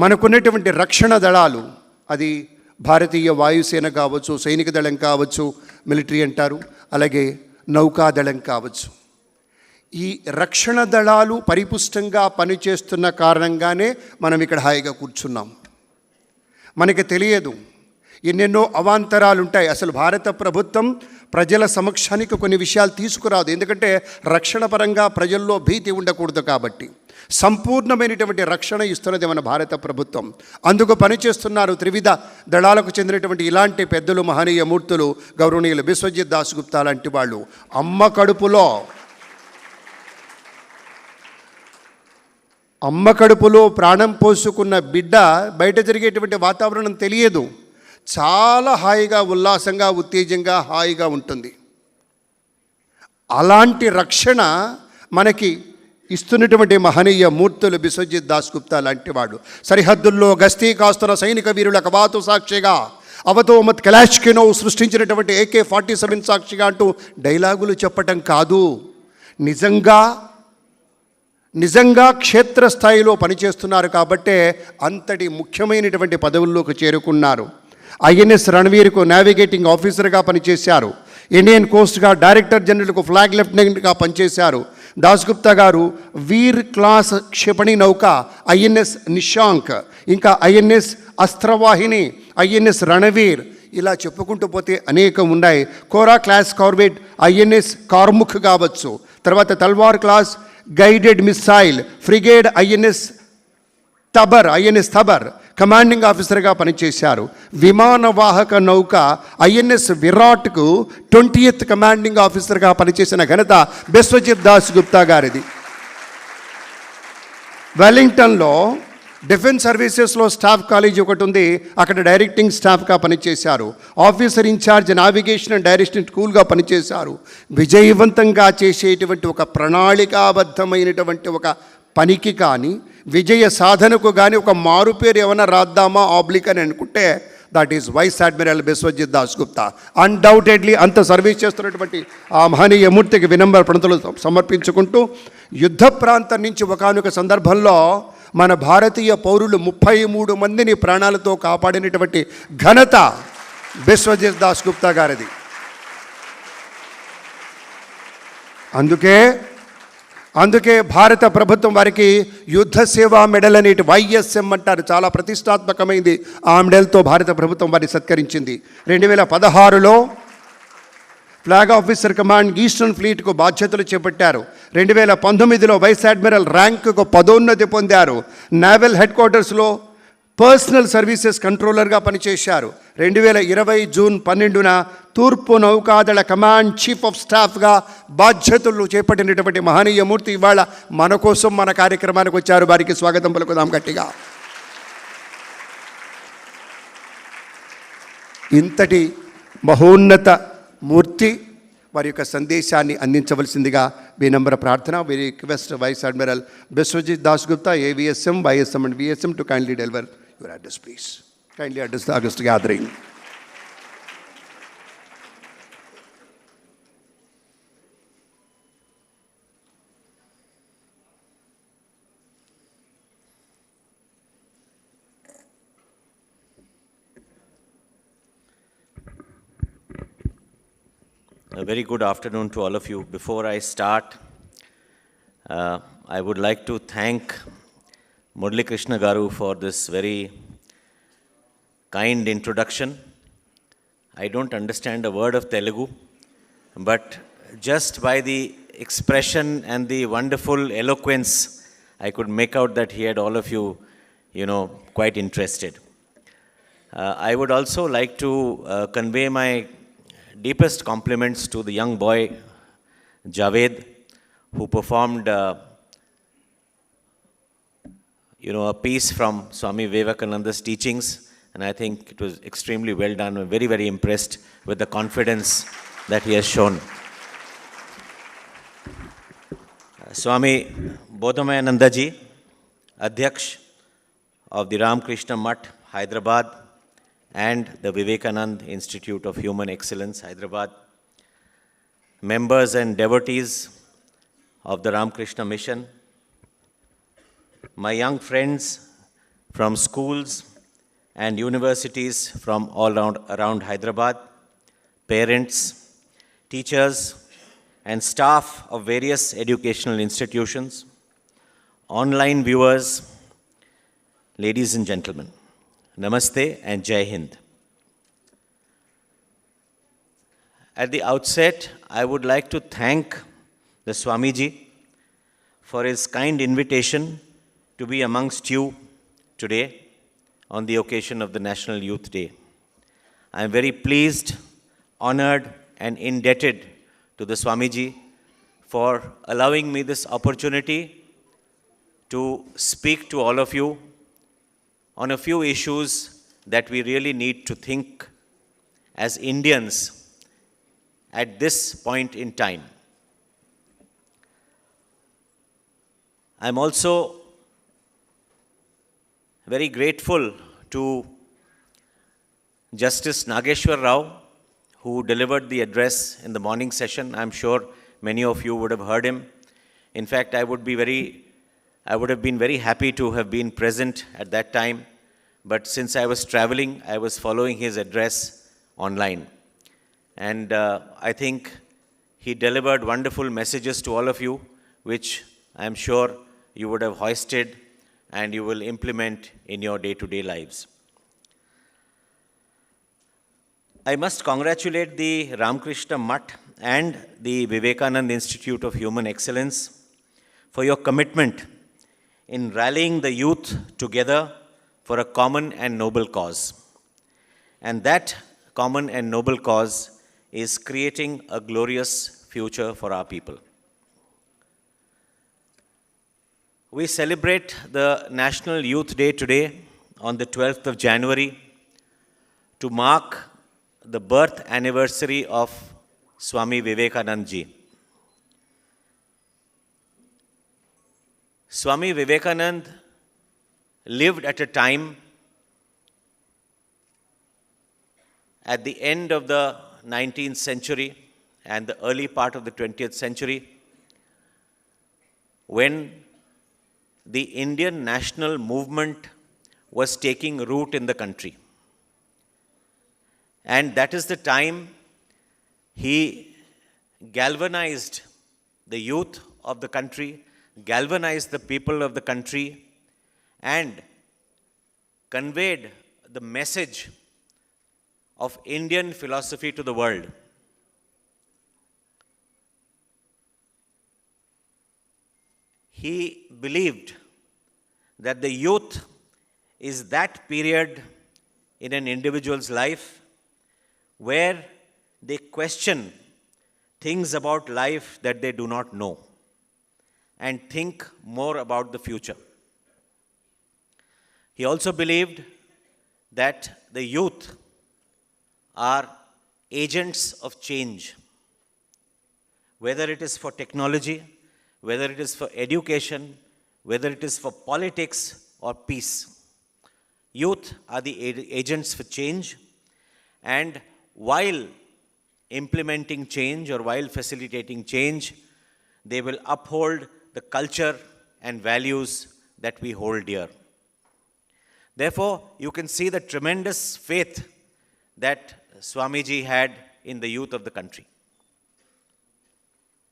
మనకున్నటువంటి రక్షణ దళాలు, అది భారతీయ వాయుసేన కావచ్చు, సైనిక దళం కావచ్చు, మిలిటరీ అంటారు, అలాగే నౌకాదళం కావచ్చు. ఈ రక్షణ దళాలు పరిపుష్టంగా పనిచేస్తున్న కారణంగానే మనం ఇక్కడ హాయిగా కూర్చున్నాం. మనకి తెలియదు, ఎన్నెన్నో అవాంతరాలు ఉంటాయి. అసలు భారత ప్రభుత్వం ప్రజల సమక్షానికి కొన్ని విషయాలు తీసుకురాదు, ఎందుకంటే రక్షణ పరంగా ప్రజల్లో భీతి ఉండకూడదు కాబట్టి. సంపూర్ణమైనటువంటి రక్షణ ఇస్తున్నది మన భారత ప్రభుత్వం. అందుకు పనిచేస్తున్నారు త్రివిధ దళాలకు చెందినటువంటి ఇలాంటి పెద్దలు, మహనీయ మూర్తులు, గౌరవనీయులు బిశ్వజిత్ దాస్ గుప్తా లాంటి వాళ్ళు. అమ్మ కడుపులో ప్రాణం పోసుకున్న బిడ్డ బయట జరిగేటువంటి వాతావరణం తెలియదు, చాలా హాయిగా, ఉల్లాసంగా, ఉత్తేజంగా, హాయిగా ఉంటుంది. అలాంటి రక్షణ మనకి ఇస్తున్నటువంటి మహనీయ మూర్తులు బిశ్వజిత్ దాస్ గుప్తా లాంటి వాడు. సరిహద్దుల్లో గస్తీ కాస్తున్న సైనిక వీరుల కవాతు సాక్షిగా, అవతో మత్ కలాష్కినో సృష్టించినటువంటి AK-47 సాక్షిగా అంటూ డైలాగులు చెప్పటం కాదు, నిజంగా క్షేత్రస్థాయిలో పనిచేస్తున్నారు కాబట్టే అంతటి ముఖ్యమైనటువంటి పదవుల్లోకి చేరుకున్నారు. INS రణవీర్కు నావిగేటింగ్ ఆఫీసర్గా పనిచేశారు. ఇండియన్ కోస్ట్ గార్డ్ డైరెక్టర్ జనరల్కు ఫ్లాగ్ లెఫ్టినెంట్గా పనిచేశారు. దాస్గుప్తా గారు వీర్ క్లాస్ క్షిపణి నౌక INS నిశాంక్, ఇంకా INS అస్త్రవాహిని, INS రణవీర్, ఇలా చెప్పుకుంటూ పోతే అనేకం ఉన్నాయి. కోరా క్లాస్ కార్వెట్ INS కార్ముఖ్ కావచ్చు, తర్వాత తల్వార్ class guided missile ఫ్రిగేడ్ INS Tabar commanding ఆఫీసర్గా పనిచేశారు. విమానవాహక నౌక INS విరాట్కు 20th కమాండింగ్ ఆఫీసర్గా పనిచేసిన ఘనత బిశ్వజిత్ దాస్ గుప్తా గారిది. వెల్లింగ్టన్లో డిఫెన్స్ సర్వీసెస్లో స్టాఫ్ కాలేజ్ ఒకటి ఉంది, అక్కడ డైరెక్టింగ్ స్టాఫ్గా పనిచేశారు. Officer in charge navigation and direction స్కూల్గా పనిచేశారు. విజయవంతంగా చేసేటువంటి ఒక ప్రణాళికాబద్ధమైనటువంటి ఒక పనికి కానీ, విజయ సాధనకు కానీ ఒక మారుపేరు ఏమైనా రాద్దామా ఆబ్లిక్ అని అనుకుంటే that is vice admiral Biswajit Das Gupta. Undoubtedly అంత సర్వీస్ చేస్తున్నటువంటి ఆ మహనీయ మూర్తికి వినమ్ర ప్రణతులు సమర్పించుకుంటూ, యుద్ధ ప్రాంతం నుంచి ఒకానొక సందర్భంలో మన భారతీయ పౌరులు 33 మందిని ప్రాణాలతో కాపాడినటువంటి ఘనత బిశ్వజిత్ దాస్ గుప్తా గారిది. అందుకే భారత ప్రభుత్వం వారికి యుద్ధ సేవా మెడల్ అనేటి YSM అంటారు, చాలా ప్రతిష్టాత్మకమైంది. ఆ మెడల్తో భారత ప్రభుత్వం వారిని సత్కరించింది. 2016లో ఫ్లాగ్ ఆఫీసర్ కమాండ్ ఈస్టర్న్ ఫ్లీట్కు బాధ్యతలు చేపట్టారు. 2019లో వైస్ అడ్మిరల్ ర్యాంకుకు పదోన్నతి పొందారు. నేవల్ హెడ్ క్వార్టర్స్లో పర్సనల్ సర్వీసెస్ కంట్రోలర్గా పనిచేశారు. 2020 జూన్ 12న తూర్పు నౌకాదళ కమాండ్ చీఫ్ ఆఫ్ స్టాఫ్గా బాధ్యతలు చేపట్టినటువంటి మహనీయ మూర్తి ఇవాళ మన కోసం మన కార్యక్రమానికి వచ్చారు. వారికి స్వాగతం పలుకుదాం గట్టిగా. ఇంతటి మహోన్నత మూర్తి వారి యొక్క సందేశాన్ని అందించవలసిందిగా వినమ్ర ప్రార్థన. We request Vice Admiral Biswajit Das Gupta, AVSM, YSM and VSM to kindly deliver your address, please. Kindly address the August gathering. A very good afternoon to all of you. Before I start, I would like to thank Ramakrishna Garu for this very kind introduction. I don't understand a word of Telugu, but just by the expression and the wonderful eloquence, I could make out that he had all of you, quite interested. I would also like to convey my deepest compliments to the young boy Javed, who performed a piece from Swami Vivekananda's teachings, and I think it was extremely well done. I'm very, very impressed with the confidence that he has shown. Swami Bodhamayananda ji, Adhyaksh of the Ramakrishna Mutt, Hyderabad, and the Vivekananda Institute of Human Excellence, Hyderabad, members and devotees of the Ramakrishna Mission, my young friends from schools and universities from all around Hyderabad, parents, teachers, and staff of various educational institutions, online viewers, ladies and gentlemen, Namaste and Jai Hind. At the outset, I would like to thank the Swamiji for his kind invitation to be amongst you today on the occasion of the National Youth Day. I am very pleased, honored, and indebted to the Swamiji for allowing me this opportunity to speak to all of you on a few issues that we really need to think as Indians at this point in time. I'm also very grateful to Justice Nageshwar Rao, who delivered the address in the morning session. I'm sure many of you would have heard him. In fact, I would have been very happy to have been present at that time, but since I was traveling, I was following his address online. And I think he delivered wonderful messages to all of you, which I'm sure you would have hoisted and you will implement in your day-to-day lives. I must congratulate the Ramakrishna Mutt and the Vivekananda Institute of Human Excellence for your commitment in rallying the youth together for a common and noble cause. And that common and noble cause is creating a glorious future for our people. We celebrate the National Youth Day today on the 12th of January to mark the birth anniversary of Swami Vivekananda ji. Swami Vivekananda lived at a time at the end of the 19th century and the early part of the 20th century when the Indian national movement was taking root in the country. And that is the time he galvanized the youth of the country, galvanized the people of the country, and conveyed the message of Indian philosophy to the world. He believed that the youth is that period in an individual's life where they question things about life that they do not know and think more about the future. He also believed that the youth are agents of change, whether it is for technology, whether it is for education, whether it is for politics or peace. Youth are the agents for change, and while implementing change or while facilitating change, they will uphold the culture and values that we hold dear. Therefore, you can see the tremendous faith that Swamiji had in the youth of the country.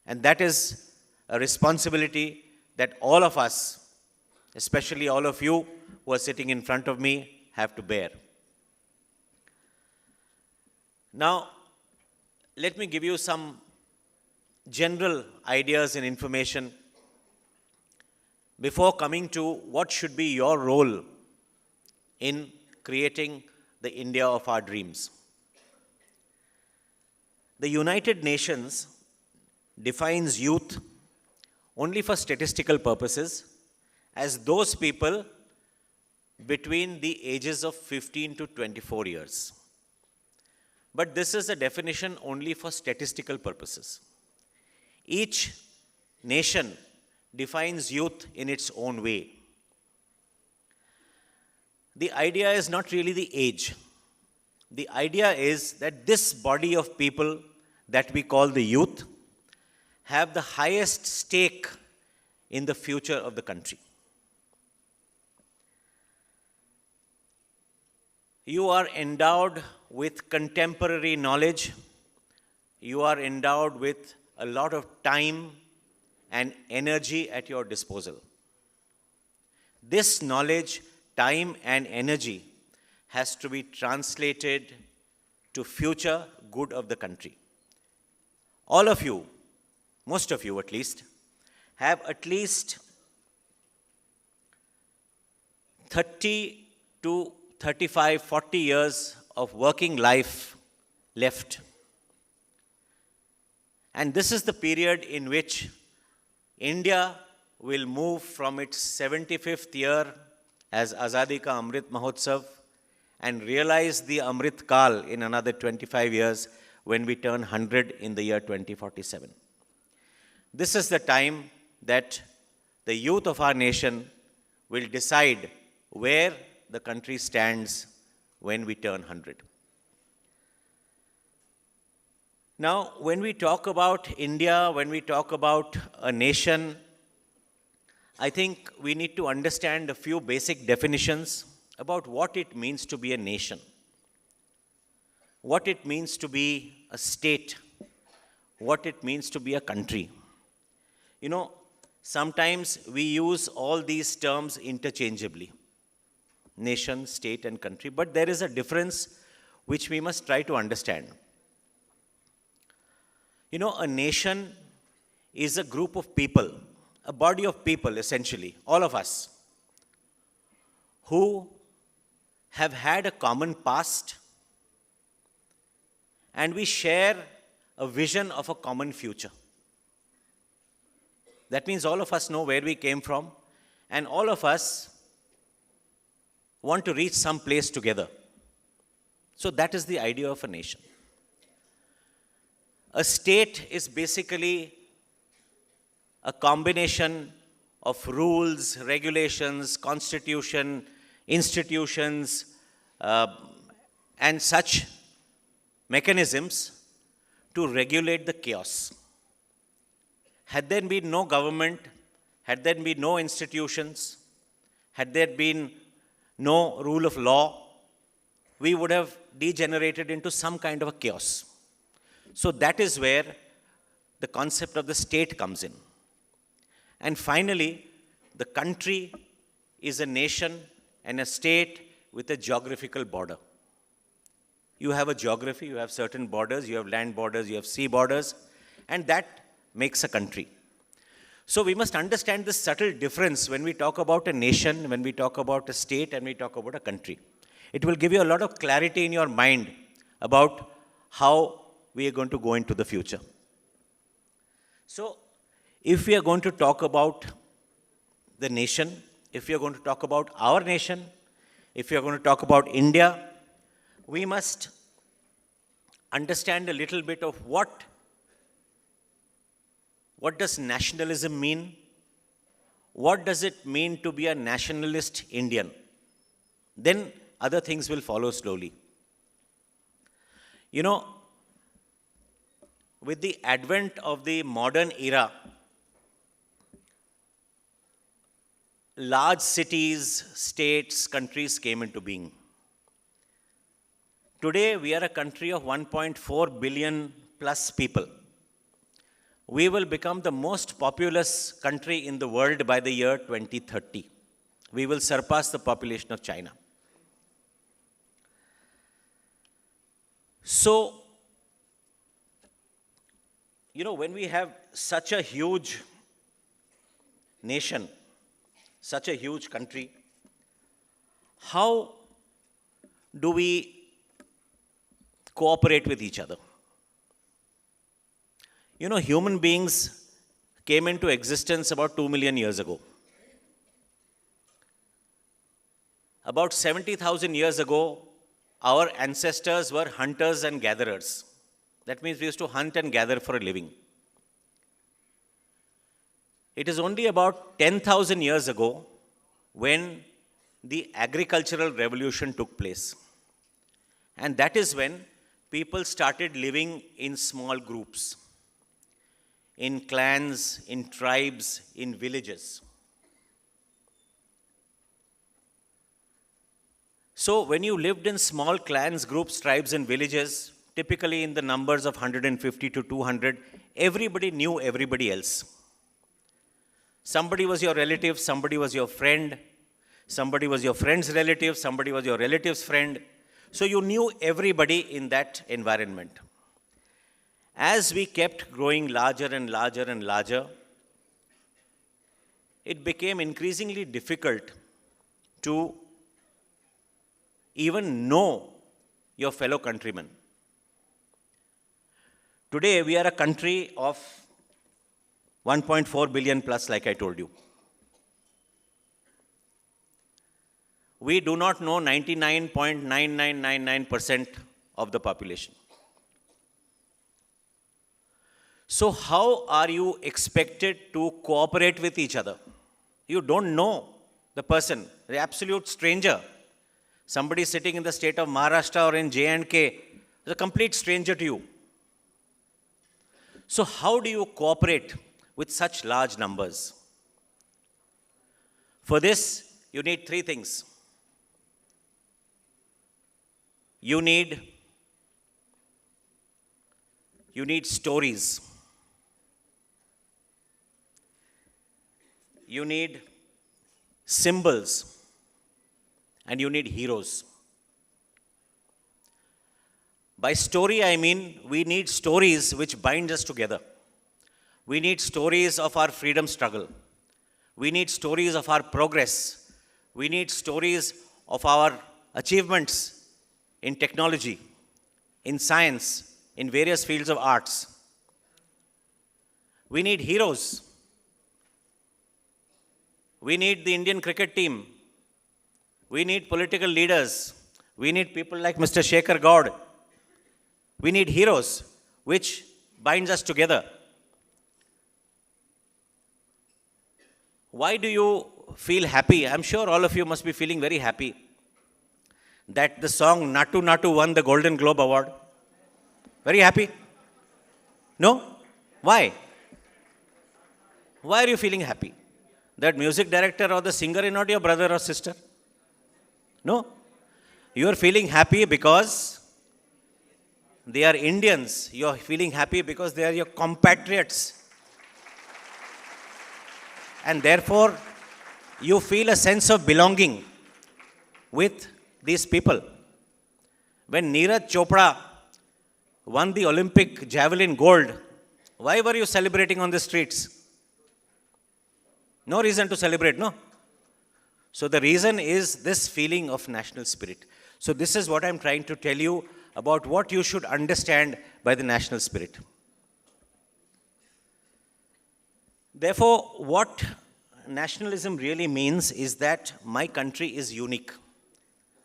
And that is a responsibility that all of us, especially all of you who are sitting in front of me, have to bear. Now, let me give you some general ideas and information before coming to what should be your role in creating the India of our dreams. The United Nations defines youth only for statistical purposes as those people between the ages of 15 to 24 years. But this is a definition only for statistical purposes. Each nation defines youth in its own way. The idea is not really the age. The idea is that this body of people that we call the youth have the highest stake in the future of the country. You are endowed with contemporary knowledge. You are endowed with a lot of time and energy at your disposal. This knowledge, time, and energy has to be translated to future good of the country. All of you, most of you at least, have at least 30 to 35, 40 years of working life left. And this is the period in which India will move from its 75th year as Azadi Ka Amrit Mahotsav and realize the Amrit Kal in another 25 years when we turn 100 in the year 2047. This is the time that the youth of our nation will decide where the country stands when we turn 100. Now, when we talk about India, when we talk about a nation, I think we need to understand a few basic definitions about what it means to be a nation, what it means to be a state, what it means to be a country. You know, sometimes we use all these terms interchangeably, nation, state, and country, but there is a difference which we must try to understand. You know, a nation is a group of people, a body of people essentially, all of us, who have had a common past and we share a vision of a common future. That means all of us know where we came from and all of us want to reach some place together. So that is the idea of a nation. A state is basically a combination of rules, regulations, constitution, institutions, and such mechanisms to regulate the chaos. Had there been no government, had there been no institutions, had there been no rule of law, we would have degenerated into some kind of a chaos. So that is where the concept of the state comes in. And finally, the country is a nation and a state with a geographical border. You have a geography, you have certain borders, you have land borders, you have sea borders, and that makes a country. So we must understand this subtle difference when we talk about a nation, when we talk about a state, and we talk about a country. It will give you a lot of clarity in your mind about how we are going to go into the future. So, if we are going to talk about the nation, if we are going to talk about our nation, if we are going to talk about India, we must understand a little bit of what does nationalism mean? What does it mean to be a nationalist Indian? Then other things will follow slowly. You know, with the advent of the modern era, large cities, states, countries came into being. Today, we are a country of 1.4 billion plus people. We will become the most populous country in the world by the year 2030. We will surpass the population of China. So, you know, when we have such a huge nation, such a huge country, how do we cooperate with each other? You know, human beings came into existence about 2 million years ago. About 70,000 years ago, our ancestors were hunters and gatherers. That means we used to hunt and gather for a living. It is only about 10,000 years ago when the agricultural revolution took place. And that is when people started living in small groups, in clans, in tribes, in villages. So when you lived in small clans, groups, tribes, and villages, typically in the numbers of 150 to 200, everybody knew everybody else. Somebody was your relative, somebody was your friend, somebody was your friend's relative, somebody was your relative's friend. So you knew everybody in that environment. As we kept growing larger and larger and larger, it became increasingly difficult to even know your fellow countrymen. Today, we are a country of 1.4 billion plus, like I told you. We do not know 99.9999% of the population. So how are you expected to cooperate with each other? You don't know the person, the absolute stranger. Somebody sitting in the state of Maharashtra or in J&K is a complete stranger to you. So how do you cooperate with such large numbers? For this, you need three things. You need stories. You need symbols. And you need heroes. By story, I mean we need stories which bind us together. We need stories of our freedom struggle. We need stories of our progress. We need stories of our achievements in technology, in science, in various fields of arts. We need heroes. We need the Indian cricket team. We need political leaders. We need people like Mr. Shekhar Gaud. We need heroes, which binds us together. Why do you feel happy? I'm sure all of you must be feeling very happy that the song Natu Natu won the Golden Globe Award. Very happy? No? Why? Why are you feeling happy? That music director or the singer is not your brother or sister? No. You are feeling happy because they are Indians. You are feeling happy because they are your compatriots. And therefore, you feel a sense of belonging with these people. When Neeraj Chopra won the Olympic javelin gold, why were you celebrating on the streets? No reason to celebrate, no? So the reason is this feeling of national spirit. So this is what I'm trying to tell you about what you should understand by the national spirit. Therefore, what nationalism really means is that my country is unique.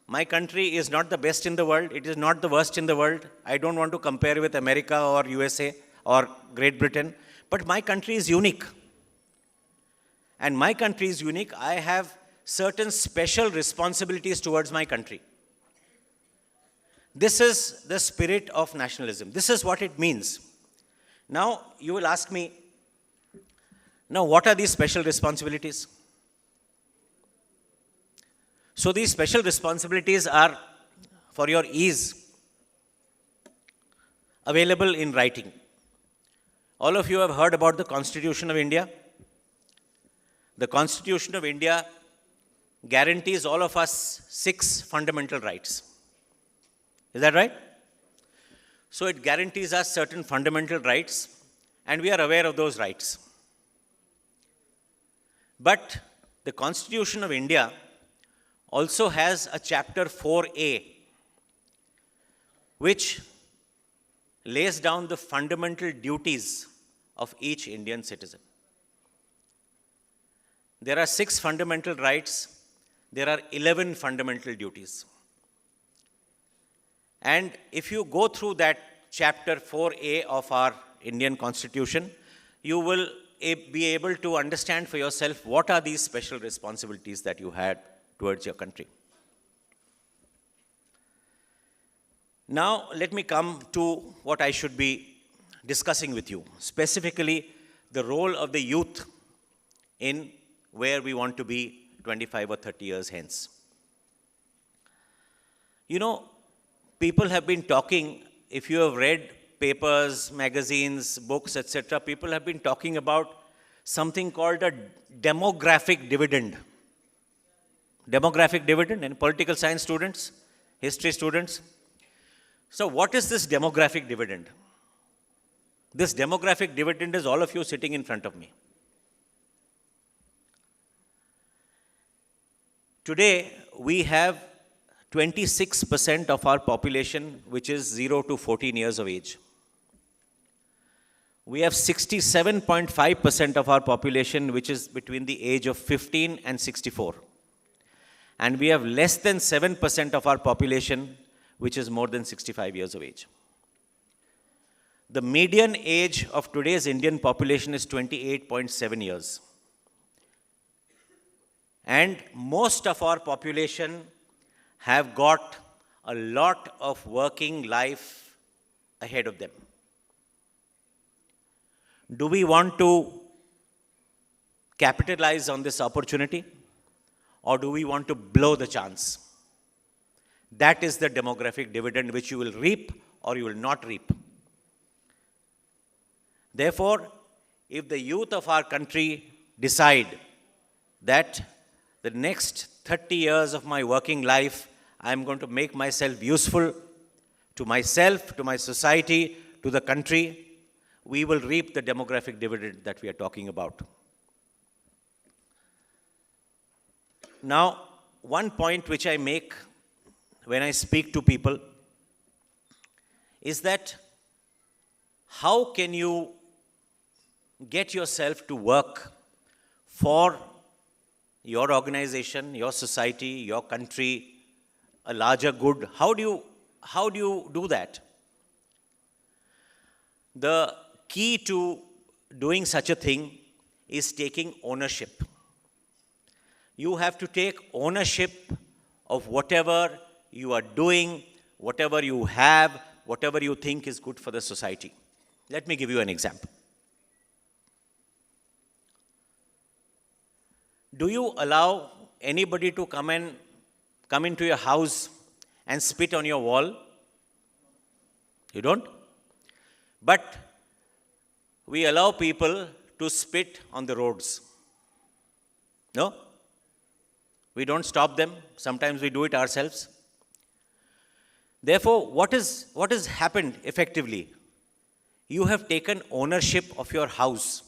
My country is not the best in the world. It is not the worst in the world. I don't want to compare with America or USA or Great Britain. But my country is unique. And my country is unique. I have certain special responsibilities towards my country. This is the spirit of nationalism. This is what it means. Now, you will ask me, now what are these special responsibilities? So these special responsibilities are, for your ease, available in writing. All of you have heard about the Constitution of India. The Constitution of India guarantees all of us 6 fundamental rights. Is that right? So it guarantees us certain fundamental rights, and we are aware of those rights. But the Constitution of India also has a chapter 4A, which lays down the fundamental duties of each Indian citizen. There are 6 fundamental rights. There are 11 fundamental duties. And if you go through that chapter 4A of our Indian Constitution, you will be able to understand for yourself what are these special responsibilities that you had towards your country. Now, let me come to what I should be discussing with you, specifically the role of the youth in where we want to be 25 or 30 years hence. You know, people have been talking, if you have read papers, magazines, books, etc., people have been talking about something called a demographic dividend. Demographic dividend, and political science students, history students. So what is this demographic dividend? This demographic dividend is all of you sitting in front of me. Today, we have 26% of our population which is 0 to 14 years of age. We have 67.5% of our population which is between the age of 15 and 64. And we have less than 7% of our population which is more than 65 years of age. The median age of today's Indian population is 28.7 years. And most of our population have got a lot of working life ahead of them. Do we want to capitalize on this opportunity, or do we want to blow the chance? That is the demographic dividend which you will reap or you will not reap. Therefore, if the youth of our country decide that the next 30 years of my working life, I am going to make myself useful to myself, to my society, to the country, we will reap the demographic dividend that we are talking about. Now, one point which I make when I speak to people is that how can you get yourself to work for your organization, your society, your country, a larger good? How do you do that? The key to doing such a thing is taking ownership. You have to take ownership of whatever you are doing, whatever you have, whatever you think is good for the society. Let me give you an example. Do you allow anybody to come into your house and spit on your wall? You don't? But we allow people to spit on the roads. No? We don't stop them. Sometimes we do it ourselves. Therefore, what has happened effectively? You have taken ownership of your house,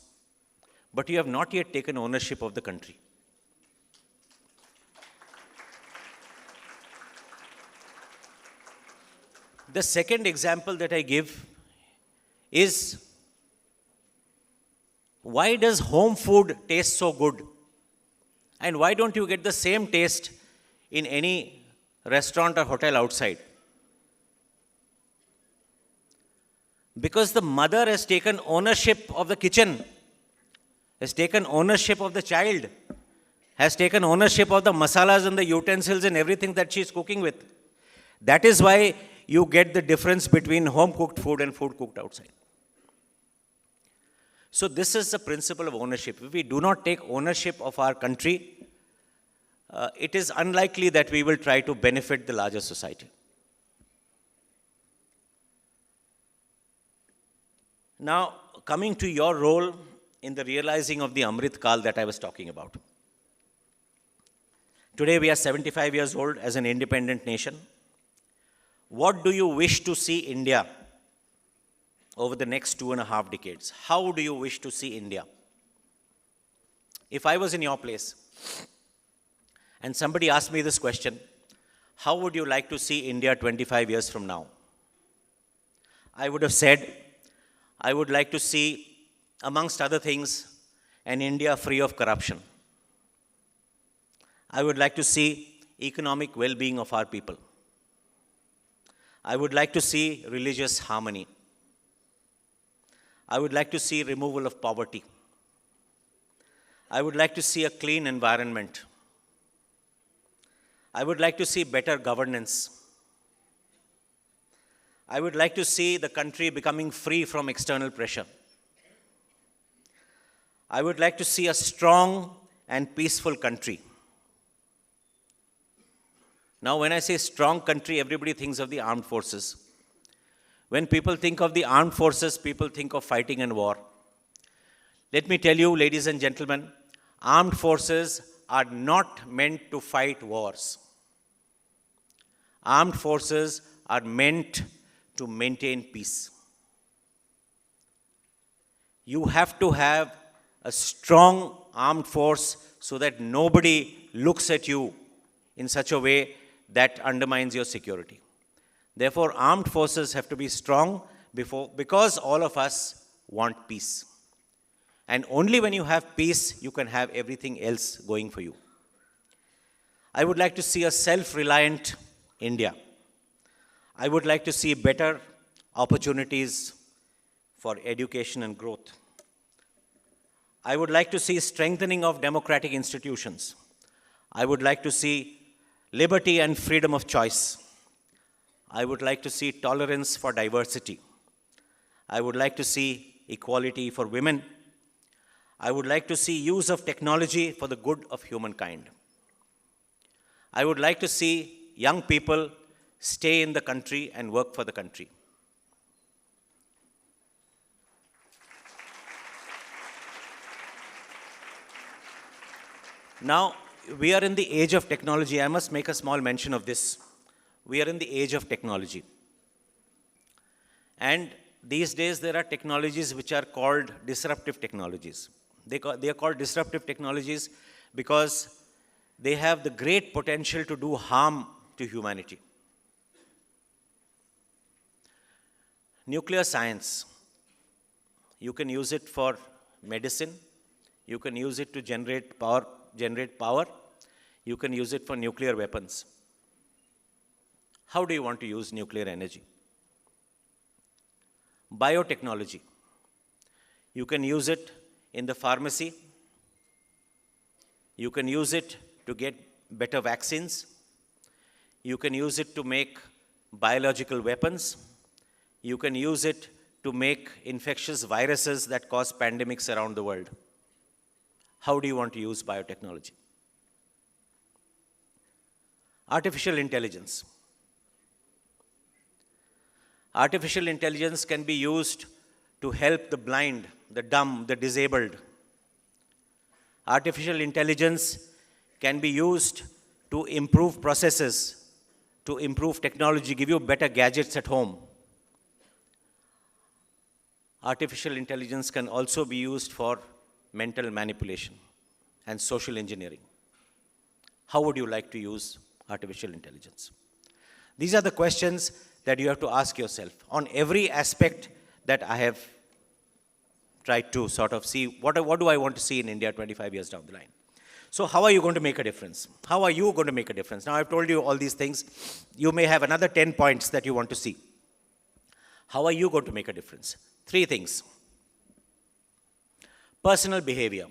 but you have not yet taken ownership of the country. The second example that I give is, why does home food taste so good? And why don't you get the same taste in any restaurant or hotel outside? Because the mother has taken ownership of the kitchen, has taken ownership of the child, has taken ownership of the masalas and the utensils and everything that she is cooking with. That is why you get the difference between home-cooked food and food cooked outside. So this is the principle of ownership. If we do not take ownership of our country, it is unlikely that we will try to benefit the larger society. Now, coming to your role in the realizing of the Amrit Kal that I was talking about. Today we are 75 years old as an independent nation. What do you wish to see India over the next 2.5 decades? How do you wish to see India? If I was in your place and somebody asked me this question, how would you like to see India 25 years from now? I would have said, I would like to see, amongst other things, an India free of corruption. I would like to see economic well-being of our people. I would like to see religious harmony. I would like to see removal of poverty. I would like to see a clean environment. I would like to see better governance. I would like to see the country becoming free from external pressure. I would like to see a strong and peaceful country. Now, when I say strong country, everybody thinks of the armed forces. When people think of the armed forces, people think of fighting and war. Let me tell you, ladies and gentlemen, armed forces are not meant to fight wars. Armed forces are meant to maintain peace. You have to have a strong armed force so that nobody looks at you in such a way that undermines your security. Therefore, armed forces have to be strong because all of us want peace. And only when you have peace, you can have everything else going for you. I would like to see a self-reliant India. I would like to see better opportunities for education and growth. I would like to see strengthening of democratic institutions. I would like to see liberty and freedom of choice. I would like to see tolerance for diversity. I would like to see equality for women. I would like to see use of technology for the good of humankind. I would like to see young people stay in the country and work for the country. Now, we are in the age of technology. I must make a small mention of this. We are in the age of technology. And these days, there are technologies which are called disruptive technologies. They are called disruptive technologies because they have the great potential to do harm to humanity. Nuclear science, you can use it for medicine, you can use it to generate power, you can use it for nuclear weapons. How do you want to use nuclear energy? Biotechnology, you can use it in the pharmacy, you can use it to get better vaccines, you can use it to make biological weapons, you can use it to make infectious viruses that cause pandemics around the world. How do you want to use biotechnology? Artificial intelligence. Artificial intelligence can be used to help the blind, the dumb, the disabled. Artificial intelligence can be used to improve processes, to improve technology, give you better gadgets at home. Artificial intelligence can also be used for mental manipulation and social engineering. How would you like to use artificial intelligence? These are the questions that you have to ask yourself on every aspect that I have tried to sort of see what do I want to see in India 25 years down the line. So how are you going to make a difference? How are you going to make a difference? Now I've told you all these things. You may have another 10 points that you want to see. How are you going to make a difference? 3 things. Personal behavior.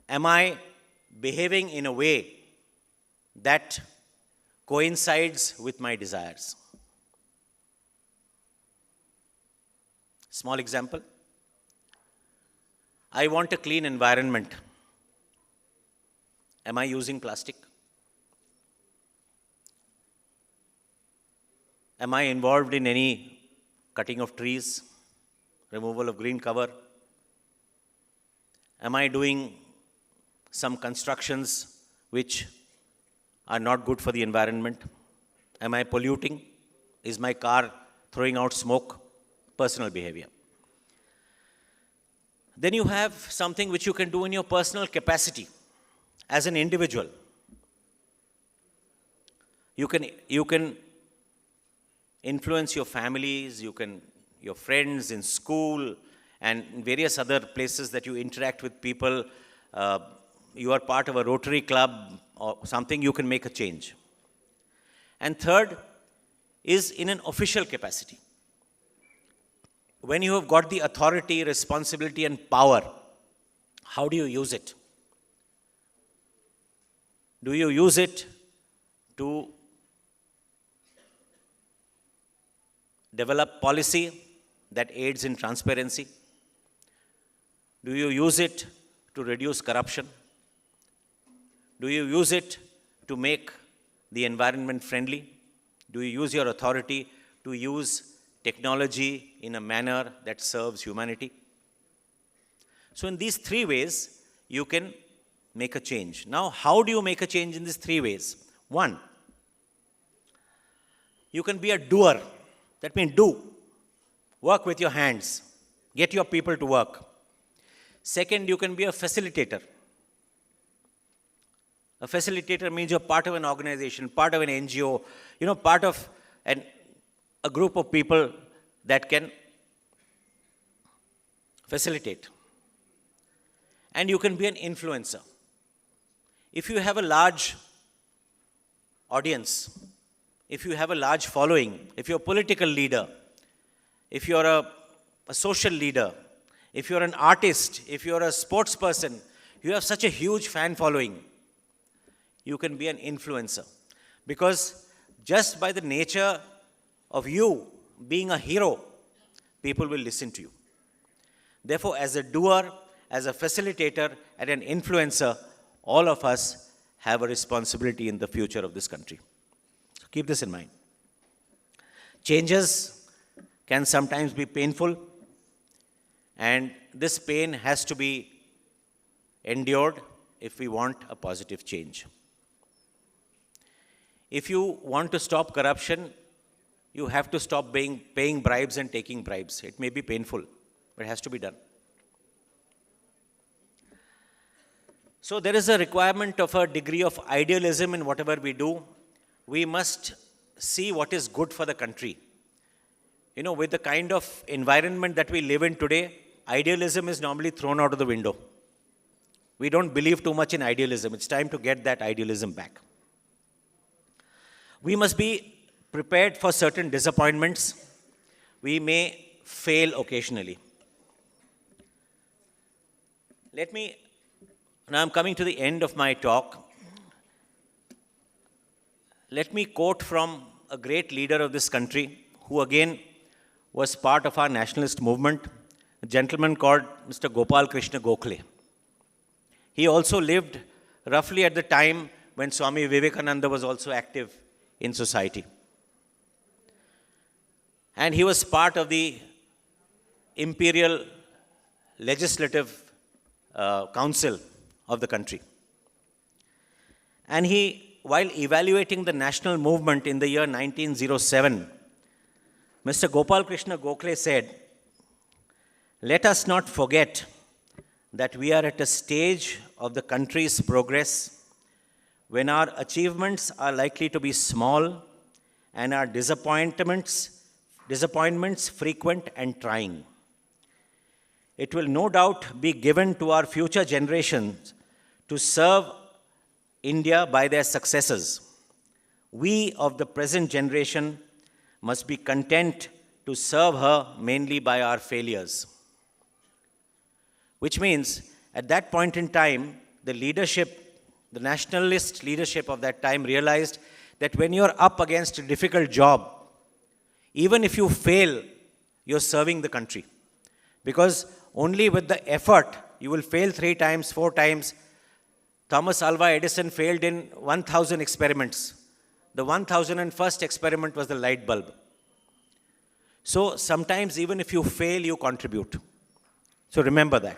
Am I behaving in a way that coincides with my desires? Small example. I want a clean environment. Am I using plastic? Am I involved in any cutting of trees, removal of green cover? Am I doing some constructions which are not good for the environment? Am I polluting? Is my car throwing out smoke? Personal behavior. Then you have something which you can do in your personal capacity as an individual. You can influence your families, your friends in school and various other places that you interact with people. You are part of a Rotary club or something, you can make a change. And third is in an official capacity. When you have got the authority, responsibility and power, how do you use it? Do you use it to develop policy that aids in transparency? Do you use it to reduce corruption? Do you use it to make the environment friendly? Do you use your authority to use technology in a manner that serves humanity? So in these three ways, you can make a change. Now, how do you make a change in these three ways? One, you can be a doer. That means do. Work with your hands. Get your people to work. Second, you can be a facilitator. A facilitator means you're part of an organization, part of an NGO, part of a group of people that can facilitate. And you can be an influencer. If you have a large audience, if you have a large following, if you're a political leader, if you're a social leader, if you're an artist, if you're a sports person, you have such a huge fan following, you can be an influencer. Because just by the nature of you being a hero, people will listen to you. Therefore, as a doer, as a facilitator, and an influencer, all of us have a responsibility in the future of this country. So keep this in mind. Changes can sometimes be painful, and this pain has to be endured if we want a positive change. If you want to stop corruption, you have to stop paying bribes and taking bribes. It may be painful, but it has to be done. So there is a requirement of a degree of idealism in whatever we do. We must see what is good for the country. With the kind of environment that we live in today, idealism is normally thrown out of the window. We don't believe too much in idealism. It's time to get that idealism back. We must be prepared for certain disappointments. We may fail occasionally. Now I'm coming to the end of my talk. Let me quote from a great leader of this country, who again was part of our nationalist movement, a gentleman called Mr. Ramakrishna Gokhale. He also lived roughly at the time when Swami Vivekananda was also active in society. And he was part of the imperial legislative council of the country. And he, while evaluating the national movement in the year 1907, Mr. Ramakrishna Gokhale said, "Let us not forget that we are at a stage of the country's progress when our achievements are likely to be small and our disappointments frequent and trying. It will no doubt be given to our future generations to serve India by their successes. We of the present generation must be content to serve her mainly by our failures." Which means, at that point in time, the nationalist leadership of that time realized that when you're up against a difficult job, even if you fail, you're serving the country. Because only with the effort, you will fail 3 times, 4 times. Thomas Alva Edison failed in 1,000 experiments. The 1,001st experiment was the light bulb. So sometimes even if you fail, you contribute. So remember that.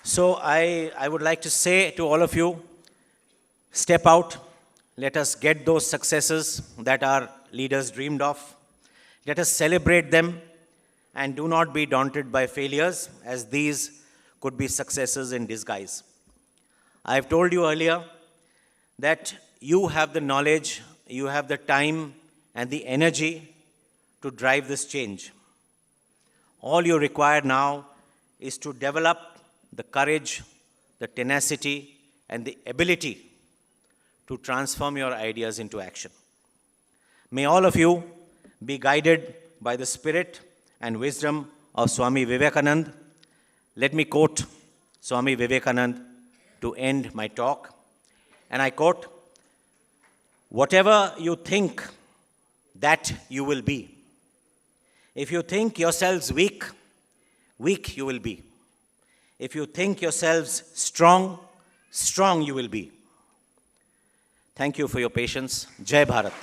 So I would like to say to all of you, step out. Let us get those successes that our leaders dreamed of. Let us celebrate them and do not be daunted by failures, as these could be successes in disguise. I have told you earlier that you have the knowledge, you have the time and the energy to drive this change. All you require now is to develop the courage, the tenacity, and the ability to transform your ideas into action. May all of you be guided by the spirit and wisdom of Swami Vivekananda. Let me quote Swami Vivekananda to end my talk. And I quote, "Whatever you think, that you will be. If you think yourselves weak, weak you will be. If you think yourselves strong, strong you will be. Thank you for your patience. Jai Bharat.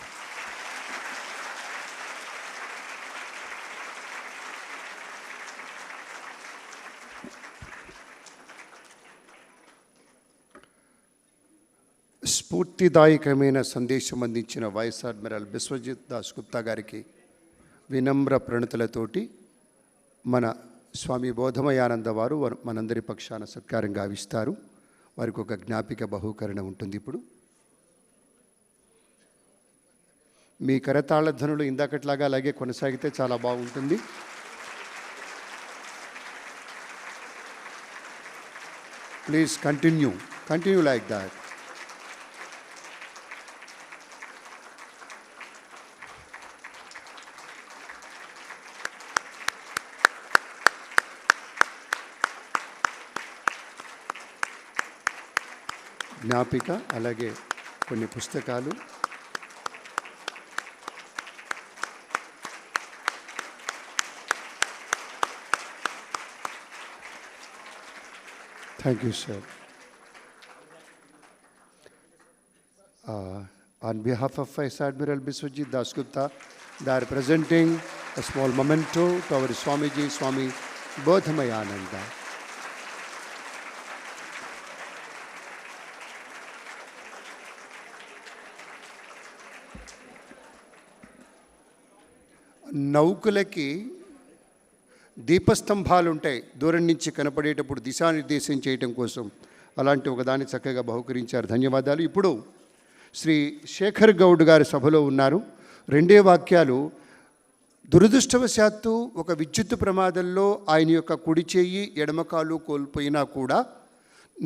స్ఫూర్తిదాయకమైన సందేశం అందించిన vice admiral Biswajit Das Gupta గారికి వినమ్ర ప్రణతులతోటి మన స్వామి బోధమయానంద వారు మనందరి పక్షాన సత్కారం గావిస్తారు. వారికి ఒక జ్ఞాపిక బహూకరణ ఉంటుంది. ఇప్పుడు మీ కరతాళ ధ్వనులు ఇందాకట్లాగా అలాగే కొనసాగితే చాలా బాగుంటుంది. Please continue like that. జ్ఞాపిక అలాగే కొన్ని పుస్తకాలు. Thank you, sir. On behalf of Vice Admiral Biswajit Das Gupta, they are presenting a small memento to our Swamiji, Swami Bodhamayananda. నౌకలకి దీపస్తంభాలు ఉంటాయి, దూరం నుంచి కనపడేటప్పుడు దిశానిర్దేశం చేయటం కోసం. అలాంటి ఒకదాన్ని చక్కగా బహుకరించారు. ధన్యవాదాలు. ఇప్పుడు శ్రీ శేఖర్ గౌడ్ గారి సభలో ఉన్నారు. 2 వాక్యాలు. దురదృష్టవశాత్తు ఒక విద్యుత్ ప్రమాదంలో ఆయన యొక్క కుడి చేయి ఎడమకాలు కోల్పోయినా కూడా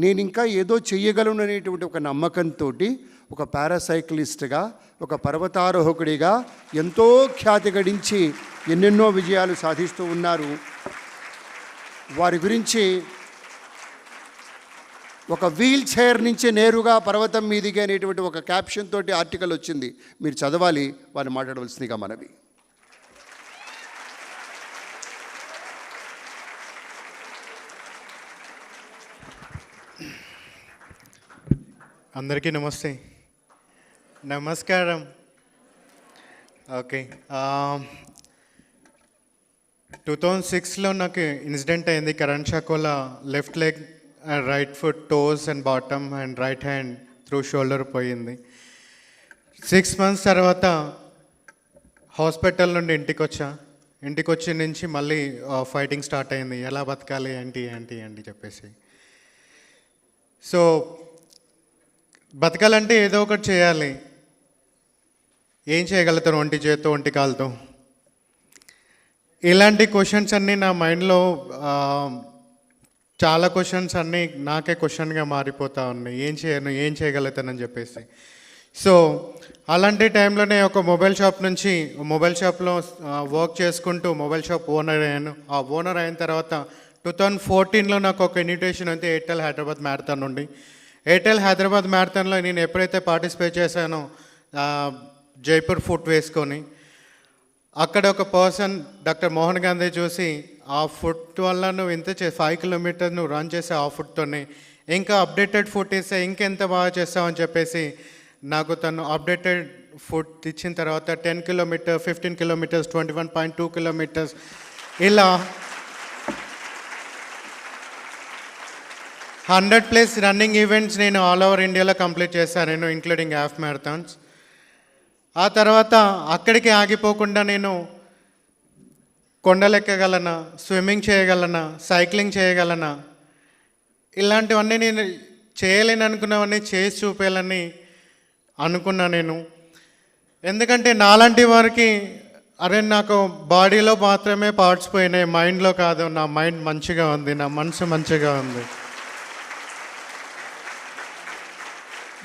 నేను ఇంకా ఏదో చెయ్యగలను అనేటువంటి ఒక నమ్మకంతో ఒక పారాసైక్లిస్ట్గా, ఒక పర్వతారోహకుడిగా ఎంతో ఖ్యాతి గడించి ఎన్నెన్నో విజయాలు సాధిస్తూ ఉన్నారు. వారి గురించి ఒక వీల్ చైర్ నుంచి నేరుగా పర్వతం మీదికి అనేటువంటి ఒక క్యాప్షన్ తోటి ఆర్టికల్ వచ్చింది. మీరు చదవాలి, వారిని మాట్లాడవలసిందిగా మనవి. అందరికీ నమస్కారం. ఓకే, 2006లో నాకు ఇన్సిడెంట్ అయింది. కరెంట్ షాక్ వల్ల left leg, right foot, toes and bottom and right hand through shoulder పోయింది. 6 months తర్వాత హాస్పిటల్ నుండి ఇంటికి వచ్చి నుంచి మళ్ళీ ఫైటింగ్ స్టార్ట్ అయింది. ఎలా బతకాలి ఏంటి చెప్పేసి. సో బతకాలంటే ఏదో ఒకటి చేయాలి. ఏం చేయగలుగుతారు ఒంటి చేత్తో, ఒంటి కాలుతో? ఇలాంటి క్వశ్చన్స్ అన్నీ నా మైండ్లో, చాలా క్వశ్చన్స్ అన్నీ నాకే క్వశ్చన్గా మారిపోతూ ఉన్నాయి. ఏం చేయగలుగుతానని చెప్పేసి. సో అలాంటి టైంలోనే ఒక మొబైల్ షాప్లో వర్క్ చేసుకుంటూ మొబైల్ షాప్ ఓనర్ అయ్యాను. ఆ ఓనర్ అయిన తర్వాత 2014లో నాకు ఒక ఇన్విటేషన్ అయితే ఎయిర్టెల్ హైదరాబాద్ మ్యారథాన్ నుండి. ఎయిర్టెల్ హైదరాబాద్ మ్యారథాన్లో నేను ఎప్పుడైతే పార్టిసిపేట్ చేశానో జైపూర్ ఫుట్ వేసుకొని, అక్కడ ఒక పర్సన్ డాక్టర్ మోహన్ గాంధీ చూసి, ఆ ఫుట్ వల్ల నువ్వు ఇంత 5 kilometers నువ్వు రన్ చేసే ఆ ఫుట్తోనే ఇంకా అప్డేటెడ్ ఫుట్ ఇస్తే ఇంకెంత బాగా చేస్తావని చెప్పేసి నాకు తను అప్డేటెడ్ ఫుట్ ఇచ్చిన తర్వాత 10 kilometers, 15 kilometers, 21.2 kilometers ఇలా 100+ రన్నింగ్ ఈవెంట్స్ నేను ఆల్ ఓవర్ ఇండియాలో కంప్లీట్ చేశాను, నేను ఇంక్లూడింగ్ హాఫ్ మ్యారథాన్స్. ఆ తర్వాత అక్కడికి ఆగిపోకుండా నేను కొండలెక్కగలనా, స్విమ్మింగ్ చేయగలనా, సైక్లింగ్ చేయగలనా, ఇలాంటివన్నీ నేను చేయలేని అనుకున్నవన్నీ చేసి చూపేయాలని అనుకున్నా నేను. ఎందుకంటే నాలాంటి వారికి నాకు బాడీలో మాత్రమే పార్ట్స్ పోయినాయి, మైండ్లో కాదు. నా మైండ్ మంచిగా ఉంది, నా మనసు మంచిగా ఉంది.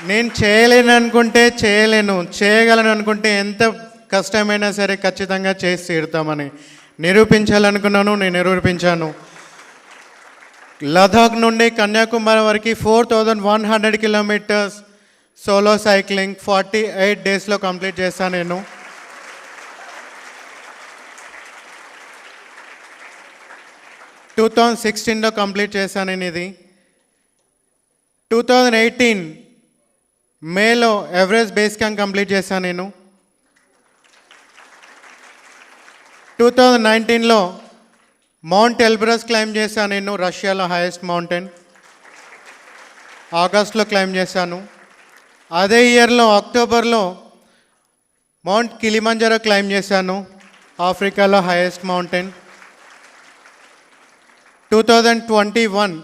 నేను చేయలేను అనుకుంటే చేయలేను, చేయగలను అనుకుంటే ఎంత కష్టమైనా సరే ఖచ్చితంగా చేసి తీరుతామని నిరూపించాలనుకున్నాను. నేను నిరూపించాను. లదాఖ్ నుండి కన్యాకుమారి వరకు 4100 kilometers సోలో సైక్లింగ్ 48 daysలో కంప్లీట్ చేశాను నేను. 2016లో కంప్లీట్ చేశాను నేను ఇది. 2018 మేలో ఎవరెస్ట్ బేస్ క్యాంప్ కంప్లీట్ చేశాను నేను. 2019లో మౌంట్ ఎల్బ్రస్ క్లైమ్ చేశాను నేను, రష్యాలో హైయెస్ట్ మౌంటైన్. ఆగస్ట్లో క్లైమ్ చేశాను. అదే ఇయర్లో అక్టోబర్లో మౌంట్ కిలిమంజరో క్లైమ్ చేశాను, ఆఫ్రికాలో హైయెస్ట్ మౌంటైన్. 2021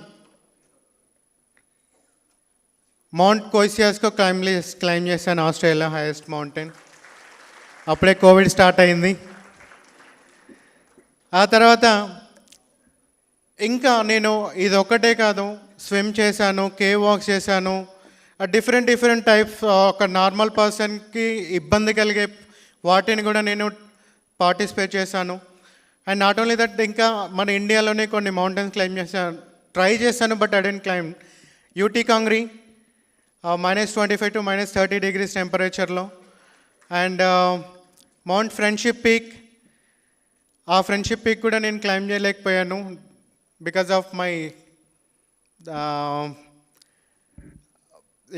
మౌంట్ కోయిసియాస్కో క్లైమ్ చేశాను, ఆస్ట్రేలియా హైయెస్ట్ మౌంటైన్. అప్పుడే కోవిడ్ స్టార్ట్ అయింది. ఆ తర్వాత ఇంకా నేను ఇది ఒక్కటే కాదు, స్విమ్ చేశాను, కేవ్ వాక్స్ చేశాను, డిఫరెంట్ టైప్స్. ఒక నార్మల్ పర్సన్కి ఇబ్బంది కలిగే వాటిని కూడా నేను పార్టిసిపేట్ చేశాను. అండ్ నాట్ ఓన్లీ దట్, ఇంకా మన ఇండియాలోనే కొన్ని మౌంటైన్స్ క్లైమ్ చేశాను, ట్రై చేశాను, but I didn't climb. UT Kangri -25 to -30 degrees టెంపరేచర్లో. అండ్ మౌంట్ ఫ్రెండ్షిప్ పీక్, ఆ ఫ్రెండ్షిప్ పీక్ కూడా నేను క్లైమ్ చేయలేకపోయాను బికాజ్ ఆఫ్ మై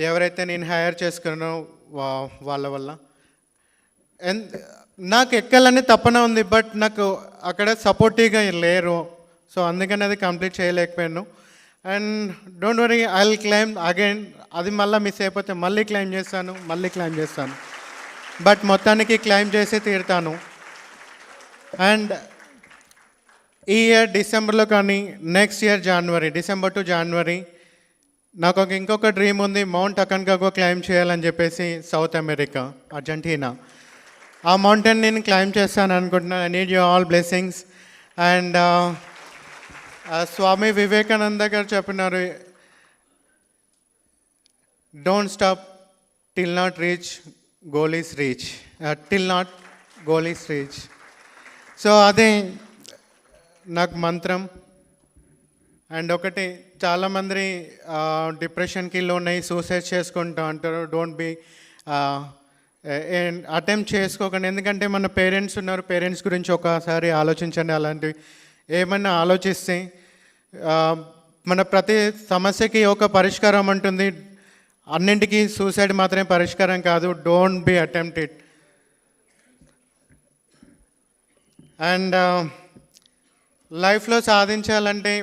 ఎవరైతే నేను హైర్ చేసుకున్నానో వాళ్ళ వల్ల. అండ్ నాకు ఎక్కాలని తపన ఉంది, బట్ నాకు అక్కడ సపోర్టివ్గా లేరు. సో అందుకని అది కంప్లీట్ చేయలేకపోయాను. And don't worry, I will claim again. అది మళ్ళీ మిస్ అయిపోతే మళ్ళీ క్లైమ్ చేస్తాను, బట్ మొత్తానికి క్లైమ్ చేసి తీరుతాను. అండ్ ఈ ఇయర్ డిసెంబర్లో కానీ నెక్స్ట్ ఇయర్ డిసెంబర్ టు జనవరి నాకు ఇంకొక డ్రీమ్ ఉంది, మౌంట్ అకన్కాగో క్లైమ్ చేయాలని చెప్పేసి, సౌత్ అమెరికా, అర్జెంటీనా. ఆ మౌంటైన్ నేను క్లైమ్ చేస్తాను అనుకుంటున్నాను. I need your all blessings. And Swami Vivekananda గారు చెప్పినారు, don't stop till not goal is reach. So అదే నాకు మంత్రం. అండ్ ఒకటి, చాలామంది డిప్రెషన్కి లోనై సూసైడ్ చేసుకుంటూ అంటారు. డోంట్ బీ అటెంప్ట్ చేసుకోకండి, ఎందుకంటే మన పేరెంట్స్ ఉన్నారు, పేరెంట్స్ గురించి ఒకసారి ఆలోచించండి. అలాంటివి ఏమన్నా ఆలోచిస్తే మన ప్రతి సమస్యకి ఒక పరిష్కారం ఉంటుంది, అన్నింటికీ సూసైడ్ మాత్రమే పరిష్కారం కాదు. Don't be attempt it. And లైఫ్లో సాధించాలంటే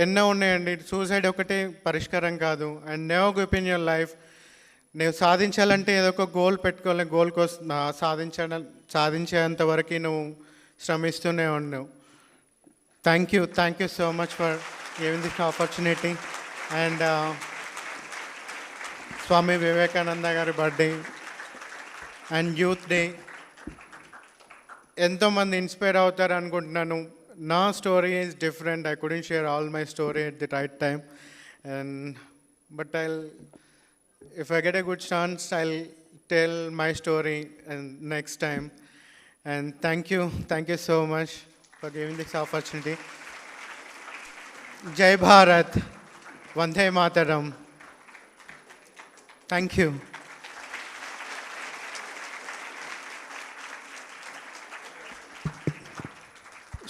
ఎన్నో ఉన్నాయండి, సూసైడ్ ఒకటే పరిష్కారం కాదు. And never give up in your life. నువ్వు సాధించాలంటే ఏదో ఒక గోల్ పెట్టుకోవాలి, గోల్ కోసం సాధించేంత వరకు నువ్వు శ్రమిస్తూనే ఉన్నావు. Thank you so much for giving this opportunity. And Swami Vivekananda గారి బర్త్డే అండ్ యూత్ డే, ఎంతోమంది ఇన్స్పైర్ అవుతారు అనుకుంటున్నాను. నా story is different. I couldn't share all my story at the right time. But if I get a good chance, I'll tell my story next time. And thank you so much for giving this opportunity. Jai Bharat, Vande Mataram. Thank you.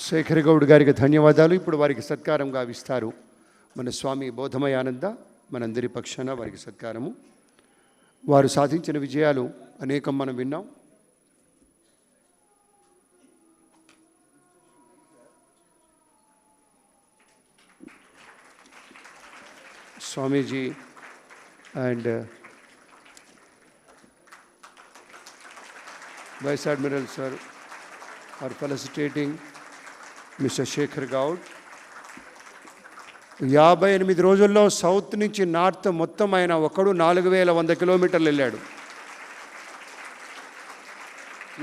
Shekhar Goud గారికి ధన్యవాదాలు. ఇప్పుడు వారికి సత్కారం గావిస్తారు మన స్వామి బోధమయానంద. మనందరి పక్షాన వారికి సత్కారము. వారు సాధించిన విజయాలు అనేకం మనం విన్నాం. Swamiji and vice admiral sir are felicitating mister Shekhar Goud. 58 రోజుల్లో సౌత్ నుంచి నార్త్ మొత్తం ఆయన ఒకడు 4100 కిలోమీటర్లు వెళ్ళాడు.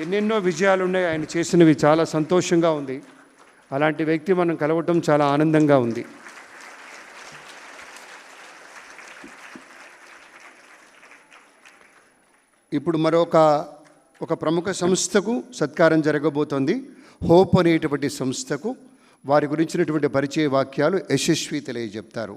ఎన్నెన్నో విజయాలు ఉన్నాయి ఆయన చేసినవి. చాలా సంతోషంగా ఉంది. అలాంటి వ్యక్తి మనం కలవటం చాలా ఆనందంగా ఉంది. ఇప్పుడు ఒక ప్రముఖ సంస్థకు సత్కారం జరగబోతోంది. హోప్ అనేటువంటి సంస్థకు వారి గురించినటువంటి పరిచయ వాక్యాలు Yashasvi తెలియజెప్తారు.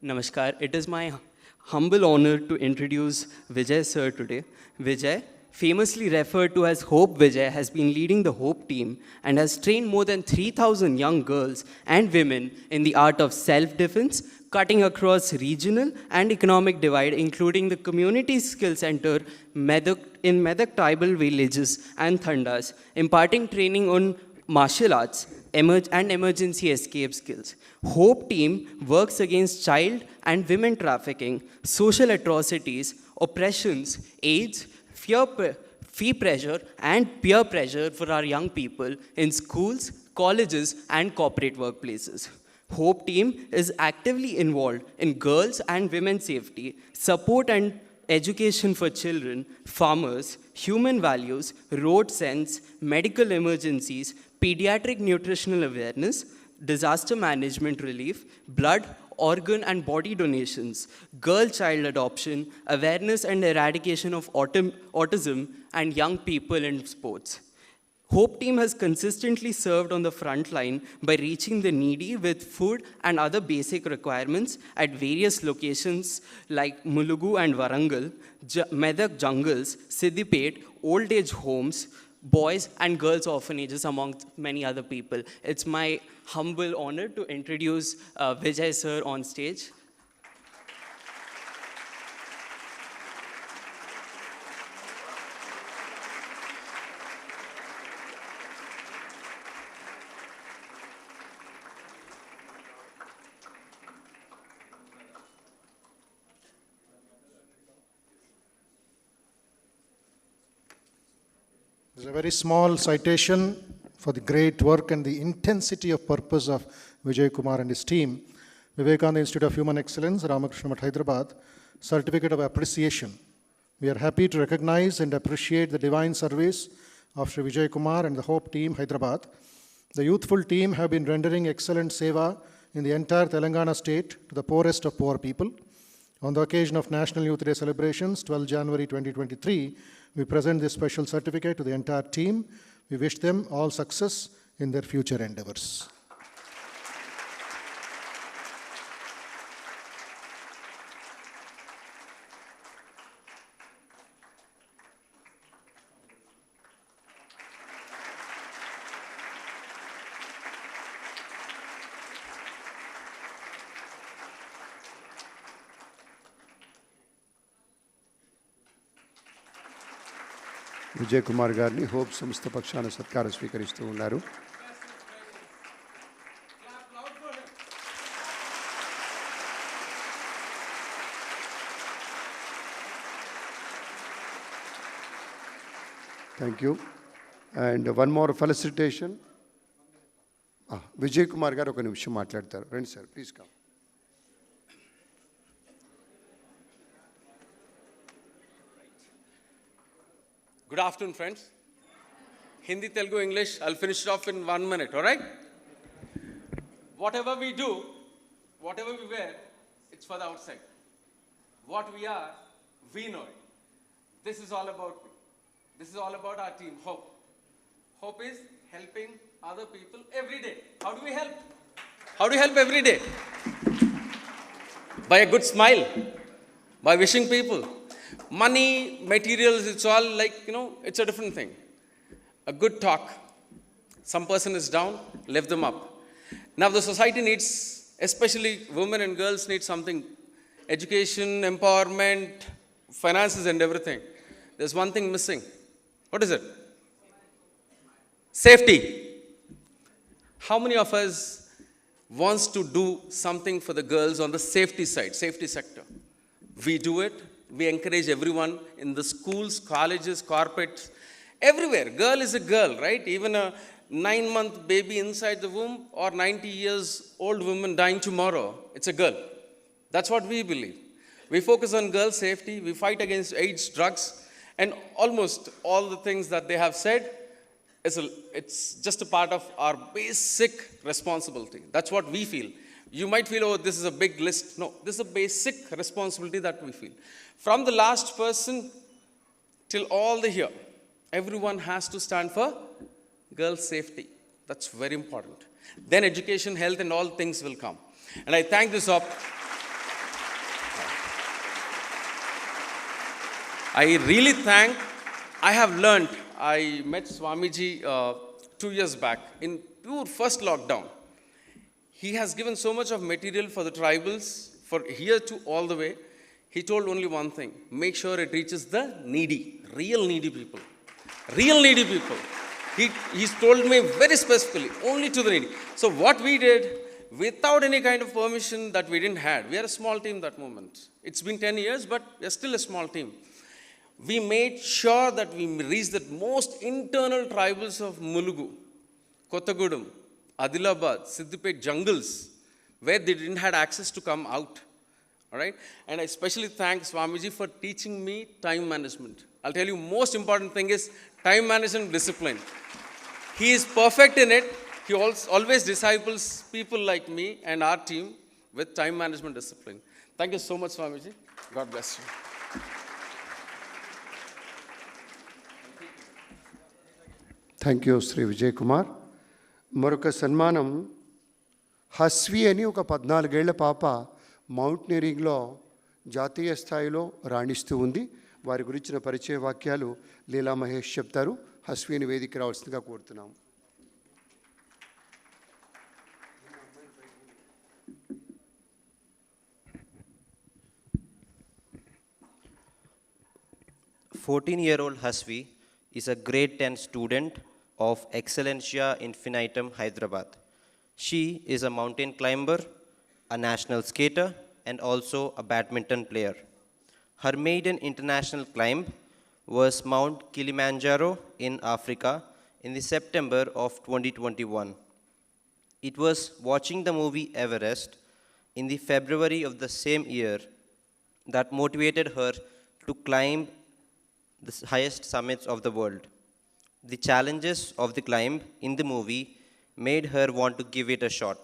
Namaskar. It is my humble honor to introduce Vijay sir today. Vijay, famously referred to as Hope Vijay, has been leading the Hope team and has trained more than 3,000 young girls and women in the art of self-defense, cutting across regional and economic divide, including the Community Skill Center in Medak tribal villages and Thandas, imparting training on martial arts and emergency escape skills. Hope team works against child and women trafficking, social atrocities, oppressions, AIDS, fee pressure, and peer pressure for our young people in schools, colleges, and corporate workplaces. Hope team is actively involved in girls and women's safety, support and education for children, farmers, human values, road sense, medical emergencies, pediatric nutritional awareness, disaster management relief, blood, organ and body donations, girl-child adoption, awareness and eradication of autism, and young people in sports. Hope team has consistently served on the front line by reaching the needy with food and other basic requirements at various locations like Mulugu and Warangal, Medak jungles, Siddipet, old age homes, boys and girls orphanages, among many other people. It's my humble honor to introduce Vijay sir on stage. This is a very small citation for the great work and the intensity of purpose of Vijay Kumar and his team. Vivekananda Institute of Human Excellence, Ramakrishna Math, Hyderabad, Certificate of Appreciation. We are happy to recognize and appreciate the divine service of Sri Vijay Kumar and the Hope team, Hyderabad. The youthful team have been rendering excellent seva in the entire Telangana state to the poorest of poor people. On the occasion of National Youth Day celebrations, 12 January 2023, we present this special certificate to the entire team. We wish them all success in their future endeavors. Vijay Kumar గారిని hope సంస్థ పక్షాన సత్కారం స్వీకరిస్తూ ఉన్నారు. Thank you. And one more felicitation. Vijay Kumar గారు ఒక నిమిషం మాట్లాడతారు. రండి sir, please come. Good afternoon, friends. Hindi, Telugu, English, I'll finish it off in 1 minute, all right? Whatever we do, whatever we wear, it's for the outside. What we are, we know it. This is all about me. This is all about our team, Hope. Hope is helping other people every day. How do we help? How do you help every day? By a good smile, by wishing people. Money, materials, it's all like, it's a different thing. A good talk. Some person is down, lift them up. Now the society needs, especially women and girls need something. Education, empowerment, finances and everything. There's one thing missing. What is it? Safety. How many of us wants to do something for the girls on the safety side, safety sector? We do it. We encourage everyone in the schools, colleges, corporates, everywhere. Girl is a girl, right? Even a 9-month baby inside the womb or 90 years old woman dying tomorrow, it's a girl. That's what we believe. We focus on girl safety. We fight against AIDS, drugs, and almost all the things that they have said, it's just a part of our basic responsibility. That's what we feel. You might feel, oh, this is a big list. No, this is a basic responsibility that we feel. From the last person till all the here, everyone has to stand for girls' safety. That's very important. Then education, health, and all things will come. And I thank this I really thank, I have learned, I met Swamiji 2 years back in pure first lockdown. He has given so much of material for the tribals, for here to all the way. He told only one thing, make sure it reaches the needy, real needy people. Real needy people. He's told me very specifically, only to the needy. So what we did, without any kind of permission that we didn't have, we are a small team that moment. It's been 10 years, but we're still a small team. We made sure that we reached the most internal tribals of Mulugu, Kottagudem, Adilabad, Siddipet jungles, where they didn't have access to come out. All right? And I especially thank Swamiji for teaching me time management. I'll tell you, most important thing is time management discipline. He is perfect in it. He always disciples people like me and our team with time management discipline. Thank you so much, Swamiji. God bless you. Thank you Shri Vijay Kumar. మరొక సన్మానం హస్వి అని ఒక 14 ఏళ్ల పాప మౌంటైనరింగ్లో జాతీయ స్థాయిలో రాణిస్తూ ఉంది. వారి గురించిన పరిచయ వాక్యాలు లీలా మహేష్ చెప్తారు. హస్విని వేదిక రావాల్సిందిగా కోరుతున్నాం. "14-year-old Hasvi is a grade 10 student of Excellencia Infinitum, Hyderabad. She is a mountain climber, a national skater, and also a badminton player. Her maiden international climb was Mount Kilimanjaro in Africa in the September of 2021. It was watching the movie Everest in the February of the same year that motivated her to climb the highest summits of the world. The challenges of the climb in the movie made her want to give it a shot.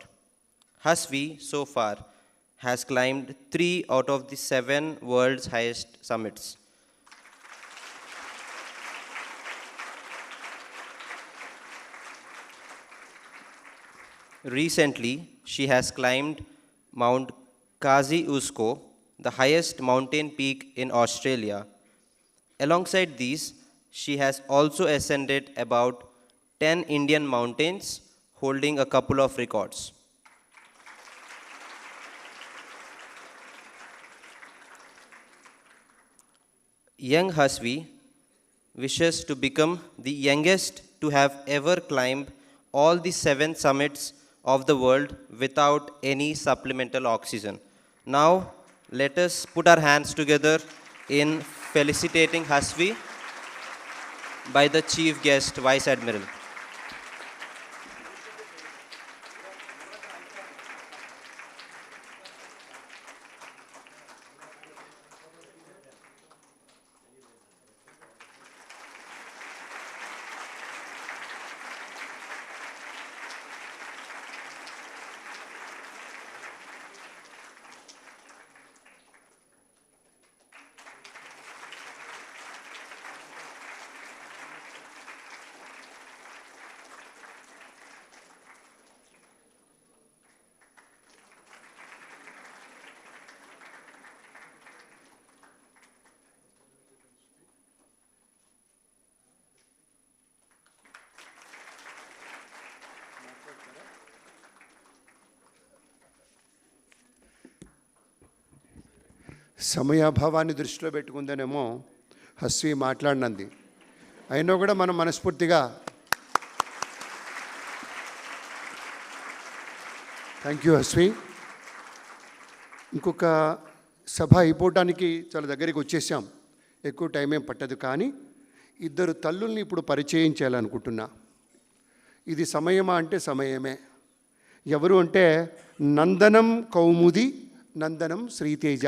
Hasvi, so far, has climbed 3 out of the 7 world's highest summits. Recently, she has climbed Mount Kosciuszko, the highest mountain peak in Australia. Alongside these, she has also ascended about 10 Indian mountains, holding a couple of records. Young Hasvi wishes to become the youngest to have ever climbed all the 7 summits of the world without any supplemental oxygen. Now, let us put our hands together in felicitating Hasvi by the Chief Guest, Vice Admiral. సమయాభావాన్ని దృష్టిలో పెట్టుకుందనేమో హస్వి మాట్లాడినంది. అయినా కూడా మనం మనస్ఫూర్తిగా thank you హస్వి. ఇంకొక సభ అయిపోవటానికి చాలా దగ్గరికి వచ్చేసాం, ఎక్కువ టైం ఏం పట్టదు. కానీ 2 తల్లుల్ని ఇప్పుడు పరిచయం చేయాలనుకుంటున్నా. ఇది సమయమా అంటే సమయమే. ఎవరు అంటే నందనం కౌముది, నందనం శ్రీతేజ.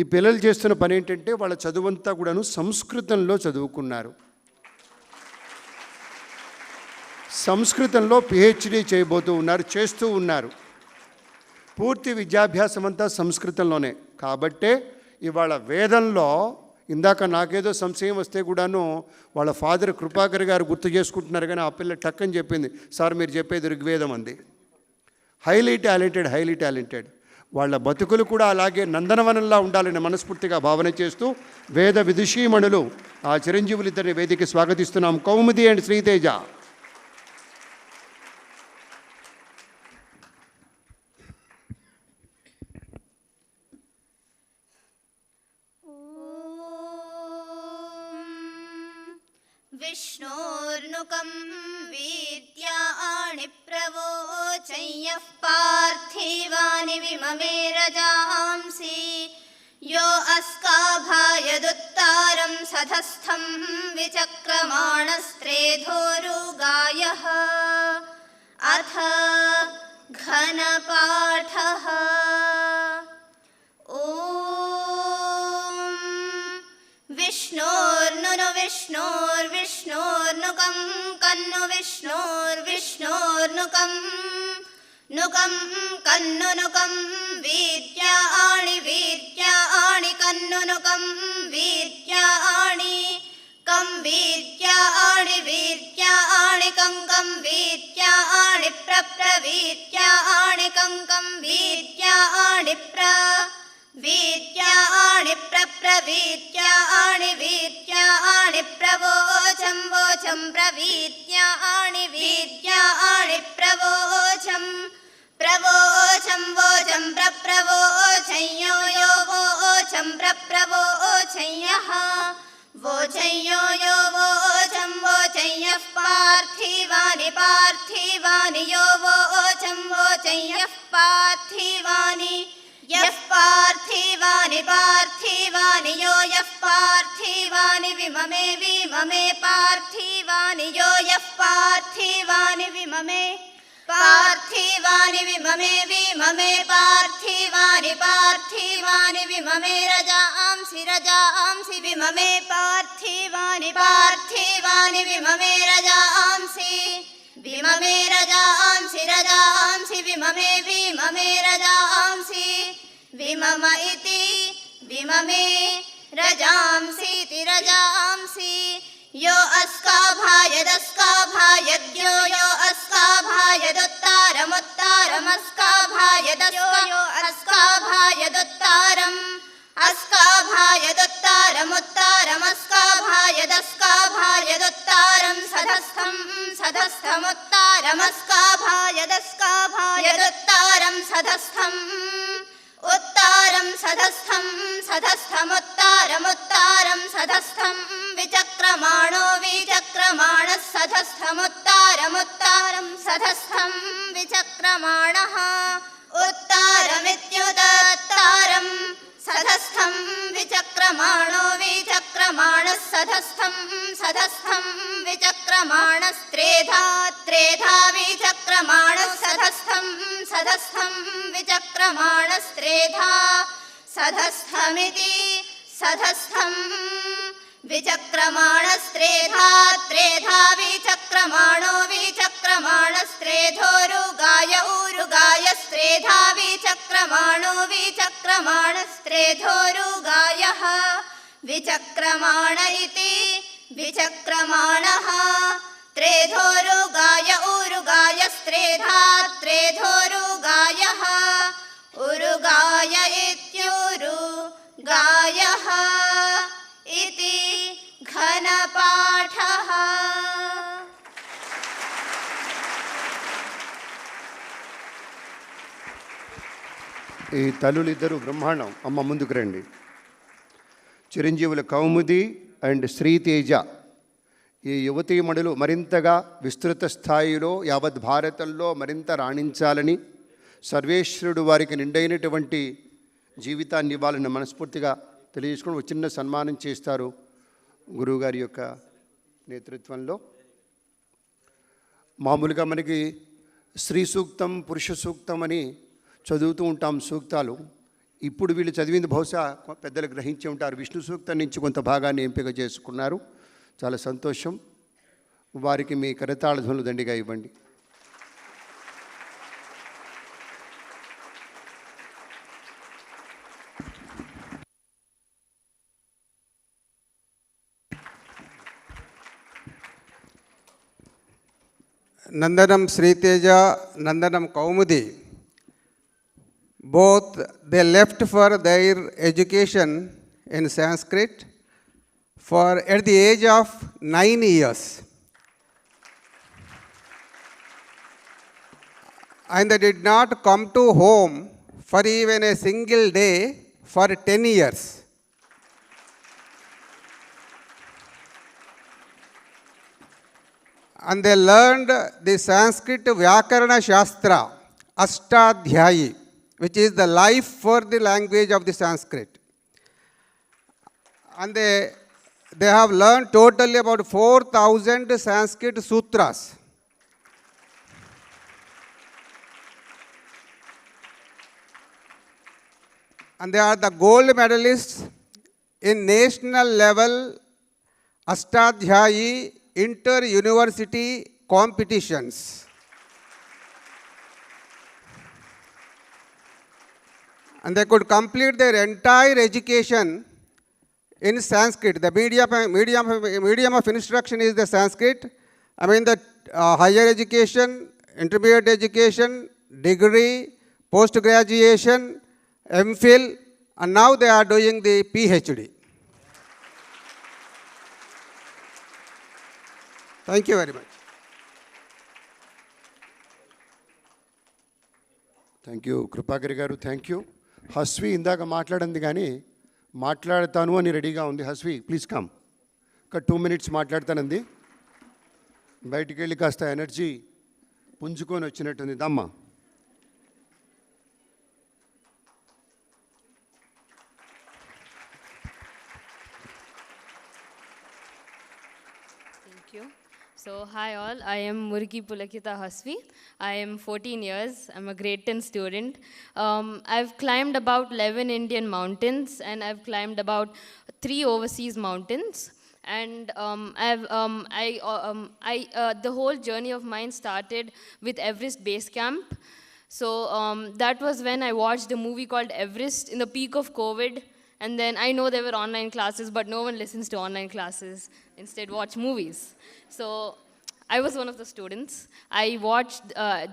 ఈ పిల్లలు చేస్తున్న పని ఏంటంటే వాళ్ళ చదువంతా కూడాను సంస్కృతంలో చదువుకున్నారు. సంస్కృతంలో పిహెచ్డి చేస్తూ ఉన్నారు. పూర్తి విద్యాభ్యాసం అంతా సంస్కృతంలోనే. కాబట్టే ఇవాళ వేదంలో ఇందాక నాకేదో సంశయం వస్తే కూడాను వాళ్ళ ఫాదర్ కృపాకర్ గారు గుర్తు చేసుకుంటున్నారు. కానీ ఆ పిల్ల టక్కని చెప్పింది, సార్ మీరు చెప్పేది ఋగ్వేదం అంది. Highly talented. వాళ్ళ బతుకులు కూడా అలాగే నందనవనంలా ఉండాలని మనస్ఫూర్తిగా భావన చేస్తూ వేద విదుషీమణులు ఆ చిరంజీవులిద్దరిని వేదికకి స్వాగతిస్తున్నాం. కౌముది అండ్ శ్రీతేజ. विष्णोर्नुकं वीर्याणि प्रवोचय्यः पार्थिवानि विममे रजांसि यो अस्काभायदुत्तारं सधस्थं विचक्रमाणस्त्रेधोरुगायः अथ घनपाठः. विष्णोर्नुकं कन्नु विष्णोर्नुकं कन्नुनुकं वीर्याणि कन्नुनुकं वीर्याणि कं वीर्याणि कं वीर्याणि प्रवीर्याणि कं वीर्याणि वीर्याणि प्रवीर्याणि वीर्याणि प्रवोचं प्रवीर्याणि वीर्याणि प्रवोचं वोचं प्रप्रवोचय्यो यो वोचं प्रप्रवोचय्यः वोचय्यो यो वोचं वोचय्यः पार्थिवानि यो वोचं वोचय्यः पार्थिवानि यः पार्थिवानि यो यः पार्थिवानि विममे पार्थिवानि यो यः पार्थिवानि विममे पार्थिवानि विममे पार्थिवानि विममे रजांसि विममे पार्थिवानि विममे रजांसि विममे रजांसि विममे रजांसि विमम इति विममे रजांसीति रजांसि यो अस्काभायदस्काभायद्यो यो अस्काभायदुत्तारमुत्तारमस्काभायदस्यो यो अस्काभायदुत्तारम् अस्काभायदुत्तारमुत्तारमस्काभायदस्काभायदुत्तारं सधस्थं सधस्थमुत्तारं सधस्थमुत्तारं सधस्थं विचक्रमाणः सधस्थमुत्तारं सधस्थं विचक्रमाणः उत्तारमित्युदत्तारं सधस्थं विचक्रमाणः सधस्थं विचक्रमाणस्त्रेधा विचक्रमाणः सधस्थं विचक्रमाणस्त्रेधा सधस्थमिति सधस्थं विचक्रमाणस्त्रेधा विचक्रमाणस्त्रेधोरुगाय ऊरुगायस्त्रेधा विचक्रमाणस्त्रेधोरुगायः विचक्रमाण इति विचक्रमाणः त्रेधोरुगाय ऊरुगायस्त्रेधा त्रेधोरुगायः उरुगाय इत्युरुगायः इति घनपाठः. ఈ తల్లులిద్దరూ బ్రహ్మాండం. అమ్మ ముందుకు రండి. చిరంజీవుల కౌముది అండ్ శ్రీతేజ ఈ యువతీమణులు మరింతగా విస్తృత స్థాయిలో యావత్ భారతంలో మరింత రాణించాలని సర్వేశ్వరుడు వారికి నిండైనటువంటి జీవితాన్ని ఇవ్వాలని మనస్ఫూర్తిగా తెలియజేసుకుని ఒక చిన్న సన్మానం చేస్తారు గురువుగారి యొక్క నేతృత్వంలో. మామూలుగా మనకి స్త్రీ సూక్తం పురుష సూక్తం అని చదువుతూ ఉంటాం సూక్తాలు. ఇప్పుడు వీళ్ళు చదివింది బహుశా పెద్దలు గ్రహించి ఉంటారు. విష్ణు సూక్తం నుంచి కొంత భాగాన్ని ఎంపిక చేసుకున్నారు. చాలా సంతోషం. వారికి మీ కరతాళ ధ్వనులు దండిగా ఇవ్వండి. నందనం శ్రీతేజ, నందనం కౌముది both they left for their education in Sanskrit for at the age of 9 years. And they did not come to home for even a single day for 10 years. And they learned the Sanskrit Vyakarana Shastra, Ashtadhyayi, which is the life for the language of the Sanskrit. And they have learned totally about 4,000 Sanskrit sutras. And they are the gold medalists in national level Ashtadhyayi inter-university competitions. And they could complete their entire education in Sanskrit. The medium of instruction is the Sanskrit. I mean the higher education, intermediate education, degree, post-graduation, MPhil, and now they are doing the PhD. Thank you very much. Thank you Kripakari గారు, thank you. హస్వి ఇందాక మాట్లాడింది కానీ మాట్లాడతాను అని రెడీగా ఉంది. హస్వి please come. ఒక 2 minutes మాట్లాడతానంది. బయటికి వెళ్ళి కాస్త ఎనర్జీ పుంజుకొని వచ్చినట్టుంది. దమ్మా. So, hi all, I am Murgi Pulakita Hasvi. I am 14 years, I'm a grade 10 student. I've climbed about 11 Indian mountains and I've climbed about 3 overseas mountains. And the whole journey of mine started with Everest Base Camp. So that was when I watched a movie called Everest in the peak of COVID. And then I know there were online classes, but no one listens to online classes. Instead, watch movies. So I was one of the students. I watched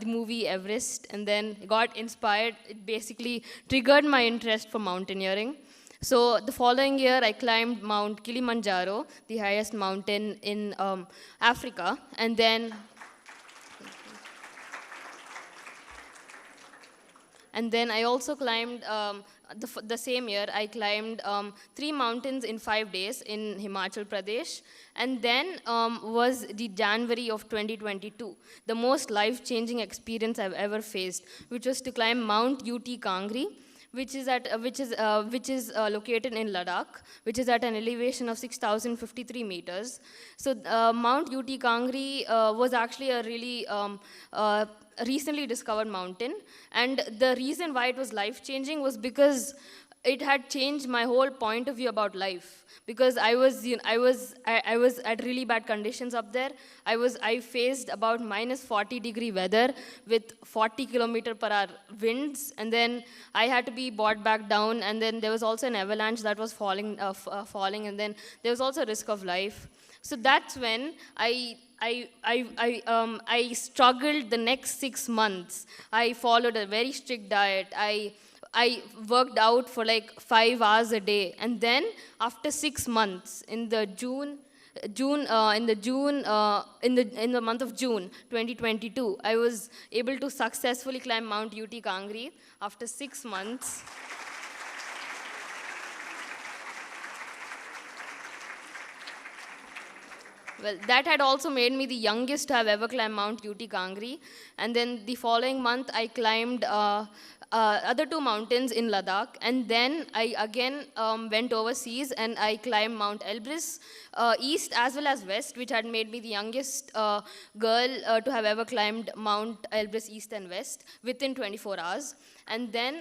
the movie Everest and then got inspired. It basically triggered my interest for mountaineering. So the following year, I climbed Mount Kilimanjaro, the highest mountain in Africa. And then I also climbed, the same year, I climbed 3 mountains in 5 days in Himachal Pradesh. And then was the January of 2022, the most life-changing experience I've ever faced, which was to climb Mount UT Kangri, which is located in Ladakh, which is at an elevation of 6,053 meters. So Mount UT Kangri was actually a really recently discovered mountain, and the reason why it was life-changing was because it had changed my whole point of view about life. Because I was at really bad conditions up there. I faced about -40-degree weather with 40 km/h winds, and then I had to be brought back down, and then there was also an avalanche that was falling, and then there was also risk of life. So that's when I struggled the next 6 months. I followed a very strict diet. I worked out for like 5 hours a day, and then after 6 months, in the month of June 2022, I was able to successfully climb Mount UT Kangri after 6 months. Well, that had also made me the youngest to have ever climbed Mount UT Kangri. And then the following month, I climbed other 2 mountains in Ladakh. And then I again went overseas and I climbed Mount Elbrus, east as well as west, which had made me the youngest girl to have ever climbed Mount Elbrus east and west within 24 hours. And then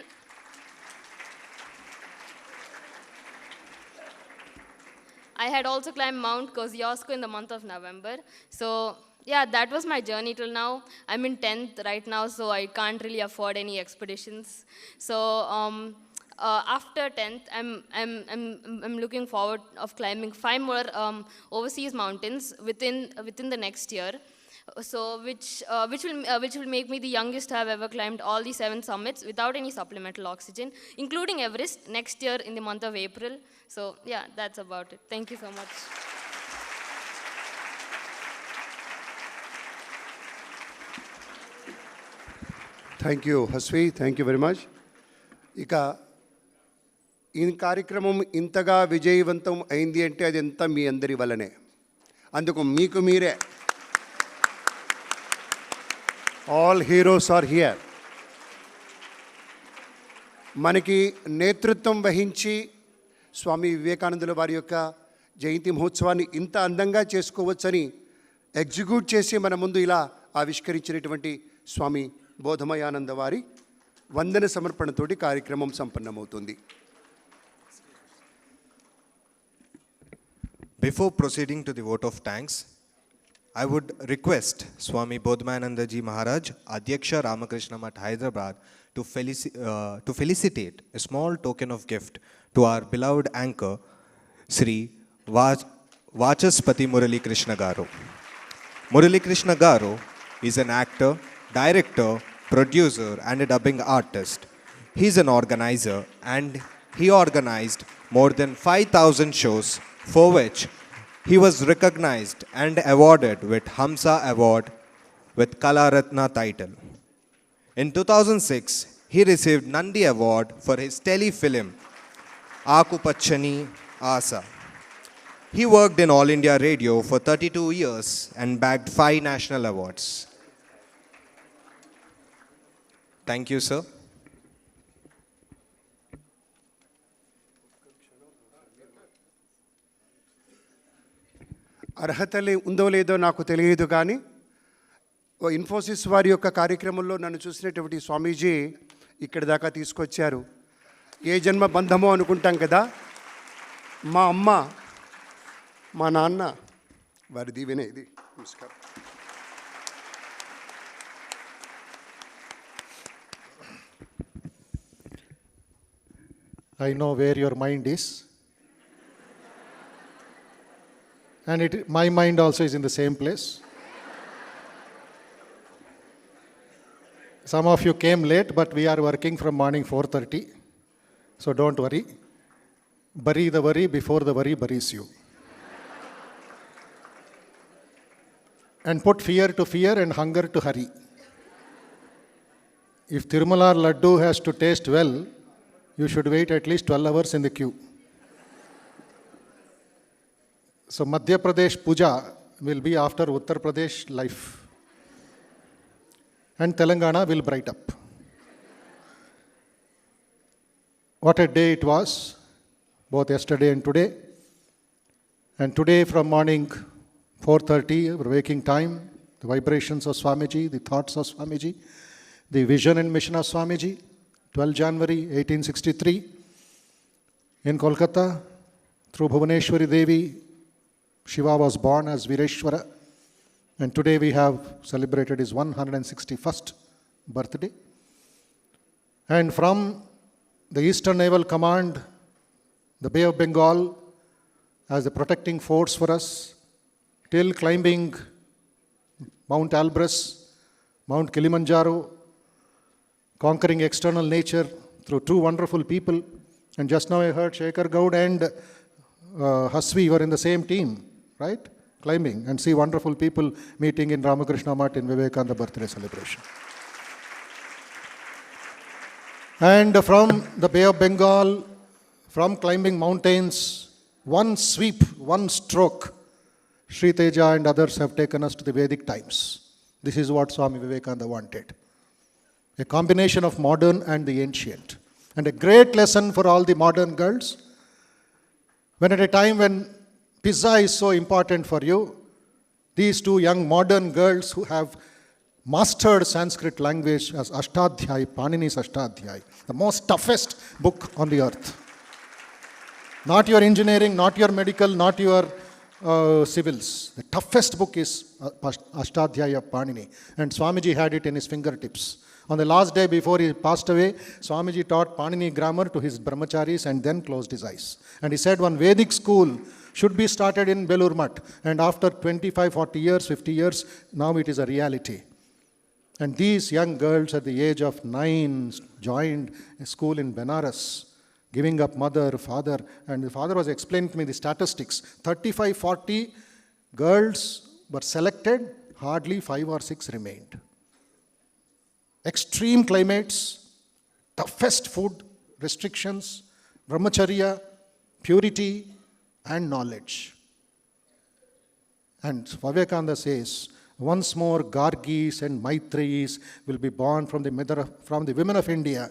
I had also climbed Mount Kosciuszko in the month of November. So yeah, that was my journey till now. I'm in 10th right now, so I can't really afford any expeditions. So after 10th, I'm looking forward of climbing 5 more overseas mountains within the next year. So which will make me the youngest to have ever climbed all the 7 summits without any supplemental oxygen, including Everest next year in the month of April. So yeah, that's about it. Thank you so much. Thank you Hasvi, thank you very much. ఇక ఈ కార్యక్రమం ఇంతగా విజయవంతం అయింది అంటే అది ఎంత మీ అందరి వల్లనే. అందుకు మీకు మీరే ఆల్ హీరోస్ ఆర్ హియర్. మనకి నేతృత్వం వహించి స్వామి వివేకానందుల వారి యొక్క జయంతి మహోత్సవాన్ని ఇంత అందంగా చేసుకోవచ్చని ఎగ్జిక్యూట్ చేసి మన ముందు ఇలా ఆవిష్కరించినటువంటి స్వామి బోధమయానంద వారి వందన సమర్పణతోటి కార్యక్రమం సంపన్నమవుతుంది. Before proceeding to the vote of thanks, I would request Swami Bodhmayananda Ji Maharaj, Adhyaksha Ramakrishna Math Hyderabad, to felicitate a small token of gift to our beloved anchor, Sri Vachaspati Murali Krishna Garu. Murali Krishna Garu is an actor, director, producer and a dubbing artist. He is an organizer and he organized more than 5,000 shows for which he was recognized and awarded with Hamsa Award with Kala Ratna title. In 2006, he received Nandi Award for his telefilm Aaku Pachani Asa. He worked in All India Radio for 32 years and bagged 5 national awards. Thank you, sir. అర్హత ఉందో లేదో నాకు తెలియదు, కానీ ఇన్ఫోసిస్ వారి యొక్క కార్యక్రమంలో నన్ను చూసినటువంటి స్వామీజీ ఇక్కడి దాకా తీసుకొచ్చారు. ఏ జన్మ బంధమో అనుకుంటాం కదా. మా అమ్మ, మా నాన్న వారి దీవెనే ఇది. నమస్కారం. I know where your mind is. And my mind also is in the same place. Some of you came late, but we are working from morning 4:30. So don't worry. Bury the worry before the worry buries you. And put fear to fear and hunger to hurry. If Tirumala Laddu has to taste well, you should wait at least 12 hours in the queue. So Madhya Pradesh Puja will be after Uttar Pradesh life. And Telangana will bright up. What a day it was, both yesterday and today. And today from morning 4:30, our waking time, the vibrations of Swamiji, the thoughts of Swamiji, the vision and mission of Swamiji. 12 January 1863, in Kolkata, through Bhuvaneshwari Devi, Shiva was born as Vireshwara, and today we have celebrated his 161st birthday. And from the Eastern Naval Command, the Bay of Bengal, as the protecting force for us, till climbing Mount Elbrus, Mount Kilimanjaro, conquering external nature through two wonderful people. And just now I heard Shekhar Gaud and Hasvi were in the same team, right? Climbing, and see wonderful people meeting in Ramakrishna Math in Vivekananda birthday celebration. And from the Bay of Bengal, from climbing mountains, one sweep, one stroke, Sri Teja and others have taken us to the Vedic times. This is what Swami Vivekananda wanted. A combination of modern and the ancient. And a great lesson for all the modern girls. When at a time when pizza is so important for you, these two young modern girls who have mastered Sanskrit language as Ashtadhyay, Panini's Ashtadhyay, the most toughest book on the earth. Not your engineering, not your medical, not your civils. The toughest book is Ashtadhyay of Panini. And Swamiji had it in his fingertips. On the last day before he passed away, Swamiji taught Panini grammar to his brahmacharis and then closed his eyes. And he said one Vedic school should be started in Belur Math. And after 25, 40 years, 50 years, now it is a reality. And these young girls at the age of 9 joined a school in Benares, giving up mother, father. And the father was explaining to me the statistics. 35, 40 girls were selected, hardly 5 or 6 remained. Extreme climates, toughest food restrictions, brahmacharya, purity, and knowledge. And Vivekananda says, once more Gargis and Maitreyis will be born from the women of India.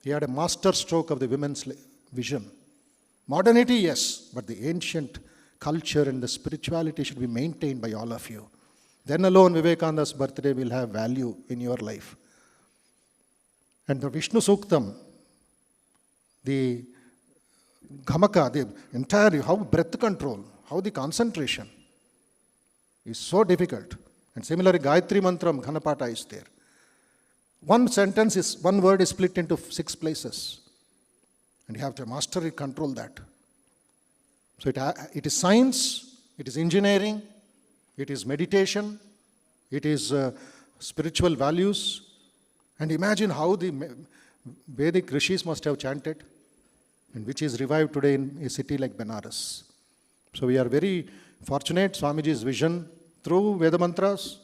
He had a master stroke of the women's vision. Modernity, yes, but the ancient culture and the spirituality should be maintained by all of you. Then alone Vivekananda's birthday will have value in your life. And the Vishnu Suktam, the Ghamaka, the entire, how breath control, how the concentration is so difficult. And similarly, Gayatri Mantram, Ghanapata is there. One word is split into 6 places. And you have to master it, control that. So it is science, it is engineering, it is meditation, it is spiritual values. And imagine how the Vedic rishis must have chanted, and which is revived today in a city like Benares. So we are very fortunate. Swamiji's vision through Veda Mantras,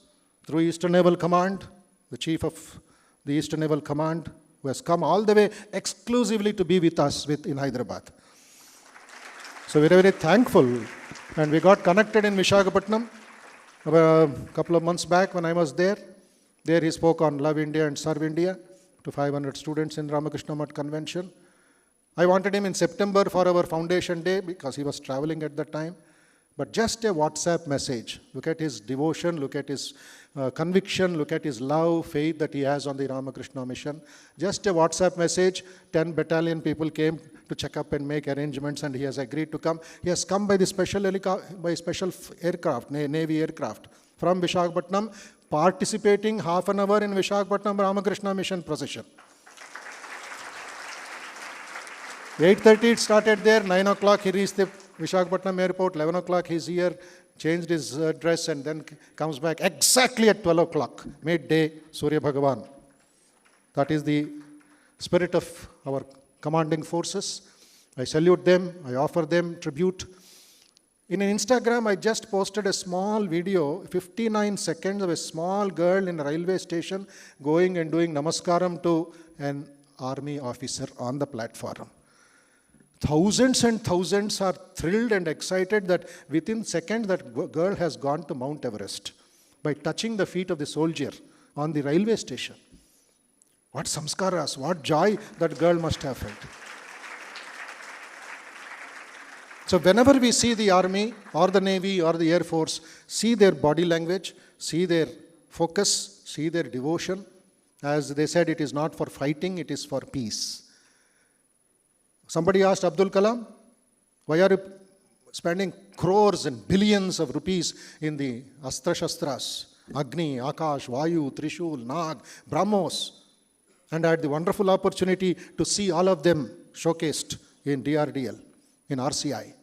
through Eastern Naval Command, the chief of the Eastern Naval Command, who has come all the way exclusively to be with us in Hyderabad. So we are very thankful. And we got connected in Visakhapatnam a couple of months back when I was there. There he spoke on Love India and Serve India to 500 students in Ramakrishna Math Convention. I wanted him in September for our foundation day because he was traveling at that time. But just a WhatsApp message. Look at his devotion, look at his conviction, look at his love, faith that he has on the Ramakrishna mission. Just a WhatsApp message, 10 battalion people came to check up and make arrangements, and he has agreed to come. He has come by the special aircraft, Navy aircraft, from Visakhapatnam, participating half an hour in Visakhapatnam Ramakrishna mission procession. 8:30 it started there, 9 o'clock he reached the Visakhapatnam airport, 11 o'clock he's here, changed his dress and then comes back exactly at 12 o'clock, midday, Surya Bhagavan. That is the spirit of our commanding forces. I salute them, I offer them tribute. In an Instagram, I just posted a small video, 59 seconds of a small girl in a railway station going and doing namaskaram to an army officer on the platform. Thousands and thousands are thrilled and excited that within seconds that girl has gone to Mount Everest by touching the feet of the soldier on the railway station. What samskaras, what joy that girl must have felt. So whenever we see the army or the navy or the air force, see their body language, see their focus, see their devotion. As they said, it is not for fighting, it is for peace. Somebody asked Abdul Kalam, why are you spending crores and billions of rupees in the Astra Shastras, Agni, Akash, Vayu, Trishul, Nag, Brahmos? And I had the wonderful opportunity to see all of them showcased in DRDL, in RCI.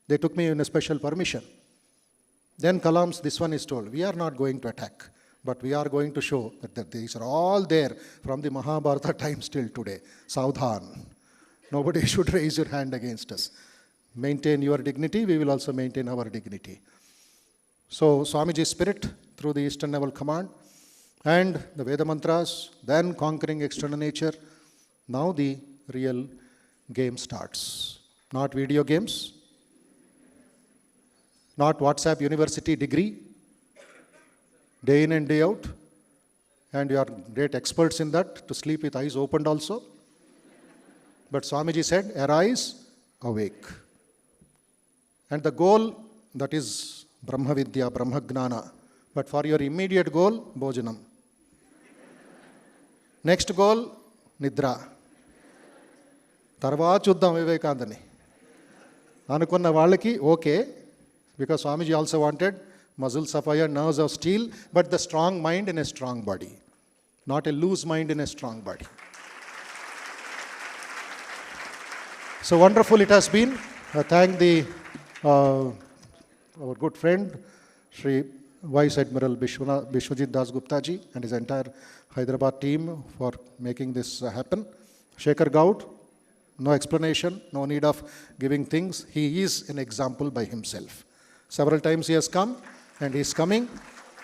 They took me in a special permission. Then Kalam's, this one is told, we are not going to attack, but we are going to show that these are all there from the Mahabharata times till today. Saudhan. Nobody should raise your hand against us. Maintain your dignity, we will also maintain our dignity. So Swamiji's spirit through the Eastern Naval Command and the Veda Mantras, then conquering external nature. Now the real game starts. Not video games, not WhatsApp university degree, day in and day out, and you are great experts in that, to sleep with eyes opened also. But Swamiji said, arise, awake. And the goal, that is Brahma Vidya, Brahma Gnana. But for your immediate goal, Bhojanam. Next goal, Nidra. Tarva Chuddam Vivekanandani. Anukunna Valaki, okay, because Swamiji also wanted muscles of iron, nerves of steel, but the strong mind in a strong body. not a loose mind in a strong body. So wonderful it has been. I thank our good friend, Sri Vice Admiral Bishwajit Das Gupta ji and his entire Hyderabad team for making this happen. Shekhar Gaud, no explanation, no need of giving things. He is an example by himself. Several times he has come and he is coming,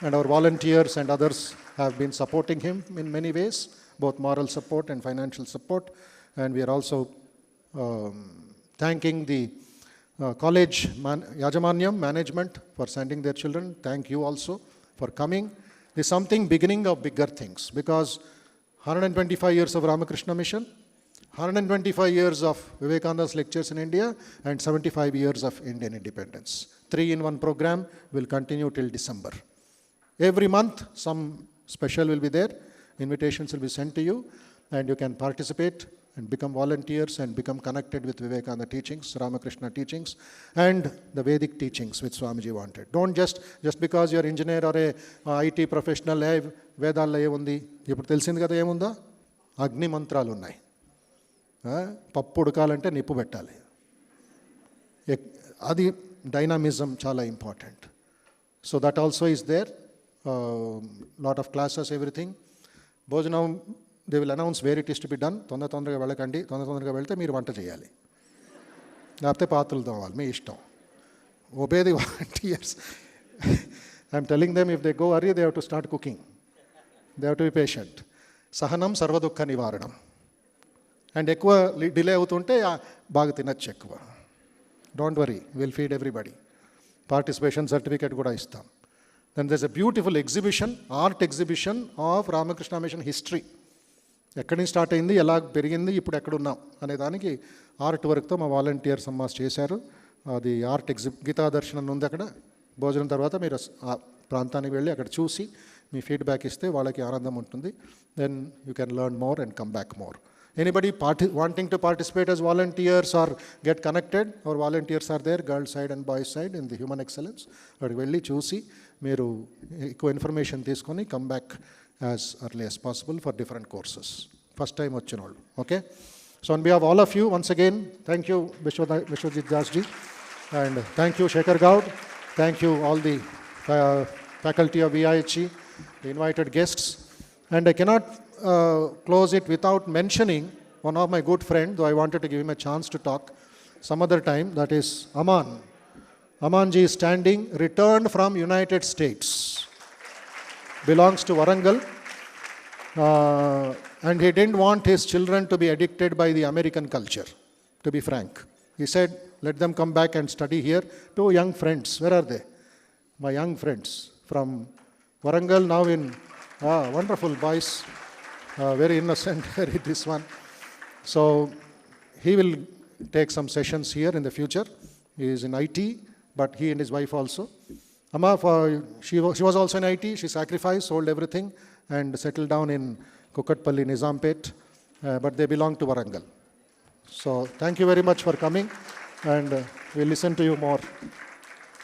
and our volunteers and others have been supporting him in many ways, both moral support and financial support. And we are also thanking the college Yajamanyam management for sending their children. Thank you also for coming. This is something beginning of bigger things, because 125 years of Ramakrishna Mission, 125 years of Vivekananda's lectures in India, and 75 years of Indian independence. 3-in-1 program will continue till December. Every month some special will be there. Invitations will be sent to you, and you can participate and become volunteers and become connected with Vivekananda teachings, Ramakrishna teachings, and the Vedic teachings which Swamiji wanted. Don't just because you're an engineer or a IT professional, Vedalla emundi. Ippudu telisindi kada emunda? Agni mantralu unnai. Pappu udakalante nippu pettali. Adi dynamism chala important. So that also is there. Lot of classes, everything. Bhojanam, they will announce where it is to be done. తొందరగా వెళ్ళకండి, తొందరగా వెళ్తే మీరు వంట చేయాలి, లేకపోతే పాత్రలు తోమాలి, మీ ఇష్టం. Obey the volunteers. I'm telling them, if they go early, they have to start cooking. They have to be patient. సహనం సర్వదుఃఖ నివారణం. అండ్ ఎక్కువ డిలే అవుతుంటే బాగా తినచ్చు ఎక్కువ. Don't worry, we'll feed everybody. Participation certificate కూడా ఇస్తాం. Then there's a beautiful exhibition, art exhibition of Ramakrishna Mission history. ఎక్కడి నుంచి స్టార్ట్ అయింది, ఎలా పెరిగింది, ఇప్పుడు ఎక్కడున్నాం అనే దానికి ఆర్ట్ వర్క్తో మా వాలంటీర్స్ అమ్మాస్ చేశారు. అది ఆర్ట్ గీతా దర్శనం ఉంది అక్కడ. భోజనం తర్వాత మీరు ఆ ప్రాంతానికి వెళ్ళి అక్కడ చూసి మీ ఫీడ్బ్యాక్ ఇస్తే వాళ్ళకి ఆనందం ఉంటుంది. Then you can learn more and come back more. Anybody wanting to participate as volunteers or get connected, our volunteers are there, girls side and boys side in the human excellence. అక్కడికి వెళ్ళి చూసి మీరు ఎక్కువ information తీసుకొని come back as early as possible for different courses. First time వచ్చిన వాళ్ళు. Okay? So on behalf of all of you, once again, thank you Vishwajit Das ji, and thank you Shekhar Gaud, thank you all the faculty of VIHE, the invited guests, and I cannot close it without mentioning one of my good friends, though I wanted to give him a chance to talk some other time, that is Aman. Aman ji is standing, returned from United States. Belongs to Warangal, and he didn't want his children to be addicted by the American culture, to be frank. He said, let them come back and study here. 2 young friends, where are they? My young friends from Warangal, now in, wonderful boys, very innocent, very this one. So he will take some sessions here in the future. He is in IT, but he and his wife also. Amma, she was also in IT. She sacrificed, sold everything, and settled down in Kukatpalli, Nizampet, but they belong to Warangal. So thank you very much for coming, and we'll listen to you more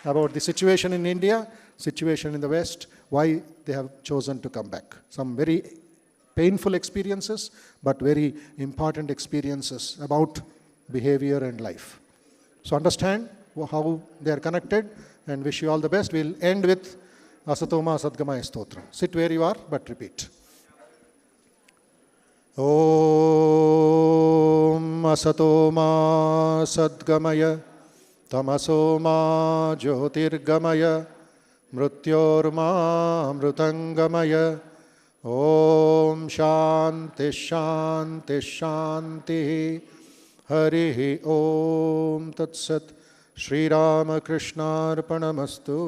about the situation in India, situation in the West, why they have chosen to come back. Some very painful experiences, but very important experiences about behavior and life. So understand how they are connected, and wish you all the best. We'll end with Asatoma Sadgamaya Stotram. Sit where you are, but repeat. Om Asatoma Sadgamaya Tamasoma Jyotirgamaya Mrutyorma Mrutangamaya. Om Shanti Shanti Shanti. Harihi Om Tat Sat. Shri Ramakrishna Arpanamastu.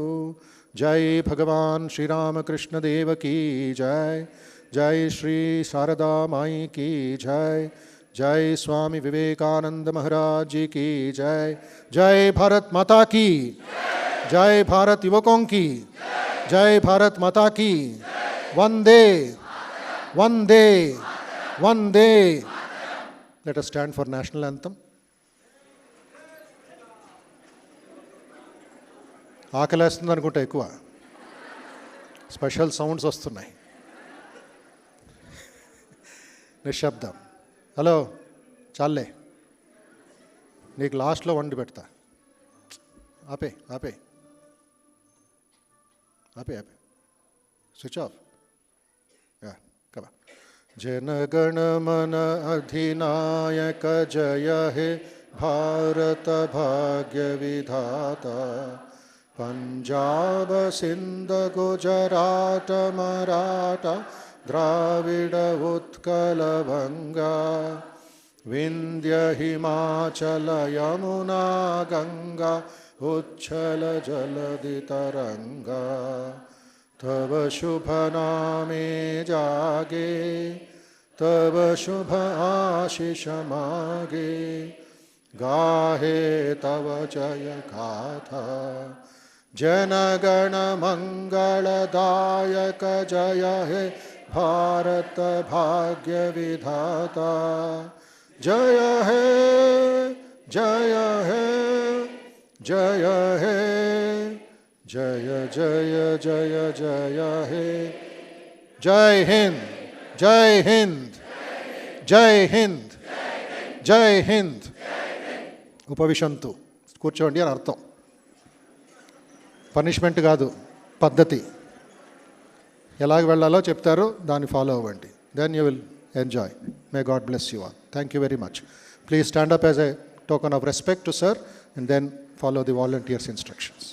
Jai Bhagavan Shri Ramakrishna Deva ki jai. Jai Shri Sarada Mai ki jai. Jai Swami Vivekananda Maharaj ji ki jai. Jai Bharat Mata ki. Jai Bharat Yuvakon ki. Jai Bharat Mata ki. Vande. Vande. Vande. Let us stand for national anthem. ఆకలేస్తుంది అనుకుంటా, ఎక్కువ special sounds వస్తున్నాయి. నిశ్శబ్దం. Hello, చాలే, నీకు లాస్ట్లో వండి పెడతా. ఆపే ఆపే ఆపే ఆపే, స్విచ్ ఆఫ్. కమా. జనగణ మన అధినాయక జయ హే భారత భాగ్య విధాత, పంజాబ సింధ గుజరాట మరాఠ ద్రావిడ ఉత్కల వంగా, వింధ్య హిమాచల యమునా గంగా ఉచ్ఛల జలధి తరంగా, तव शुभ नामे जागे, तव शुभ आशीष मागे, गाहे तव जय गाथा, जनगण मंगलदायक जय हे भारत भाग्य विधाता, जय हे जय हे जय हे, जय जय जय जय हे. जय हिंद, जय हिंद, जय हिंद, जय हिंद. ఉపవిశంతు, కూర్చోండి అని అర్థం. పనిష్మెంట్ కాదు, పద్ధతి. ఎలాగ వెళ్ళాలో చెప్తారు, దాన్ని ఫాలో అవ్వండి. Then you will enjoy. May God bless you all. Thank you very much. Please stand up as a token of respect to sir, and then follow the volunteers' instructions.